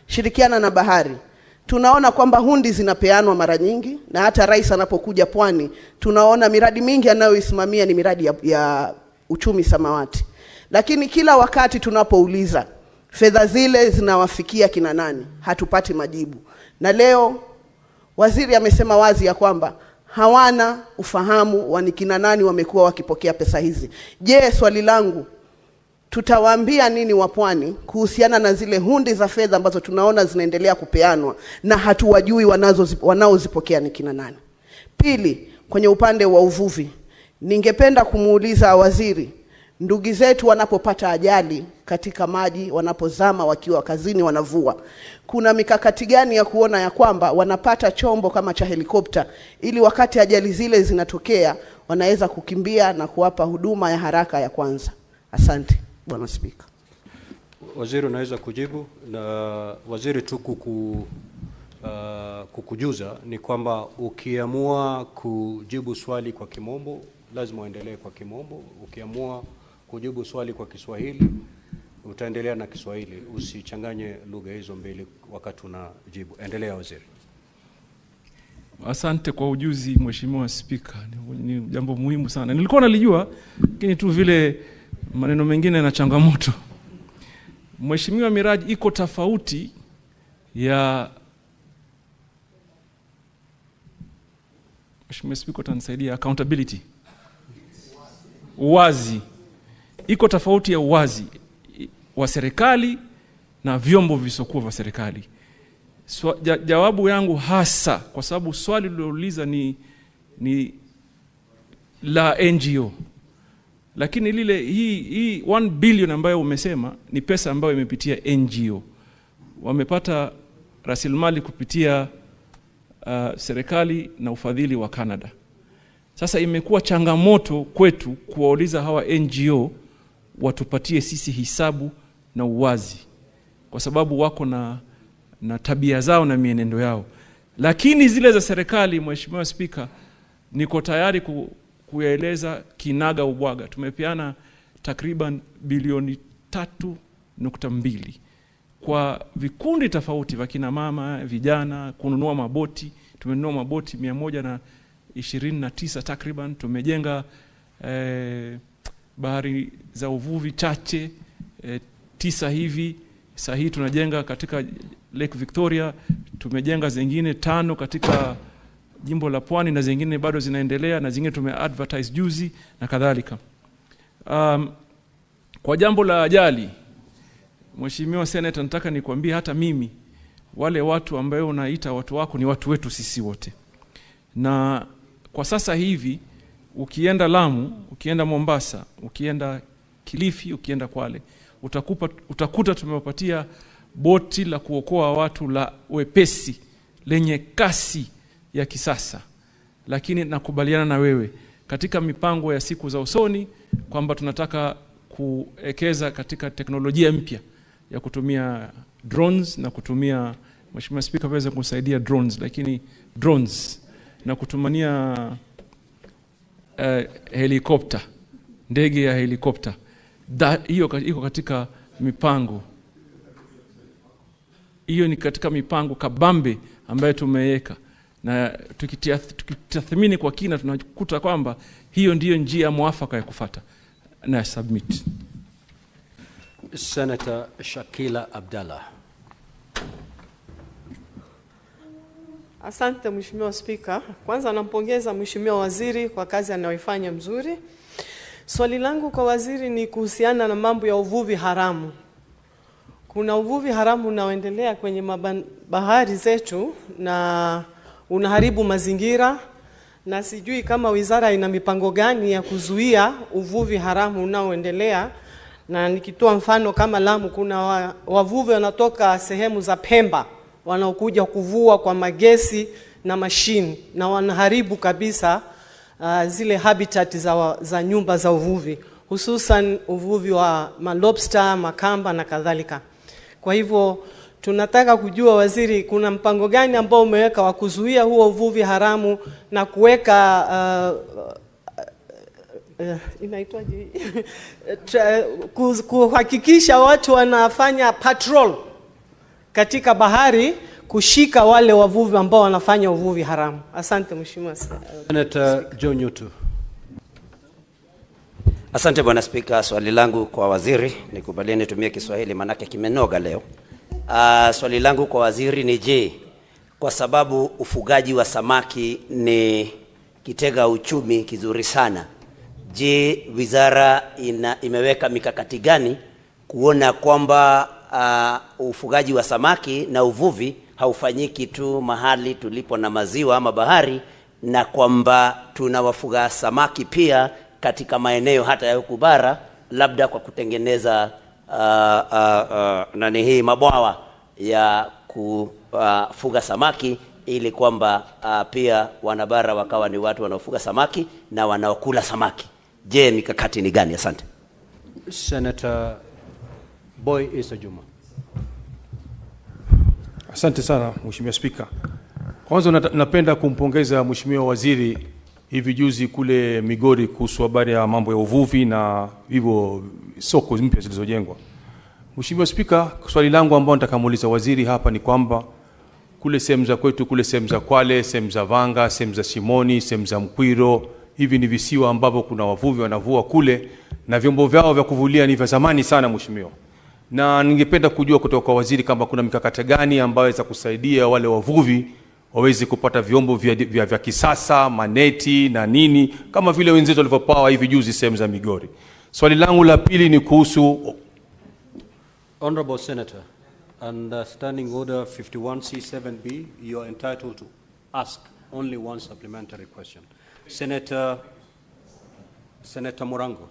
H: shirikiana na bahari. Tunaona kwamba hundi zinapeanwa mara nyingi, na hata rais anapokuja pwani, tunaona miradi mingi anayoisimamia ni miradi ya uchumi samawati. Lakini kila wakati tunapouliza fedha zile zinawafikia kina nani, hatupati majibu. Na leo waziri amesema wazi ya kwamba hawana ufahamu wa ni kina nani wamekuwa wakipokea pesa hizi. Je, swali langu, tutawaambia nini wapwani kuhusiana na zile hundi za fedha ambazo tunaona zinaendelea kupeanwa na hatuwajui wanaozipokea ni kina nani? Pili, kwenye upande wa uvuvi, ningependa kumuuliza waziri, ndugu zetu wanapopata ajali katika maji, wanapozama wakiwa kazini wanavua, kuna mikakati gani ya kuona ya kwamba wanapata chombo kama cha helikopta ili wakati ajali zile zinatokea wanaweza kukimbia na kuwapa huduma ya haraka ya kwanza? Asante Bwana Spika.
A: Waziri unaweza kujibu. Na waziri tu kukujuza ni kwamba ukiamua kujibu swali kwa Kimombo lazima uendelee kwa Kimombo, ukiamua kujibu swali kwa Kiswahili utaendelea na Kiswahili, usichanganye lugha hizo mbili wakati unajibu. Endelea waziri.
S: Asante kwa ujuzi Mheshimiwa Spika, ni jambo muhimu sana. Nilikuwa nalijua lakini tu vile maneno mengine na changamoto. Mheshimiwa, miradi iko tofauti ya Mheshimiwa Spika utanisaidia, accountability, uwazi. Iko tofauti ya uwazi wa serikali na vyombo visokuwa vya serikali. Jawabu yangu hasa, kwa sababu swali lilouliza ni la NGO, lakini lile hii 1 billion ambayo umesema ni pesa ambayo imepitia NGO. Wamepata rasilimali kupitia serikali na ufadhili wa Canada. Sasa imekuwa changamoto kwetu kuwauliza hawa NGO watupatie sisi hisabu na uwazi, kwa sababu wako na tabia zao na mienendo yao. Lakini zile za serikali, Mheshimiwa Spika, niko tayari kuyaeleza kinaga ubwaga. Tumepeana takriban bilioni 3.2 kwa vikundi tofauti vya kina mama, vijana, kununua maboti. Tumenunua maboti 129 takriban. Tumejenga bahari za uvuvi chache 9 hivi. Sasa hii tunajenga katika Lake Victoria, tumejenga zingine 5 katika jimbo la Pwani, na zingine bado zinaendelea, na zingine tumeadvertise juzi na kadhalika. Kwa jambo la ajali, Mheshimiwa Senator, nataka nikwambie hata mimi wale watu ambao unaita watu wako ni watu wetu sisi wote. Na kwa sasa hivi ukienda Lamu, ukienda Mombasa, ukienda Kilifi, ukienda Kwale, utakuta tumewapatia boti la kuokoa watu la wepesi lenye kasi ya kisasa. Lakini nakubaliana na wewe katika mipango ya siku za usoni kwamba tunataka kuekeza katika teknolojia mpya ya kutumia drones na kutumia, Mheshimiwa Spika waweza kusaidia drones, lakini drones na kutumania helikopta, ndege ya helikopta. Hiyo iko katika mipango. Hiyo ni katika mipango kabambe ambayo tumeweka, na tukitathmini kwa kina tunakuta kwamba hiyo ndiyo njia mwafaka ya kufuata. Na submit.
A: Senator Shakila Abdallah.
I: Asante Mheshimiwa Spika. Kwanza nampongeza Mheshimiwa Waziri kwa kazi anayoifanya mzuri. Swali langu kwa waziri ni kuhusiana na mambo ya uvuvi haramu. Kuna uvuvi haramu unaoendelea kwenye bahari zetu na unaharibu mazingira, na sijui kama wizara ina mipango gani ya kuzuia uvuvi haramu unaoendelea. Na nikitoa mfano kama Lamu, kuna wavuvi wanatoka sehemu za Pemba wanaokuja kuvua kwa magesi na mashini, na wanaharibu kabisa zile habitat za nyumba za uvuvi, hususan uvuvi wa lobster, makamba na kadhalika. Kwa hivyo tunataka kujua waziri, kuna mpango gani ambao umeweka wa kuzuia huo uvuvi haramu na kuweka inaitwaje kuhakikisha watu wanafanya patrol katika bahari kushika wale wavuvi ambao wanafanya uvuvi haramu. Asante Mheshimiwa.
A: Senator John Nyutu.
J: Asante Bwana Spika, swali langu kwa waziri, nikubalie nitumie Kiswahili manake kimenoga leo. Swali langu kwa waziri ni je, kwa sababu ufugaji wa samaki ni kitega uchumi kizuri sana, je, wizara imeweka mikakati gani kuona kwamba ufugaji wa samaki na uvuvi haufanyiki tu mahali tulipo na maziwa ama bahari, na kwamba tunawafuga samaki pia katika maeneo hata ya huku bara, labda kwa kutengeneza hii mabwawa ya kufuga samaki, ili kwamba pia wanabara wakawa ni watu wanaofuga samaki na wanaokula samaki. Je, mikakati ni gani? Asante.
A: Senator Boy Isa Juma.
K: Asante sana Mheshimiwa Spika. Kwanza napenda kumpongeza Mheshimiwa Waziri hivi juzi kule Migori kuhusu habari ya mambo ya uvuvi na hivyo soko mpya zilizojengwa. Mheshimiwa Spika, swali langu ambao nitakamuuliza waziri hapa ni kwamba kule sehemu za kwetu, kule sehemu za Kwale, sehemu za Vanga, sehemu za Simoni, sehemu za Mkwiro, hivi ni visiwa ambavyo kuna wavuvi wanavua kule na vyombo vyao vya kuvulia ni vya zamani sana Mheshimiwa. Na ningependa kujua kutoka kwa waziri kama kuna mikakati gani ambayo za kusaidia wale wavuvi waweze kupata vyombo vya kisasa, maneti na nini, kama vile wenzetu walivyopawa hivi juzi sehemu za Migori. Swali langu la pili ni kuhusu
A: Honorable Senator, under Standing Order 51C7B, you are entitled to ask only one supplementary question. Senator Morango.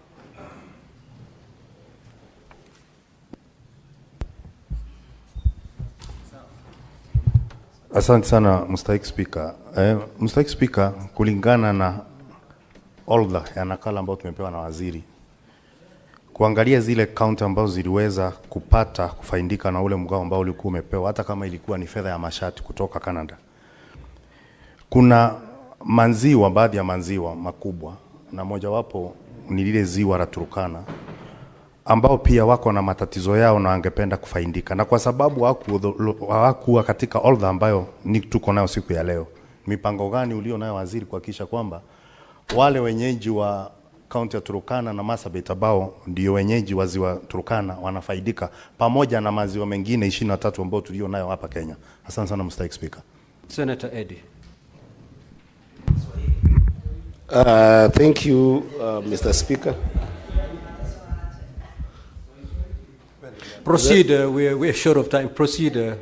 W: Asante sana Mstahiki Spika. Mstahiki Spika, kulingana na order ya nakala ambayo tumepewa na waziri, kuangalia zile kaunti ambazo ziliweza kupata kufaidika na ule mgao ambao ulikuwa umepewa, hata kama ilikuwa ni fedha ya mashati kutoka Canada. Kuna manziwa, baadhi ya manziwa makubwa, na mojawapo ni lile ziwa la Turkana, ambao pia wako na matatizo yao na wangependa kufaidika. Na kwa sababu hawakuwa katika order ambayo ni tuko nayo siku ya leo, mipango gani ulio nayo waziri kuhakikisha kwamba wale wenyeji wa kaunti ya Turkana na Marsabit ambao ndio wenyeji wa ziwa Turkana wanafaidika pamoja na maziwa mengine 23 ambao tulio nayo hapa Kenya? Asante sana Mstahiki Spika.
A: Senator Eddie.
X: Thank you, Mr. Speaker.
A: Proceed, we're short of time. Proceed,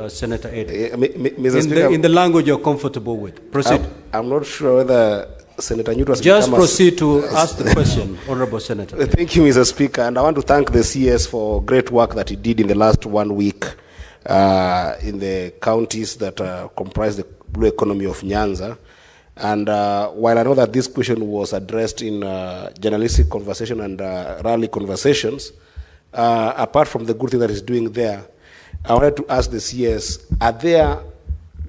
A: Senator Eddie.
X: Mr. Speaker,
A: in the language you're comfortable with. Proceed.
X: I'm not sure whether Senator Nyutu has
A: just proceed to ask the question, Honorable Senator.
X: Thank you, Mr. Speaker, and I want to thank the CS for great work that he did in the last 1 week in the counties that comprise the blue economy of Nyanza. And while I know that this question was addressed in journalistic conversation and rally conversations, apart from the good thing that he's doing there, I wanted to ask the CS,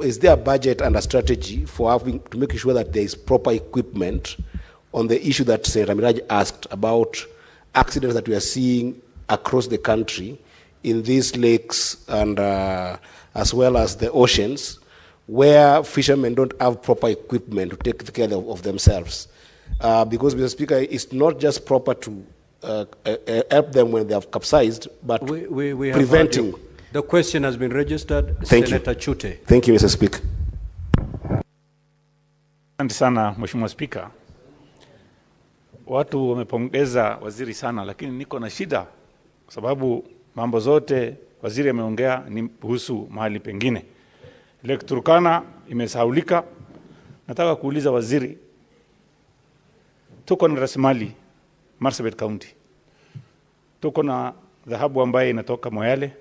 X: is there a budget and a strategy for to make sure that there is proper equipment on the issue that Senator Miraj asked about accidents that we are seeing across the country in these lakes and as well as the oceans, where fishermen don't have proper equipment to take care of themselves? Because, Mr. Speaker, it's not just proper to help them when they have capsized, but
A: we
X: preventing.
A: The question has been registered.
X: Thank
A: Senator
X: you.
A: Chute.
X: Thank you, Mr. Speaker.
Q: Asante sana Mheshimiwa Spika. Watu wamepongeza waziri sana, lakini niko na shida kwa sababu mambo zote waziri ameongea ni kuhusu mahali pengine. Lake Turkana imesahaulika. Nataka kuuliza waziri, tuko na rasilimali Marsabit County, tuko na dhahabu ambaye inatoka Moyale,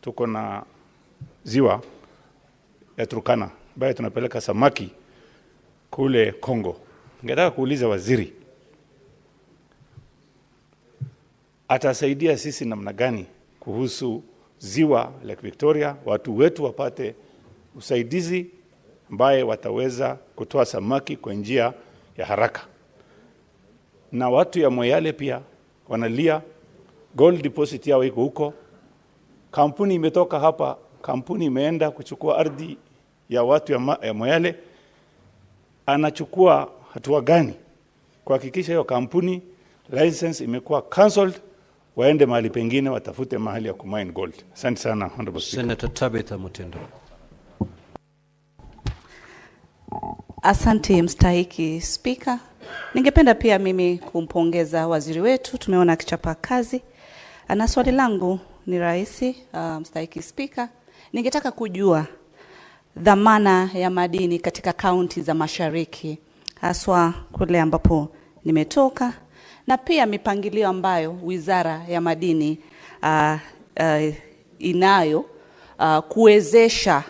Q: tuko na ziwa ya Turkana ambaye tunapeleka samaki kule Kongo. Ningetaka kuuliza waziri, atasaidia sisi namna gani kuhusu ziwa Lake Victoria, watu wetu wapate usaidizi ambaye wataweza kutoa samaki kwa njia ya haraka. Na watu ya Moyale pia wanalia, gold deposit yao iko huko. Kampuni imetoka hapa kampuni imeenda kuchukua ardhi ya watu ya Moyale, anachukua hatua gani kuhakikisha hiyo kampuni license imekuwa cancelled, waende mahali pengine watafute mahali ya kumine gold? Asante sana, Honorable Speaker.
A: Senator Tabitha Mutendo.
D: Asante mstahiki Spika. Ningependa pia mimi kumpongeza waziri wetu, tumeona akichapa kazi. Na swali langu ni rahisi, mstahiki Spika. Ningetaka kujua dhamana ya madini katika kaunti za mashariki, haswa kule ambapo nimetoka, na pia mipangilio ambayo Wizara ya Madini inayo kuwezesha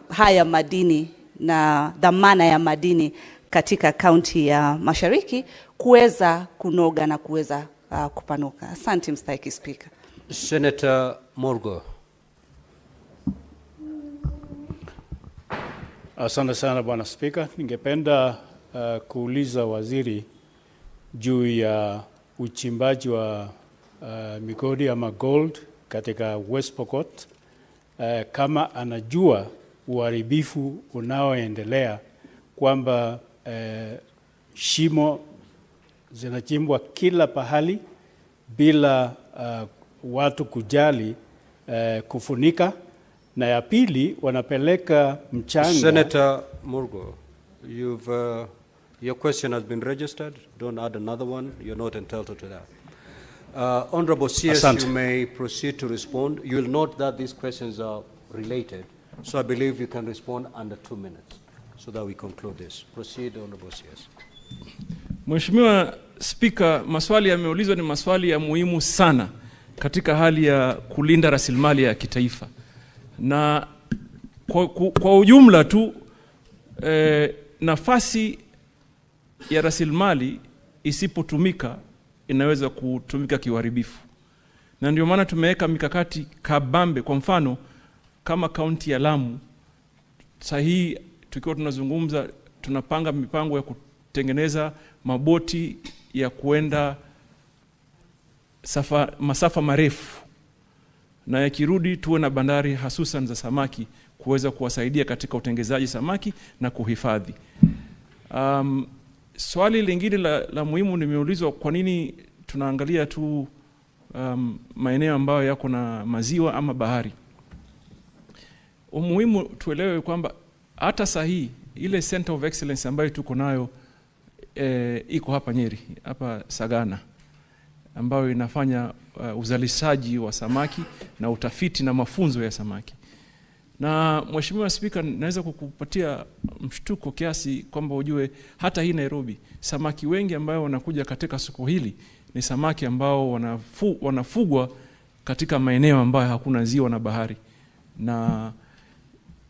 D: haya madini na dhamana ya madini katika kaunti ya mashariki kuweza kunoga na kuweza kupanuka. Asante mstahiki Spika.
A: Senator Morgo.
E: Asante sana Bwana Spika. Ningependa kuuliza waziri juu ya uchimbaji wa migodi ama gold katika West Pokot, kama anajua uharibifu unaoendelea, kwamba shimo zinachimbwa kila pahali bila watu kujali kufunika, na ya pili wanapeleka mchanga.
A: Senator Morgo, your question has been registered. Don't add another one. You're not entitled to that. Honorable CS,
E: Asante.
A: you may proceed to respond. You'll note that these questions are related, so I believe you can respond under 2 minutes so that we conclude this. Proceed, Honorable CS.
S: Mheshimiwa Spika, maswali yameulizwa ni maswali ya muhimu sana katika hali ya kulinda rasilimali ya kitaifa. Na kwa ujumla tu nafasi ya rasilimali isipotumika inaweza kutumika kiuharibifu. Na ndio maana tumeweka mikakati kabambe. Kwa mfano kama kaunti ya Lamu, sahihi tukiwa tunazungumza, tunapanga mipango ya kutengeneza maboti ya kuenda masafa marefu, na yakirudi tuwe na bandari hasusan za samaki kuweza kuwasaidia katika utengenezaji samaki na kuhifadhi. Swali lingine la muhimu nimeulizwa, kwa nini tunaangalia tu maeneo ambayo yako na maziwa ama bahari. Umuhimu tuelewe kwamba hata sahihi ile Center of Excellence ambayo tuko nayo iko hapa Nyeri, hapa Sagana, ambayo inafanya uzalishaji wa samaki na utafiti na mafunzo ya samaki. Na Mheshimiwa Spika, naweza kukupatia mshtuko kiasi kwamba ujue hata hii Nairobi samaki wengi ambao wanakuja katika soko hili ni samaki ambao wanafugwa katika maeneo ambayo hakuna ziwa na bahari. Na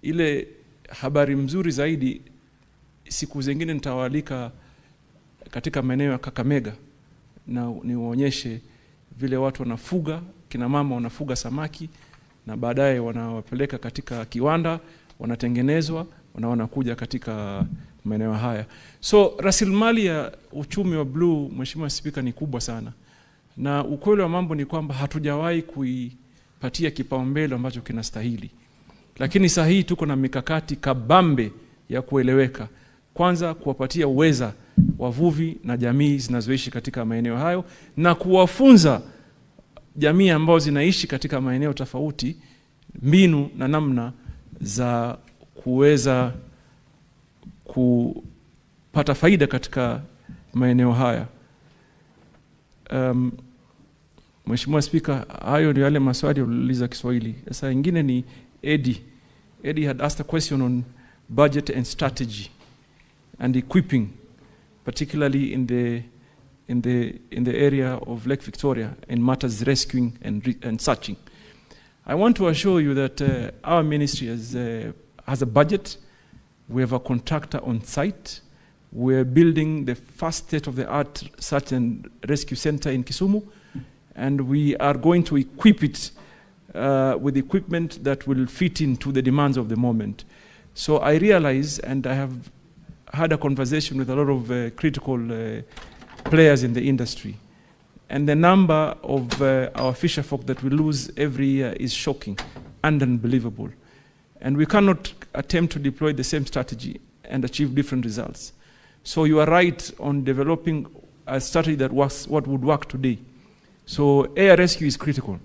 S: ile habari mzuri zaidi, siku zingine nitawaalika katika maeneo ya Kakamega na niwaonyeshe vile watu wanafuga, kina mama wanafuga samaki na baadaye wanawapeleka katika kiwanda, wanatengenezwa, wanakuja katika maeneo haya. So rasilimali ya uchumi wa blue, Mheshimiwa Spika, ni kubwa sana. Na ukweli wa mambo ni kwamba hatujawahi kuipatia kipaumbele ambacho kinastahili. Lakini sahihi tuko na mikakati kabambe ya kueleweka. Kwanza kuwapatia uweza wavuvi na jamii zinazoishi katika maeneo hayo, na kuwafunza jamii ambao zinaishi katika maeneo tofauti mbinu na namna za kuweza kupata faida katika maeneo haya. Mheshimiwa Spika, hayo ndio yale maswali uliuliza Kiswahili. Sasa ingine ni Eddie had asked a question on budget and strategy and equipping, particularly in the area of Lake Victoria in matters rescuing and searching. I want to assure you that our ministry has a budget. We have a contractor on site. We're building the first state-of-the-art search and rescue center in Kisumu, and we are going to equip it with equipment that will fit into the demands of the moment. So I realize, and I have had a conversation with a lot of critical players in the industry, and the number of our fisher folk that we lose every year is shocking. and unbelievable. And we cannot attempt to deploy the same strategy and achieve different results. So you are right on developing a strategy that works, what would work today. So air rescue is critical.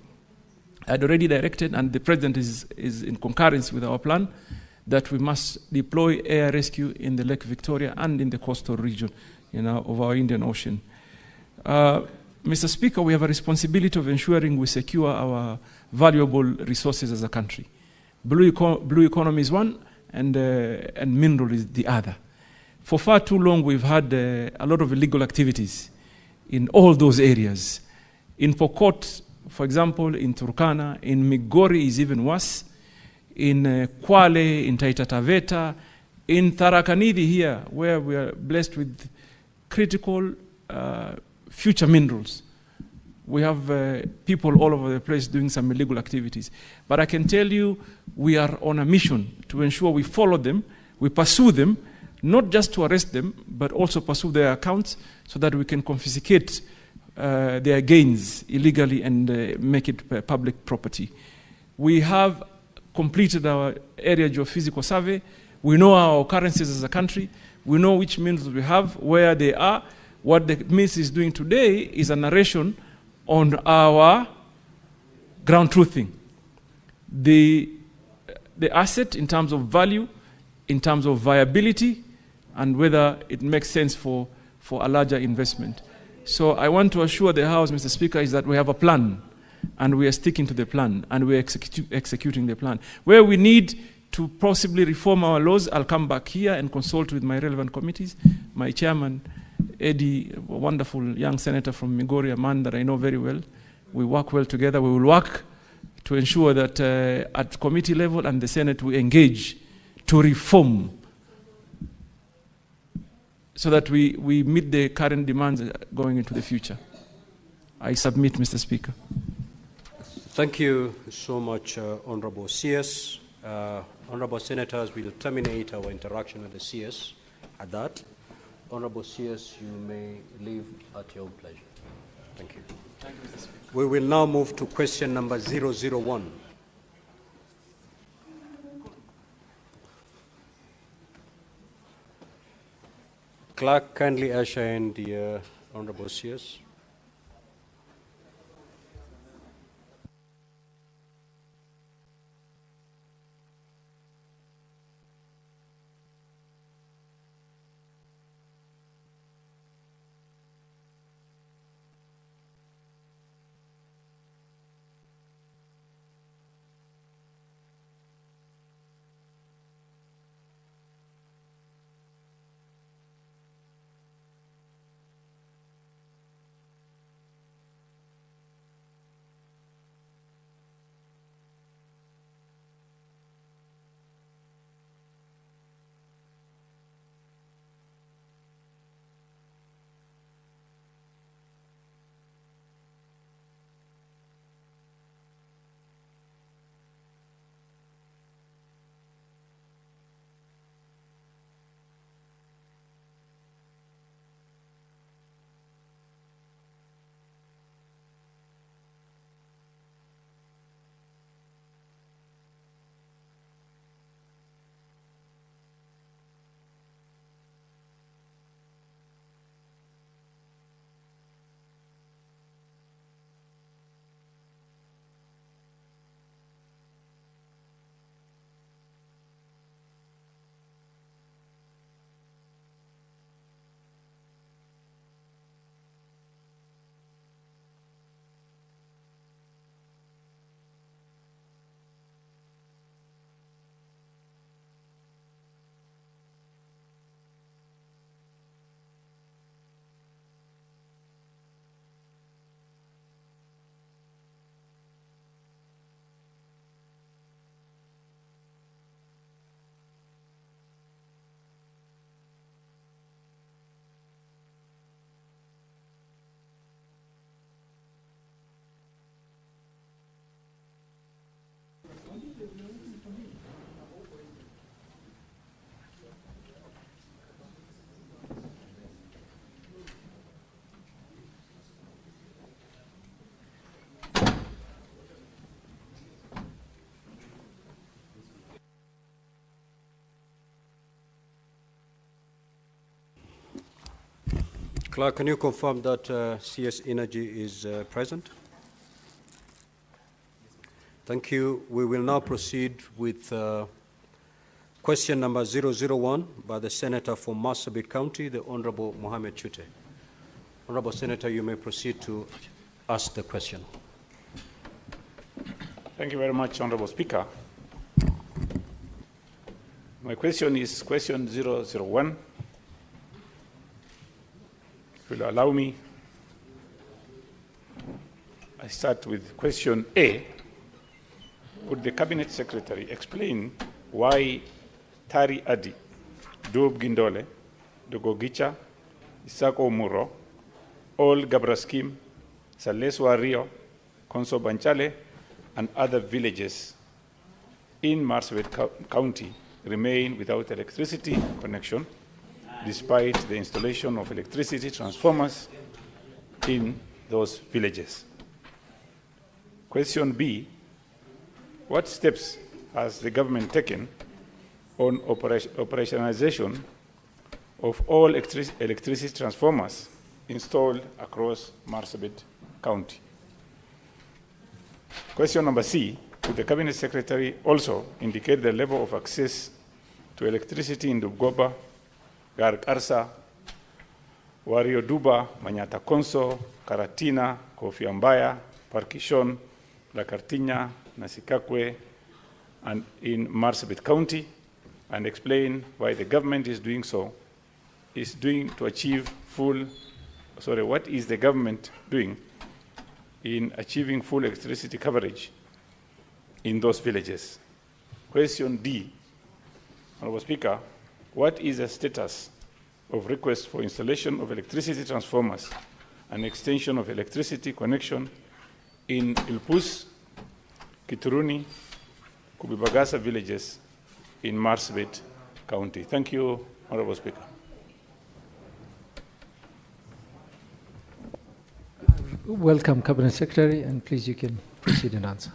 S: I had already directed, and the President is in concurrence with our plan, that we must deploy air rescue in the Lake Victoria and in the coastal region, of our Indian Ocean. Mr. Speaker, we have a responsibility of ensuring we secure our valuable resources as a country. Blue economy is one, and mineral is the other. For far too long, we've had a lot of illegal activities in all those areas. In Pokot, for example, in Turkana, in Migori is even worse, in Kwale, in Taita Taveta, in Tarakanidi here, where we are blessed with critical future minerals. We have people all over the place doing some illegal activities. But I can tell you, we are on a mission to ensure we follow them, we pursue them, not just to arrest them, but also pursue their accounts so that we can confiscate their gains illegally and make it public property. We have completed our area geophysical survey. We know our occurrences as a country. We know which minerals we have, where they are. What the ministry is doing today is a narration on our ground truthing. The asset in terms of value, in terms of viability, and whether it makes sense for a larger investment. So I want to assure the House, Mr. Speaker, is that we have a plan, and we are sticking to the plan, and we are executing the plan. Where we need to possibly reform our laws, I'll come back here and consult with my relevant committees. My chairman, Eddie, a wonderful young senator from Migori, a man that I know very well. We work well together. We will work to ensure that at committee level and the Senate we engage to reform so that we meet the current demands going into the future. I submit, Mr. Speaker.
A: Thank you so much, Honorable CS. Honorable Senators, we'll terminate our interaction with the CS at that. Honorable CS, you may leave at your own pleasure. Thank you.
S: Thank you, Mr. Speaker.
A: We will now move to question number 001. Clerk, kindly usher in the Honorable CS. Clerk, can you confirm that CS Energy is present? Thank you. We will now proceed with question number 001 by the Senator from Marsabit County, the Honorable Mohamed Chute. Honorable Senator, you may proceed to ask the question.
Q: Thank you very much, Honorable Speaker. My question is question 001. If you'll allow me, I start with question A. Would the Cabinet Secretary explain why Tari Adi, Dub Gindole, Dogogicha, Isako Muro, Ol Gabraskim, Saleswa Rio, Konso Banchale, and other villages in Marsabit County remain without electricity connection despite the installation of electricity transformers in those villages? Question B, what steps has the government taken on operationalization of all electricity transformers installed across Marsabit County? Question number C, would the Cabinet Secretary also indicate the level of access to electricity in Dubgoba, Gargarsa, Wario Duba, Manyata Konso, Karatina, Kofi Ambaya, Parkishon, La Cartiña, Nasikakwe, and in Marsabit County, and explain why the government is doing so, what is the government doing in achieving full electricity coverage in those villages? Question D, Honorable Speaker, what is the status of requests for installation of electricity transformers and extension of electricity connection in Ilpus, Kituruni, Kubibagasa villages in Marsabit County? Thank you, Honorable Speaker.
V: Welcome, Cabinet Secretary, and please you can proceed and answer.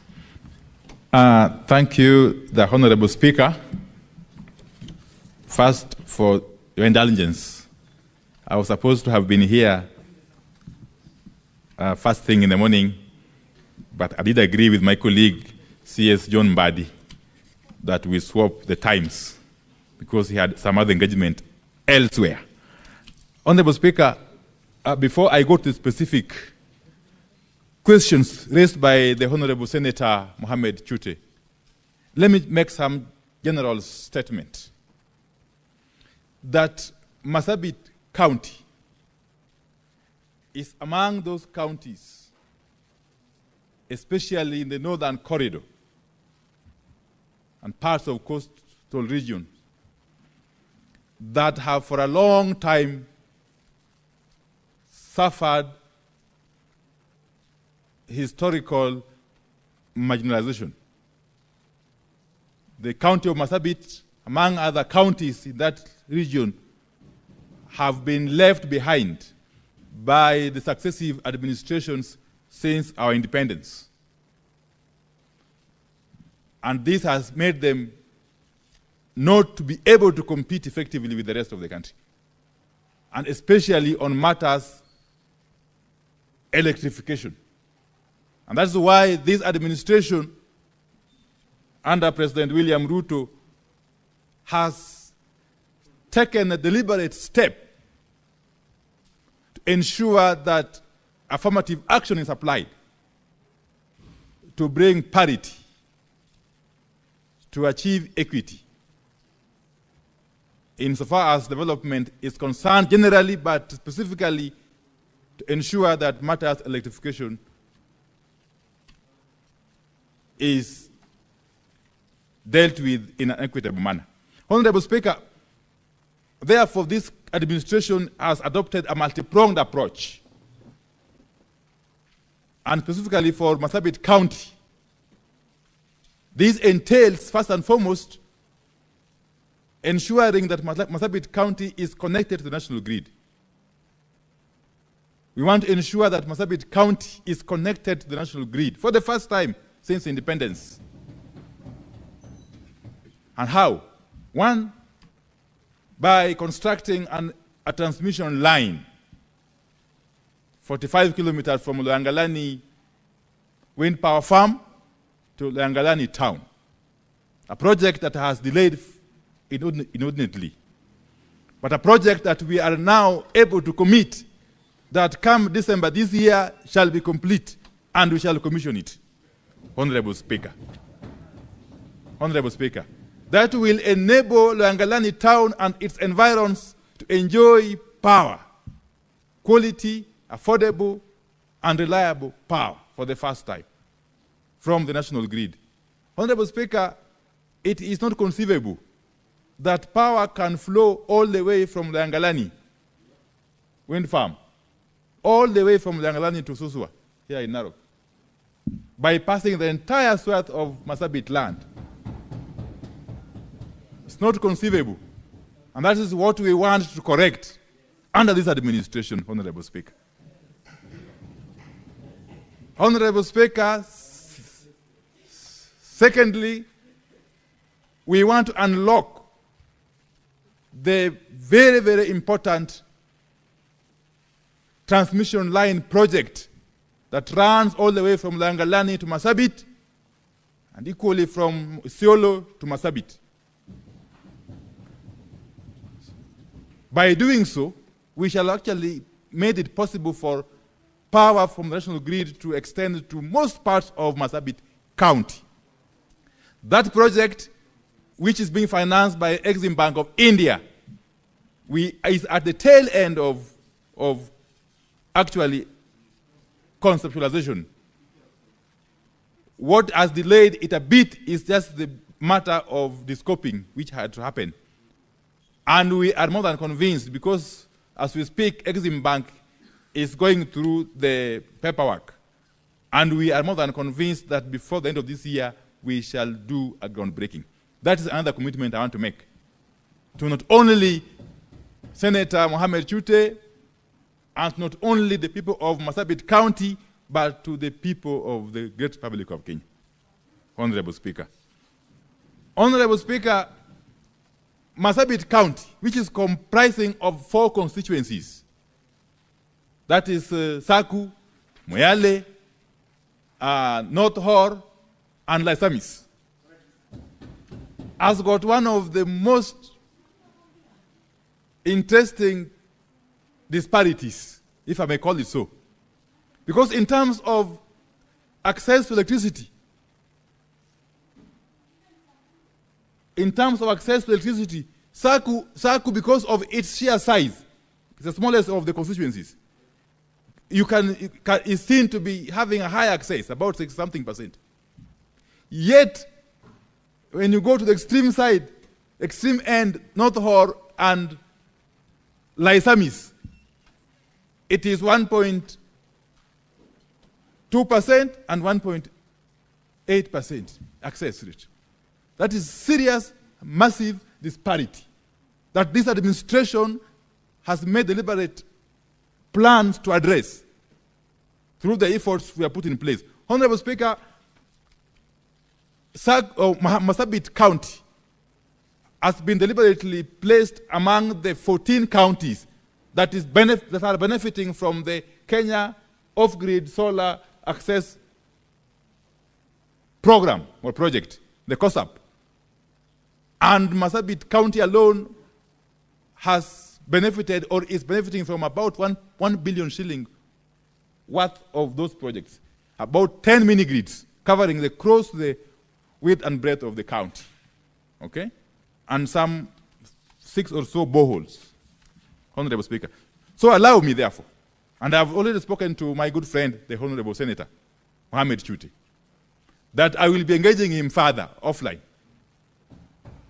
F: Thank you, the Honorable Speaker. First, for your indulgence, I was supposed to have been here first thing in the morning, but I did agree with my colleague, CS John Mbadi, that we swap the times because he had some other engagement elsewhere. Honorable Speaker, before I go to specific questions raised by the Honorable Senator Mohamed Chute, let me make some general statement that Marsabit County is among those counties, especially in the northern corridor and parts of coastal region, that have for a long time suffered historical marginalization. The county of Marsabit, among other counties in that region, have been left behind by the successive administrations since our independence. And this has made them not to be able to compete effectively with the rest of the country, and especially on matters electrification. And that's why this administration under President William Ruto has taken a deliberate step to ensure that affirmative action is applied to bring parity, to achieve equity, insofar as development is concerned generally, but specifically to ensure that matters electrification is dealt with in an equitable manner. Honorable Speaker, therefore this administration has adopted a multi-pronged approach, and specifically for Marsabit County. This entails, first and foremost, ensuring that Marsabit County is connected to the national grid. We want to ensure that Marsabit County is connected to the national grid for the first time since independence. And how? One, by constructing a transmission line 45 kilometers from Loyangalani wind power farm to Loyangalani town. A project that has delayed inordinately, but a project that we are now able to commit that come December this year shall be complete and we shall commission it. Honorable Speaker. Honorable Speaker. That will enable Loyangalani town and its environs to enjoy power, quality, affordable, and reliable power for the first time from the national grid. Honorable Speaker, it is not conceivable that power can flow all the way from Loyangalani wind farm, all the way from Loyangalani to Suswa, here in Narok, bypassing the entire swath of Marsabit land. It's not conceivable. And that is what we want to correct under this administration, Honorable Speaker. Honorable Speaker, secondly, we want to unlock the very, very important transmission line project that runs all the way from Loyangalani to Marsabit and equally from Isiolo to Marsabit. By doing so, we shall actually make it possible for power from the national grid to extend to most parts of Marsabit County. That project, which is being financed by Exim Bank of India, is at the tail end of actually conceptualization. What has delayed it a bit is just the matter of the scoping, which had to happen. And we are more than convinced, because as we speak, Exim Bank is going through the paperwork. And we are more than convinced that before the end of this year, we shall do a groundbreaking. That is another commitment I want to make to not only Senator Mohamed Chute and not only the people of Marsabit County, but to the people of the Great Republic of Kenya. Honorable Speaker. Honorable Speaker, Marsabit County, which is comprising of 4 constituencies, that is Saku, Moyale, North Hor, and Laisamis, has got one of the most interesting disparities, if I may call it so. Because in terms of access to electricity, Saku, because of its sheer size, it's the smallest of the constituencies, is seen to be having a high access, about 60-something%. Yet, when you go to the extreme side, extreme end, North Hor and Laisamis, it is 1.2% and 1.8% access rate. That is serious, massive disparity that this administration has made deliberate plans to address through the efforts we have put in place. Honorable Speaker, Marsabit County has been deliberately placed among the 14 counties that are benefiting from the Kenya Off-Grid Solar Access Program or project, the COSAP. And Marsabit County alone has benefited or is benefiting from about 1 billion shilling worth of those projects. About 10 mini-grids covering across the width and breadth of the county. Okay? And some 6 or so boreholes. Honorable Speaker. So allow me, therefore, and I've already spoken to my good friend, the Honorable Senator, Mohamed Chute, that I will be engaging him further, offline,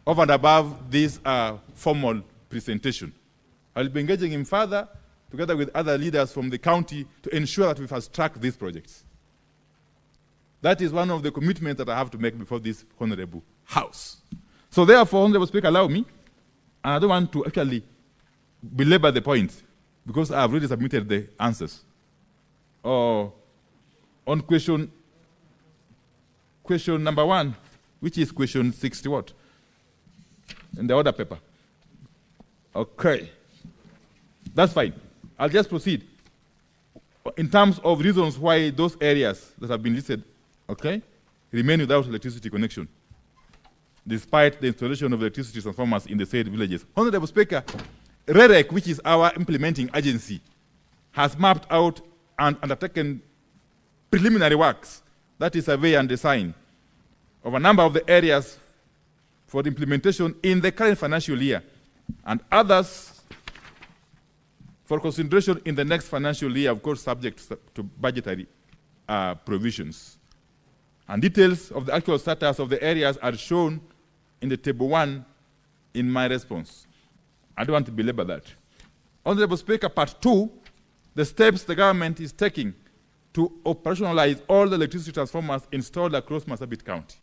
F: over and above this formal presentation. I will be engaging him further, together with other leaders from the county, to ensure that we fast-track these projects. That is one of the commitments that I have to make before this Honorable House. So therefore, Honorable Speaker, allow me, and I don't want to actually belabor the point, because I have already submitted the answers. On question number 1, which is question 60 what? In the order paper. Okay. That's fine. I'll just proceed. in terms of reasons why those areas that have been listed, okay, remain without electricity connection, despite the installation of electricity transformers in the said villages. Honorable Speaker, REREC, which is our implementing agency, has mapped out and undertaken preliminary works, that is survey and design, of a number of the areas for the implementation in the current financial year, and others for consideration in the next financial year, of course, subject to budgetary provisions. And details of the actual status of the areas are shown in the table 1 in my response. I don't want to belabor that. Honorable Speaker, part 2, the steps the government is taking to operationalize all the electricity transformers installed across Marsabit County.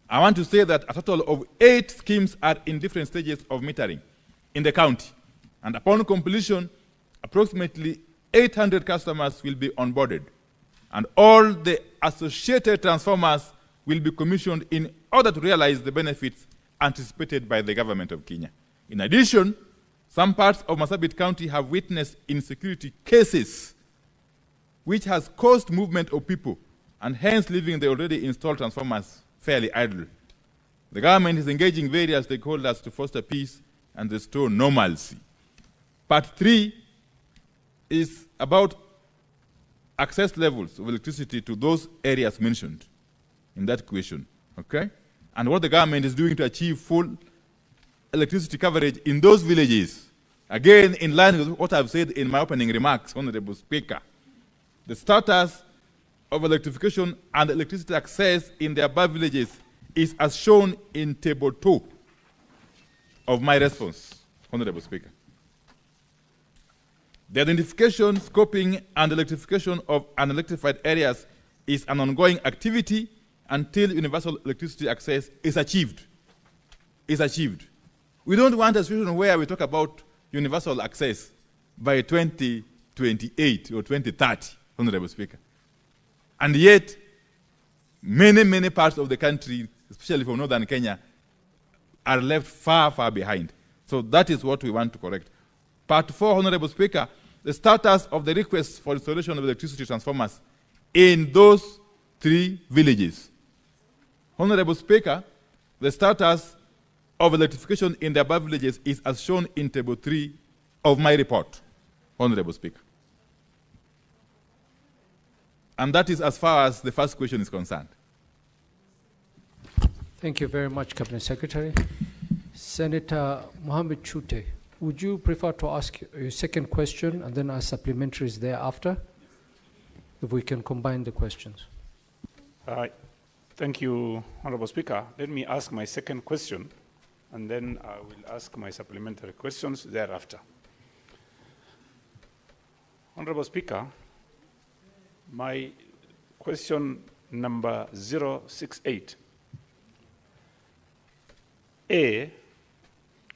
F: I want to say that a total of 8 schemes are in different stages of metering in the county. And upon completion, approximately 800 customers will be onboarded. And all the associated transformers will be commissioned in order to realize the benefits anticipated by the government of Kenya. In addition, some parts of Marsabit County have witnessed insecurity cases, which has caused movement of people and hence leaving the already installed transformers fairly idle. The government is engaging various stakeholders to foster peace and restore normalcy. Part 3 is about access levels of electricity to those areas mentioned in that question, okay? And what the government is doing to achieve full electricity coverage in those villages. Again, in line with what I've said in my opening remarks, Honorable Speaker, the status of electrification and electricity access in the above villages is as shown in table 2 of my response, Honorable Speaker. The identification, scoping, and electrification of unelectrified areas is an ongoing activity until universal electricity access is achieved. We don't want a situation where we talk about universal access by 2028 or 2030, Honorable Speaker. And yet, many parts of the country, especially from northern Kenya, are left far behind. So that is what we want to correct. Part 4, Honorable Speaker, the status of the request for installation of electricity transformers in those 3 villages. Honorable Speaker, the status of electrification in the above villages is as shown in table 3 of my report, Honorable Speaker. And that is as far as the first question is concerned.
V: Thank you very much, Cabinet Secretary. Senator Mohammed Chute, would you prefer to ask your second question and then ask supplementaries thereafter? If we can combine the questions.
Q: Thank you, Honorable Speaker. Let me ask my second question, and then I will ask my supplementary questions thereafter. Honorable Speaker, my question number 068. A,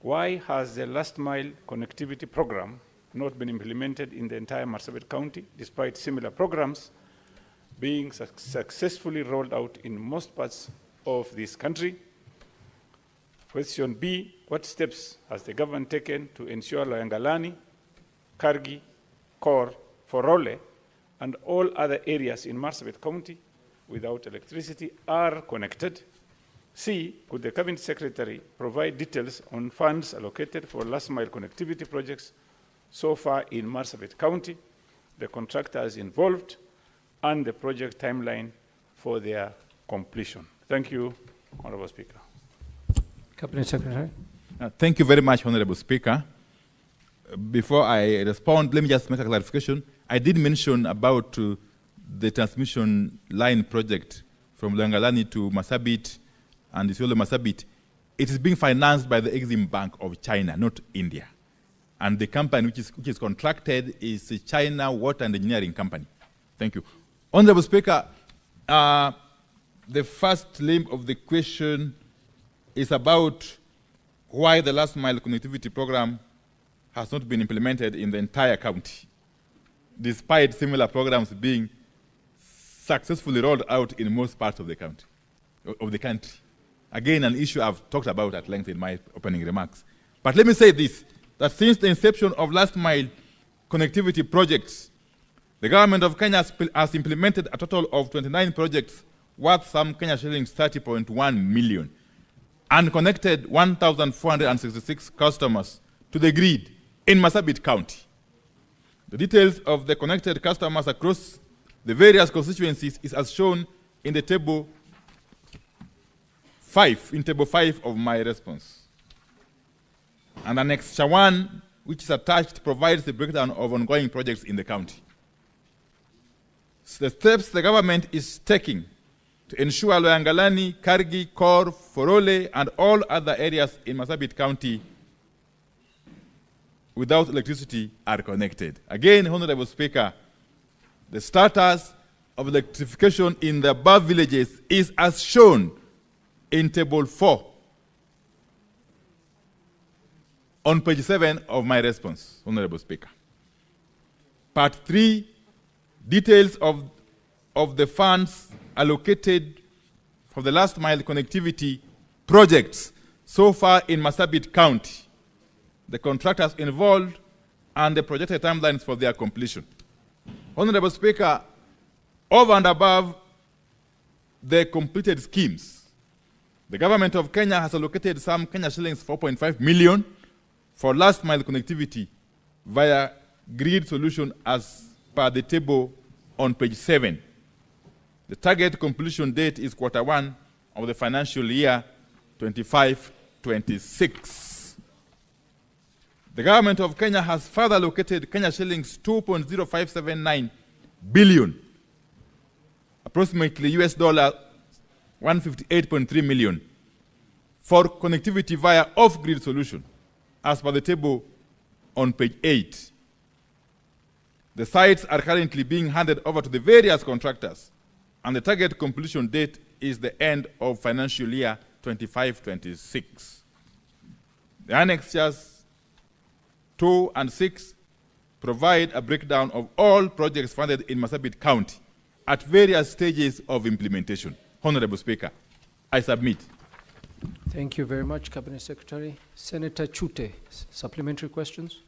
Q: why has the last mile connectivity program not been implemented in the entire Marsabit County, despite similar programs being successfully rolled out in most parts of this country? Question B, what steps has the government taken to ensure Loyangalani, Kargi, Kor, Forole, and all other areas in Marsabit County without electricity are connected? C, could the Cabinet Secretary provide details on funds allocated for last mile connectivity projects so far in Marsabit County, the contractors involved, and the project timeline for their completion? Thank you, Honorable Speaker.
V: Cabinet Secretary.
F: Thank you very much, Honorable Speaker. Before I respond, let me just make a clarification. I did mention about the transmission line project from Loyangalani to Marsabit and Isiolo Marsabit. It is being financed by the Exim Bank of China, not India. And the company which is contracted is a China Water and Engineering Company. Thank you. Honorable Speaker, the first limb of the question is about why the last mile connectivity program has not been implemented in the entire county, despite similar programs being successfully rolled out in most parts of the country. Again, an issue I've talked about at length in my opening remarks. But let me say this, that since the inception of last mile connectivity projects. The government of Kenya has implemented a total of 29 projects worth some Kenya shillings 30.1 million and connected 1,466 customers to the grid in Marsabit County. The details of the connected customers across the various constituencies is as shown in the table 5, of my response. And Annexure 1, which is attached, provides the breakdown of ongoing projects in the county. So the steps the government is taking to ensure Loyangalani, Kargi, Kor, Forole, and all other areas in Marsabit County without electricity are connected. Again, Honorable Speaker, the status of electrification in the above villages is as shown in Table 4 on page 7 of my response, Honorable Speaker. Part 3, details of the funds allocated for the last mile connectivity projects so far in Marsabit County, the contractors involved, and the projected timelines for their completion. Honorable Speaker, over and above the completed schemes, the government of Kenya has allocated some Kenya shillings 4.5 million for last mile connectivity via grid solution as per the table on page 7. The target completion date is Q1 of the financial year 25-26. The government of Kenya has further allocated Kenya shillings 2.0579 billion, approximately US dollar 158.3 million, for connectivity via off-grid solution, as per the table on page 8. The sites are currently being handed over to the various contractors, and the target completion date is the end of financial year 25-26. The annexures 2 and 6 provide a breakdown of all projects funded in Marsabit County at various stages of implementation. Honorable Speaker, I submit.
V: Thank you very much, Cabinet Secretary. Senator Chute, supplementary questions?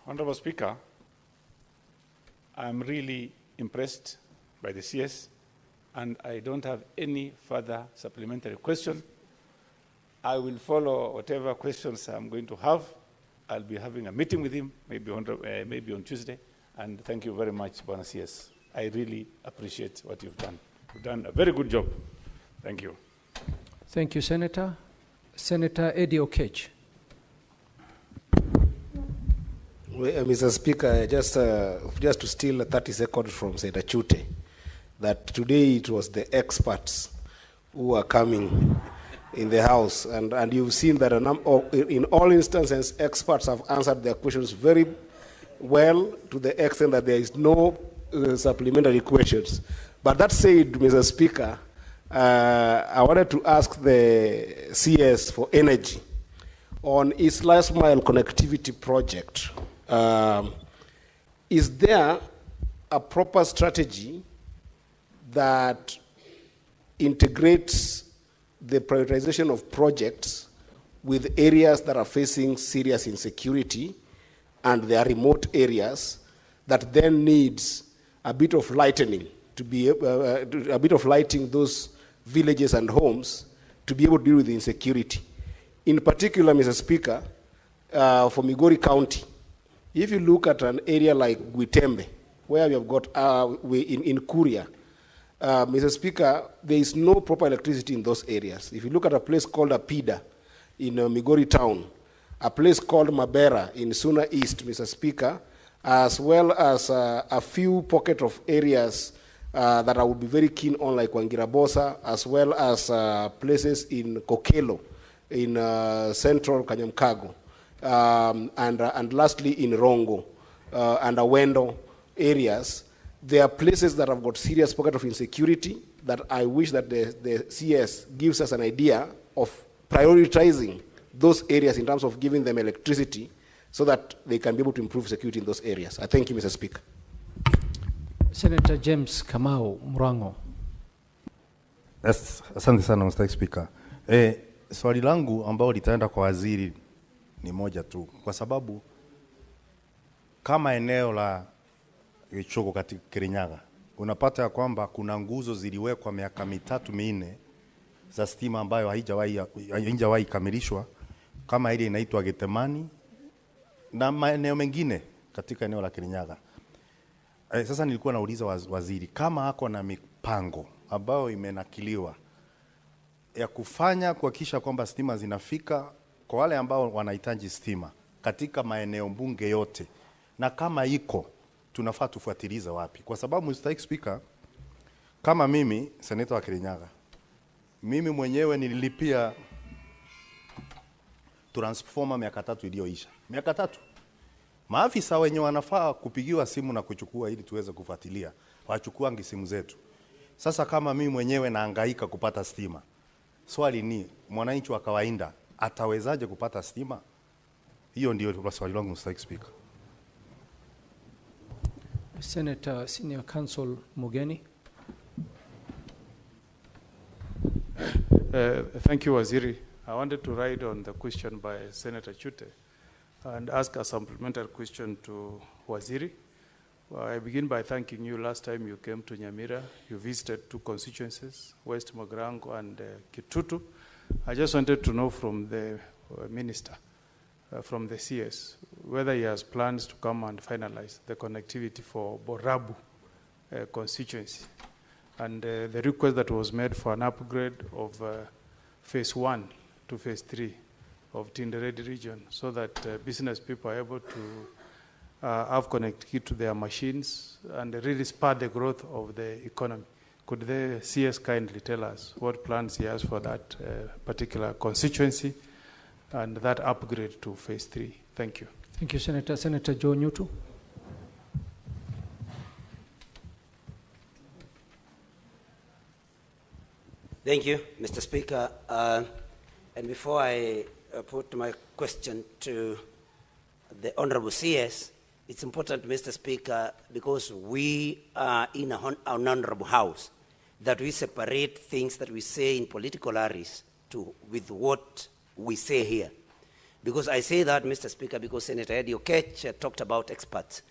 Q: Honorable Speaker, I'm really impressed by the CS, and I don't have any further supplementary question. I will follow whatever questions I'm going to have. I'll be having a meeting with him, maybe on Tuesday, and thank you very much, Bwana CS. I really appreciate what you've done. You've done a very good job. Thank you.
V: Thank you, Senator. Senator Eddie Okech.
X: Mr. Speaker, just to steal 30 seconds from Senator Chute, that today it was the experts who are coming in the House, and you've seen that in all instances, experts have answered their questions very well to the extent that there is no supplementary questions. But that said, Mr. Speaker, I wanted to ask the CS for energy on its last mile connectivity project. Is there a proper strategy that integrates the prioritization of projects with areas that are facing serious insecurity and they are remote areas that then needs a bit of lightening to be a bit of lighting those villages and homes to be able to deal with the insecurity? In particular, Mr. Speaker, for Migori County, if you look at an area like Gwitembe, where we have got in Kuria, Mr. Speaker, there is no proper electricity in those areas. If you look at a place called Apida in Migori Town, a place called Mabera in Suna East, Mr. Speaker, as well as a few pockets of areas that I would be very keen on, like Wangirabosa, as well as places in Kokelo, in central Kanyamkago. And lastly in Rongo and Awendo areas, there are places that have got serious pocket of insecurity that I wish that the CS gives us an idea of prioritizing those areas in terms of giving them electricity so that they can be able to improve security in those areas. I thank you, Mr. Speaker.
V: Senator James Kamau Murango.
W: Yes, asante sana Mr. Speaker. Swali langu ambao litaenda kwa waziri ni moja tu, kwa sababu kama eneo la Gichoko katika Kirinyaga unapata ya kwamba kuna nguzo ziliwekwa miaka 3-4 za stima ambayo haijawahi kamilishwa, kama ile inaitwa Getemani na maeneo mengine katika eneo la Kirinyaga. Sasa nilikuwa nauliza waziri kama hako na mipango ambayo imenakiliwa ya kufanya kuhakikisha kwamba stima zinafika kwa wale ambao wanahitaji stima katika maeneo bunge yote, na kama iko tunafaa tufuatilize wapi? Kwa sababu Mr. Speaker, kama mimi seneta wa Kirinyaga, mimi mwenyewe nililipia transformer miaka 3 iliyoisha. Miaka 3. Maafisa wenye wanafaa kupigiwa simu na kuchukua ili tuweze kufuatilia, wachukuangi simu zetu. Sasa kama mimi mwenyewe nahangaika kupata stima, swali ni mwananchi wa kawaida atawezaje kupata stima? Hiyo ndio swali langu Mr. Speaker.
V: Senator Senior Counsel Mugeni.
Q: Thank you, Waziri. I wanted to ride on the question by Senator Chute and ask a supplementary question to Waziri. I begin by thanking you. Last time you came to Nyamira, you visited 2 constituencies, West Magrango and Kitutu. I just wanted to know from the Minister, from the CS, whether he has plans to come and finalize the connectivity for Borabu constituency. And the request that was made for an upgrade of phase 1 to phase 3 of Tinderedi region, so that business people are able to have connectivity to their machines and really spur the growth of the economy. Could the CS kindly tell us what plans he has for that particular constituency and that upgrade to phase 3? Thank you.
V: Thank you, Senator. Senator Joe Nyutu.
J: Thank you, Mr. Speaker. And before I put my question to the Honorable CS, it's important, Mr. Speaker, because we are in an honorable house, that we separate things that we say in political arrears with what we say here. Because I say that, Mr. Speaker, because Senator Eddie Okech talked about experts.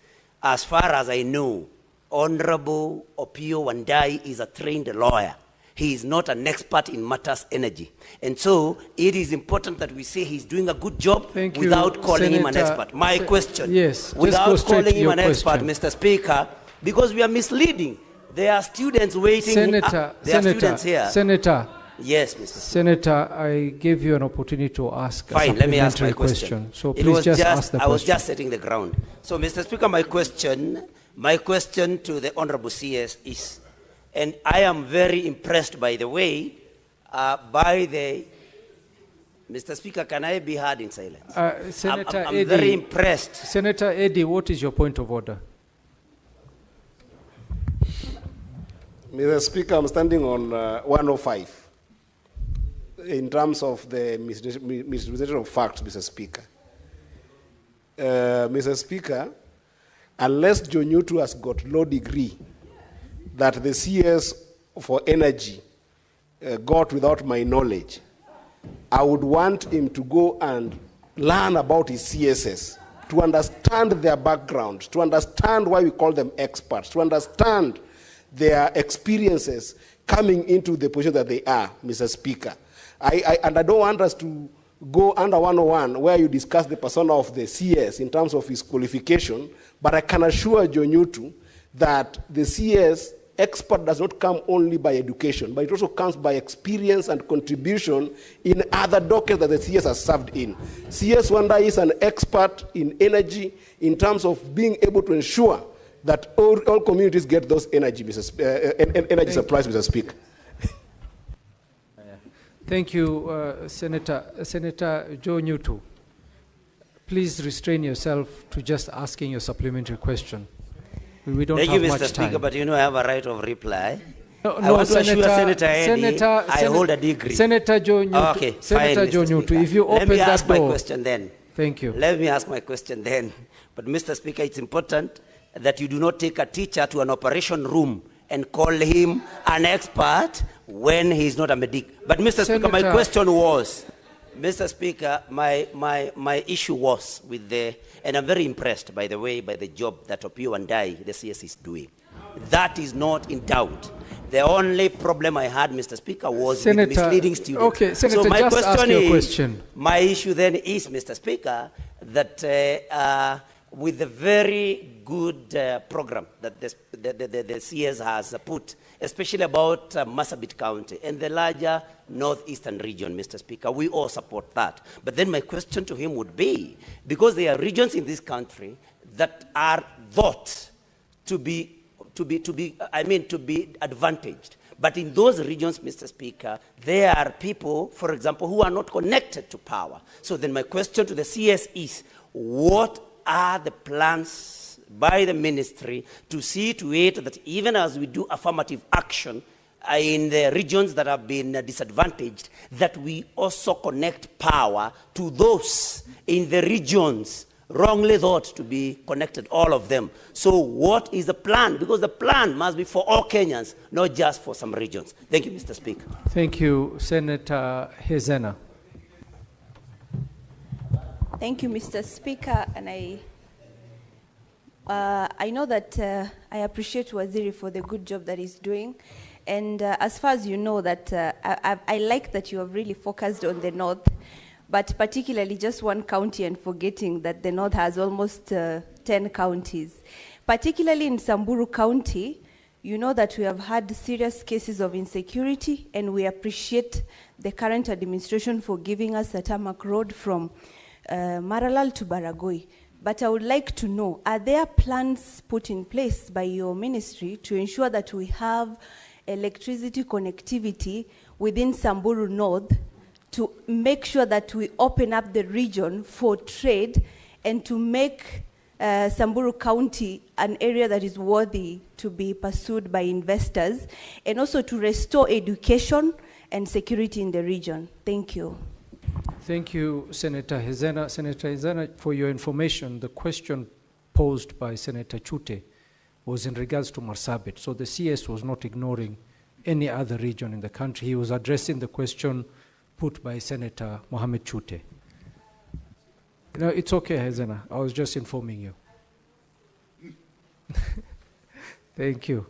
J: As far as I know, Honorable Opio Wandai is a trained lawyer. He is not an expert in matters energy. And so it is important that we say he's doing a good job without calling him an expert. My question, without calling him an expert, Mr. Speaker, because we are misleading. There are students waiting.
V: Senator,
J: there are students here.
V: Senator.
J: Yes, Mr.
V: Senator, I gave you an opportunity to ask
J: Fine,
V: a
J: let me ask my
V: question. So
J: it
V: please just ask the question.
J: I was just setting the ground. So, Mr. Speaker, my question to the Honorable CS is, and I am very impressed, by the way, by the... Mr. Speaker, can I be heard in silence?
V: Senator
J: I'm
V: Eddie,
J: very impressed.
V: Senator Eddie, what is your point of order?
X: Mr. Speaker, I'm standing on 105 in terms of the misrepresentation of facts, Mr. Speaker. Mr. Speaker, unless John Nyutu has got law degree that the CS for energy got without my knowledge, I would want him to go and learn about his CSS, to understand their background, to understand why we call them experts, to understand their experiences coming into the position that they are, Mr. Speaker. And I don't want us to go under 101 where you discuss the persona of the CS in terms of his qualification, but I can assure John Nyutu that the CS expert does not come only by education, but it also comes by experience and contribution in other dockets that the CS has served in. CS Wanda is an expert in energy in terms of being able to ensure that all communities get those energy supplies, Mr. Speaker.
V: Thank you, Senator Joe Nyutu. Please restrain yourself to just asking your supplementary question. We don't
J: Thank
V: have
J: you,
V: much
J: Mr. Speaker,
V: time.
J: but you know I have a right of reply.
V: No,
J: want to assure Senator Eddie, I hold a degree.
V: Senator Joe Nyutu,
J: Okay,
V: Senator
J: fine,
V: Joe
J: Mr.
V: Nyutu,
J: Speaker.
V: if you open
J: Let me
V: that
J: ask
V: door,
J: my question then.
V: Thank you.
J: Let me ask my question then. But Mr. Speaker, it's important that you do not take a teacher to an operation room and call him an expert when he's not a medic. But Mr. Speaker, my question was, Mr. Speaker, my issue was with and I'm very impressed, by the way, by the job that Opio and I, the CS, is doing. That is not in doubt. The only problem I had, Mr. Speaker, was with misleading students.
V: Okay, Senator,
J: so my
V: just
J: question
V: ask your
J: is,
V: question.
J: My issue then is, Mr. Speaker, that with the very good program that the CS has put, especially about Marsabit County and the larger northeastern region, Mr. Speaker, we all support that. But then my question to him would be, because there are regions in this country that are thought to be advantaged. But in those regions, Mr. Speaker, there are people, for example, who are not connected to power. So then my question to the CS is, what are the plans by the ministry to see to it that even as we do affirmative action in the regions that have been disadvantaged, that we also connect power to those in the regions wrongly thought to be connected, all of them. So what is the plan? Because the plan must be for all Kenyans, not just for some regions. Thank you, Mr. Speaker.
V: Thank you, Senator Hezena.
M: Thank you, Mr. Speaker, and I know that I appreciate Waziri for the good job that he's doing. And as far as you know, that I like that you have really focused on the North, but particularly just one county and forgetting that the North has almost 10 counties. Particularly in Samburu County, you know that we have had serious cases of insecurity, and we appreciate the current administration for giving us a tarmac road from Maralal to Baragoi. But I would like to know, are there plans put in place by your ministry to ensure that we have electricity connectivity within Samburu North to make sure that we open up the region for trade and to make Samburu County an area that is worthy to be pursued by investors, and also to restore education and security in the region? Thank you.
V: Thank you, Senator Hezena. Senator Hezena, for your information, the question posed by Senator Chute was in regards to Marsabit. So the CS was not ignoring any other region in the country. He was addressing the question put by Senator Mohamed Chute. No, it's okay, Hezena. I was just informing you. Thank you.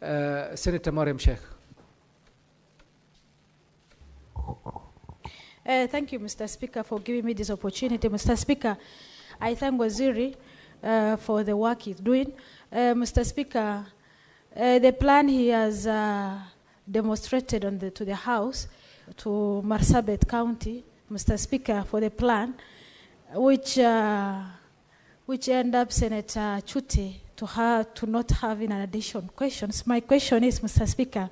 V: Senator Mariam Sheikh.
O: Thank you, Mr. Speaker, for giving me this opportunity. Mr. Speaker, I thank Waziri for the work he's doing. Mr. Speaker, the plan he has demonstrated to the House, to Marsabit County, Mr. Speaker, for the plan, which end up Senator Chute to not having an additional questions. My question is, Mr. Speaker,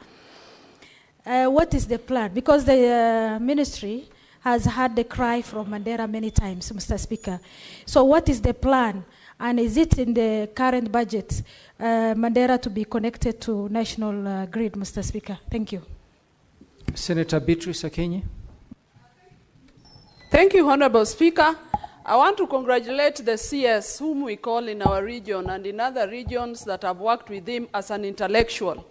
O: what is the plan? Because the ministry has had the cry from Mandera many times, Mr. Speaker. So what is the plan? And is it in the current budget, Mandera to be connected to national grid, Mr. Speaker? Thank you.
V: Senator Beatrice Akenyi.
P: Thank you, Honorable Speaker. I want to congratulate the CS, whom we call in our region and in other regions that have worked with him as an intellectual.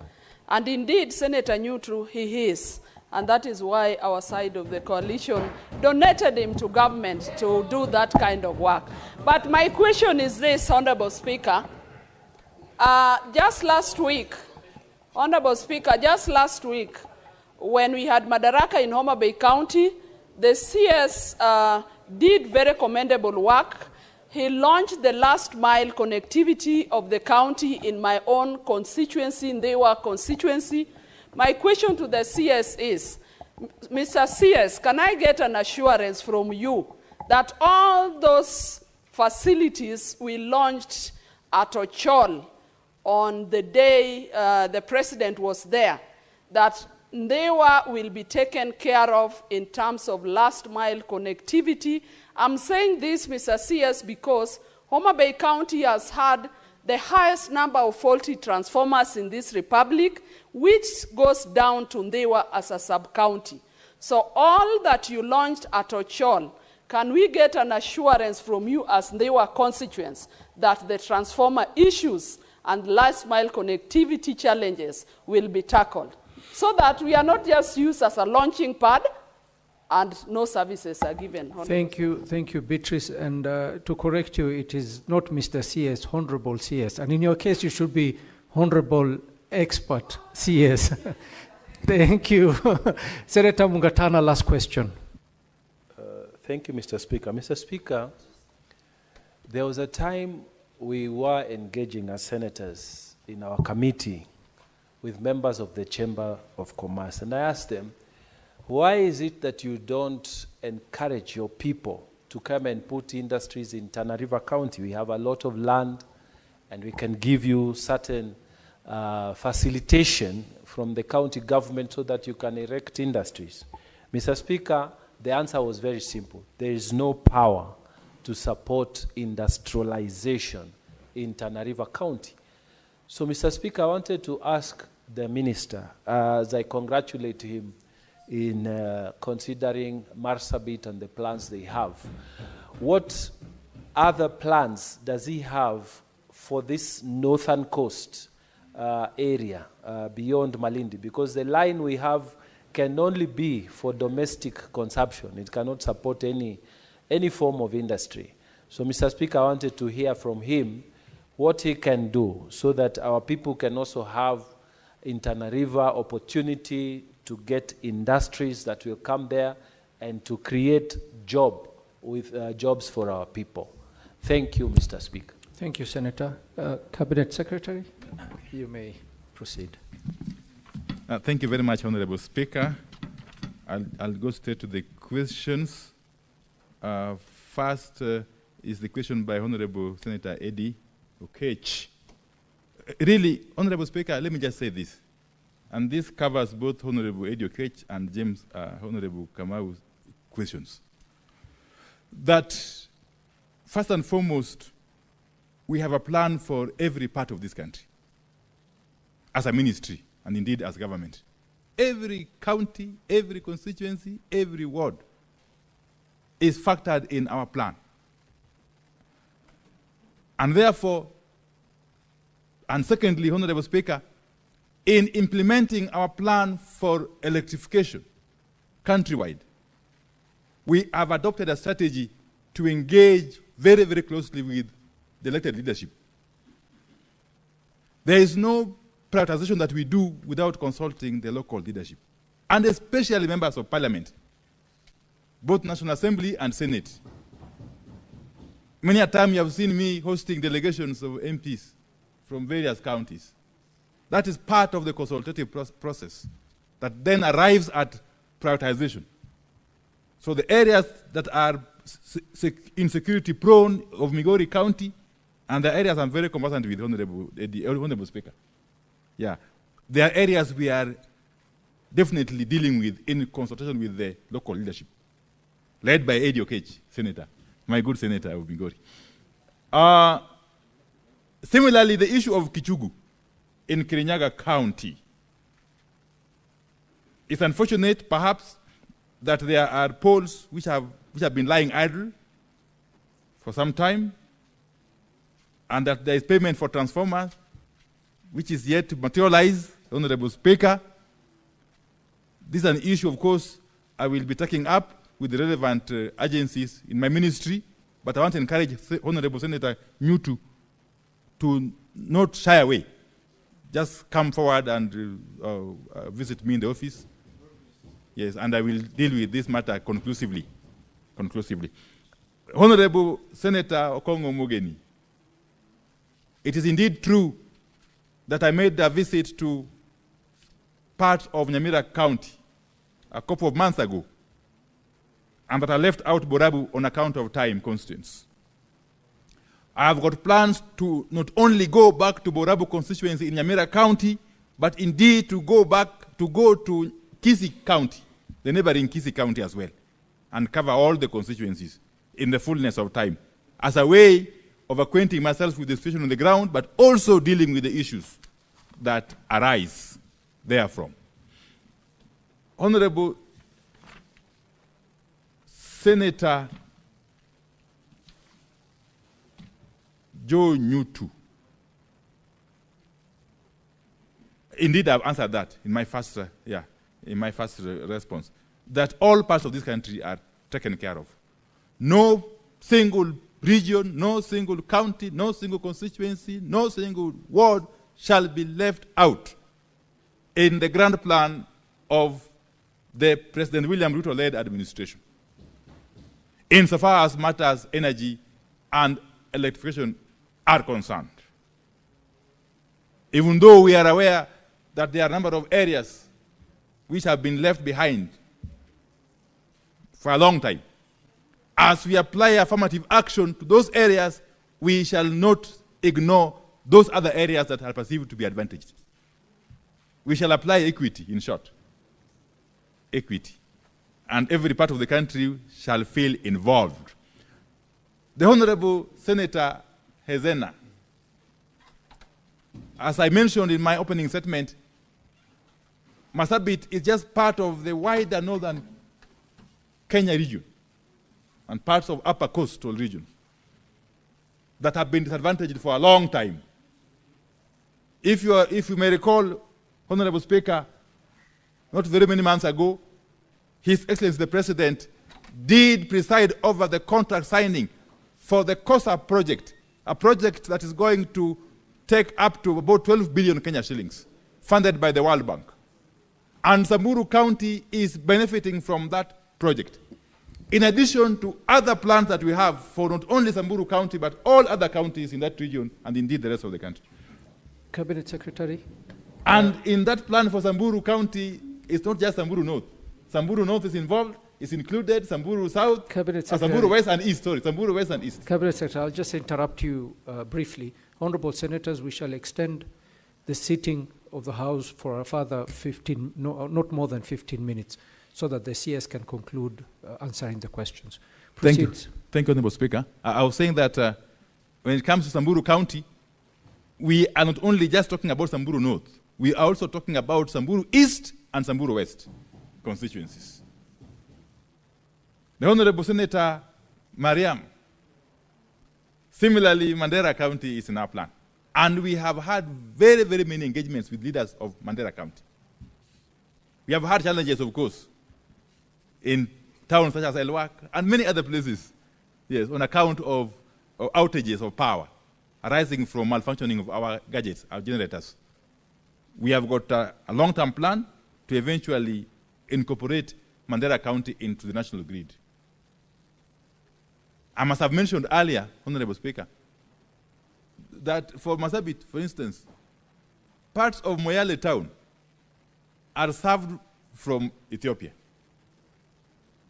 P: And indeed, Senator Neutral, he is. And that is why our side of the coalition donated him to government to do that kind of work. But my question is this, Honorable Speaker. Just last week, Honorable Speaker, just last week, when we had Madaraka in Homa Bay County, the CS did very commendable work. He launched the last mile connectivity of the county in my own constituency, in their constituency. My question to the CS is, Mr. CS, can I get an assurance from you that all those facilities we launched at Ochol on the day the president was there, that Ndewa will be taken care of in terms of last mile connectivity? I'm saying this, Mr. CS, because Homa Bay County has had the highest number of faulty transformers in this republic, which goes down to Ndewa as a sub-county. So all that you launched at Ochol, Can we get an assurance from you as their constituents that the transformer issues and last mile connectivity challenges will be tackled so that we are not just used as a launching pad and no services are given?
V: Thank you, Beatrice. And to correct you, it is not Mr. CS, Honorable CS. And in your case, you should be Honorable Expert CS. Thank you. Senator Mungatana, last question.
T: Thank you, Mr. Speaker. Mr. Speaker, there was a time we were engaging as senators in our committee with members of the Chamber of Commerce, and I asked them, why is it that you don't encourage your people to come and put industries in Tana River County? We have a lot of land, and we can give you certain facilitation from the county government so that you can erect industries. Mr. Speaker, the answer was very simple. There is no power to support industrialization in Tana River County. So, Mr. Speaker, I wanted to ask the minister, as I congratulate him in considering Marsabit and the plans they have, what other plans does he have for this northern coast area beyond Malindi? Because the line we have can only be for domestic consumption. It cannot support any form of industry. So, Mr. Speaker, I wanted to hear from him what he can do so that our people can also have in Tana River opportunity to get industries that will come there and to create jobs for our people. Thank you, Mr. Speaker.
V: Thank you, Senator. Cabinet Secretary, you may proceed.
F: Thank you very much, Honorable Speaker. I'll go straight to the questions. First is the question by Honorable Senator Eddie Okech. Really, Honorable Speaker, let me just say this, and this covers both Honorable Eddie Okech and James Honorable Kamau's questions. That first and foremost, we have a plan for every part of this country as a ministry, and indeed as government. Every county, every constituency, every ward is factored in our plan. And therefore, and secondly, Honorable Speaker, in implementing our plan for electrification countrywide, we have adopted a strategy to engage very, very closely with the elected leadership. There is no prioritization that we do without consulting the local leadership, and especially members of parliament, both National Assembly and Senate. Many a time you have seen me hosting delegations of MPs from various counties. That is part of the consultative process that then arrives at prioritization. So the areas that are insecurity prone of Migori County, and the areas I'm very conversant with, Honorable Speaker. Yeah, there are areas we are definitely dealing with in consultation with the local leadership, led by Eddie Okech, Senator, my good Senator of Migori. Similarly, the issue of Kichugu in Kirinyaga County. It's unfortunate, perhaps, that there are poles which have been lying idle for some time, and that there is payment for transformers, which is yet to materialize, Honorable Speaker. This is an issue, of course, I will be taking up with the relevant agencies in my ministry, but I want to encourage Honorable Senator Nyutu to not shy away. Just come forward and visit me in the office. Yes, and I will deal with this matter conclusively. Honorable Senator Okongo Mugeni, it is indeed true that I made a visit to part of Nyamira County a couple of months ago, and that I left out Borabu on account of time constraints. I have got plans to not only go back to Borabu constituency in Nyamira County, but indeed to go to Kisii County, the neighboring Kisii County as well, and cover all the constituencies in the fullness of time, as a way of acquainting myself with the situation on the ground, but also dealing with the issues that arise therefrom. Honorable Senator Joe Nyutu. Indeed, I've answered that in my first, response, that all parts of this country are taken care of. No single region, no single county, no single constituency, no single ward shall be left out in the grand plan of the President William Ruto-led administration, insofar as matters energy and electrification are concerned. Even though we are aware that there are a number of areas which have been left behind for a long time, as we apply affirmative action to those areas, we shall not ignore those other areas that are perceived to be advantaged. We shall apply equity, in short. Equity. And every part of the country shall feel involved. The Honorable Senator Hezena, as I mentioned in my opening statement, Marsabit is just part of the wider northern Kenya region and parts of upper coastal region that have been disadvantaged for a long time. If you may recall, Honorable Speaker, not very many months ago, His Excellency the President did preside over the contract signing for the COSA project, a project that is going to take up to about 12 billion Kenya shillings, funded by the World Bank. And Samburu County is benefiting from that project. In addition to other plans that we have for not only Samburu County, but all other counties in that region, and indeed the rest of the country.
V: Cabinet Secretary.
F: And in that plan for Samburu County, it's not just Samburu North. Samburu North is involved, is included, Samburu South, Samburu West and East, Samburu West and East.
V: Cabinet Secretary, I'll just interrupt you briefly. Honorable Senators, we shall extend the sitting of the House for a further not more than 15 minutes, so that the CS can conclude answering the questions.
F: Thank you. Thank you, Honorable Speaker. I was saying that when it comes to Samburu County, we are not only just talking about Samburu North, we are also talking about Samburu East and Samburu West constituencies. The Honorable Senator Mariam, similarly, Mandera County is in our plan. And we have had very, very many engagements with leaders of Mandera County. We have had challenges, of course, in towns such as Elwak and many other places, yes, on account of outages of power arising from malfunctioning of our gadgets, our generators. We have got a long-term plan to eventually incorporate Mandera County into the national grid. I must have mentioned earlier, Honorable Speaker, that for Marsabit, for instance, parts of Moyale town are served from Ethiopia.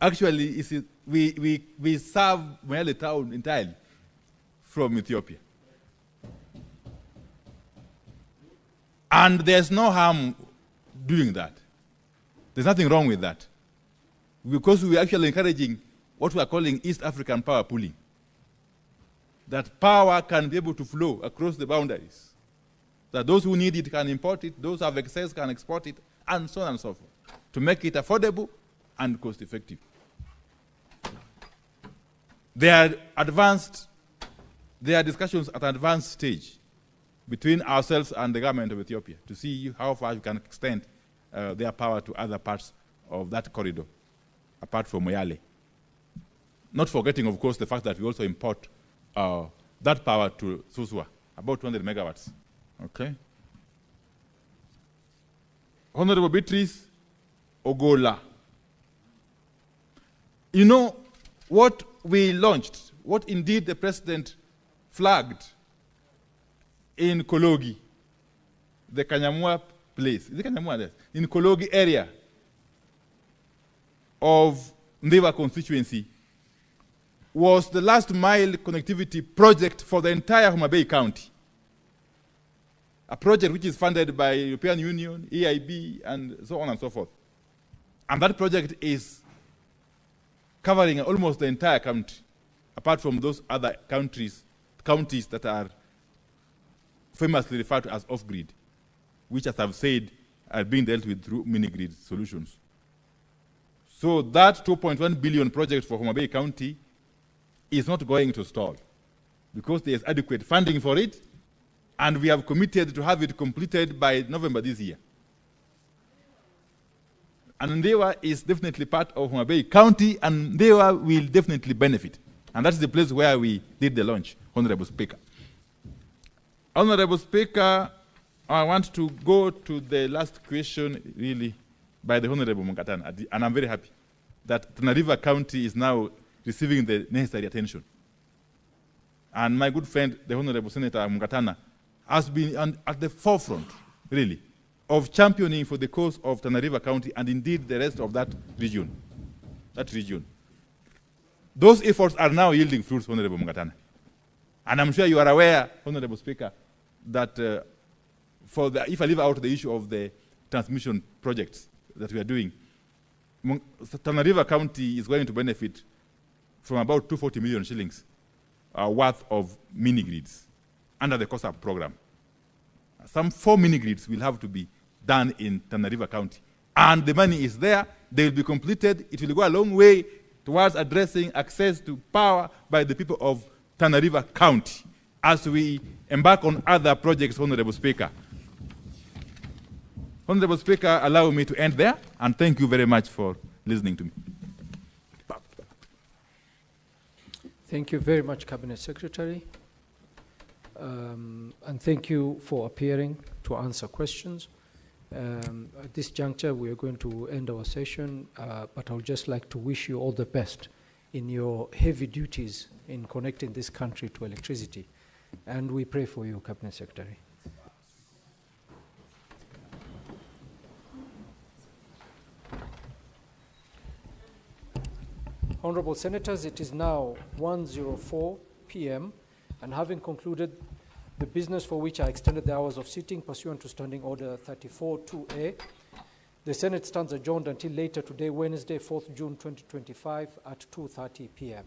F: Actually, we serve Moyale town entirely from Ethiopia. And there's no harm doing that. There's nothing wrong with that. Because we're actually encouraging what we are calling East African power pooling. That power can be able to flow across the boundaries. That those who need it can import it, those who have excess can export it, and so on and so forth, to make it affordable and cost-effective. There are discussions at an advanced stage between ourselves and the government of Ethiopia to see how far we can extend their power to other parts of that corridor, apart from Moyale. Not forgetting, of course, the fact that we also import that power to Suswa, about 200 megawatts. Okay? Honorable Beatrice Ogola. You know, what we launched, what indeed the President flagged in Kologi, the Kanyamua place, is it Kanyamua there? In Kologi area of Ndeva constituency, was the last mile connectivity project for the entire Homa Bay County. A project which is funded by European Union, EIB, and so on and so forth. And that project is covering almost the entire country, apart from those other counties that are famously referred to as off-grid, which, as I've said, are being dealt with through mini-grid solutions. So that 2.1 billion project for Homa Bay County is not going to stall. because there is adequate funding for it, and we have committed to have it completed by November this year. And Ndewa is definitely part of Homa Bay County, and Ndewa will definitely benefit. And that's the place where we did the launch, Honorable Speaker. Honorable Speaker, I want to go to the last question, really, by the Honorable Mungatan, and I'm very happy that Tana River County is now receiving the necessary attention. And my good friend, the Honorable Senator Mungatana, has been at the forefront, really, of championing for the cause of Tana River County and indeed the rest of that region. Those efforts are now yielding fruits, Honorable Mungatana. And I'm sure you are aware, Honorable Speaker, that if I leave out the issue of the transmission projects that we are doing, Tana River County is going to benefit from about 240 million shillings worth of mini-grids under the COSAP program. Some 4 mini-grids will have to be done in Tana River County. And the money is there, they will be completed, it will go a long way towards addressing access to power by the people of Tana River County as we embark on other projects, Honorable Speaker. Honorable Speaker, allow me to end there, and thank you very much for listening to me.
V: Thank you very much, Cabinet Secretary. And thank you for appearing to answer questions. At this juncture, we are going to end our session, but I would just like to wish you all the best in your heavy duties in connecting this country to electricity. And we pray for you, Cabinet Secretary. Honorable Senators, it is now 1:04 p.m. and having concluded the business for which I extended the hours of sitting pursuant to Standing Order 34-2A, the Senate stands adjourned until later today, Wednesday, 4th June 2025 at 2:30 p.m.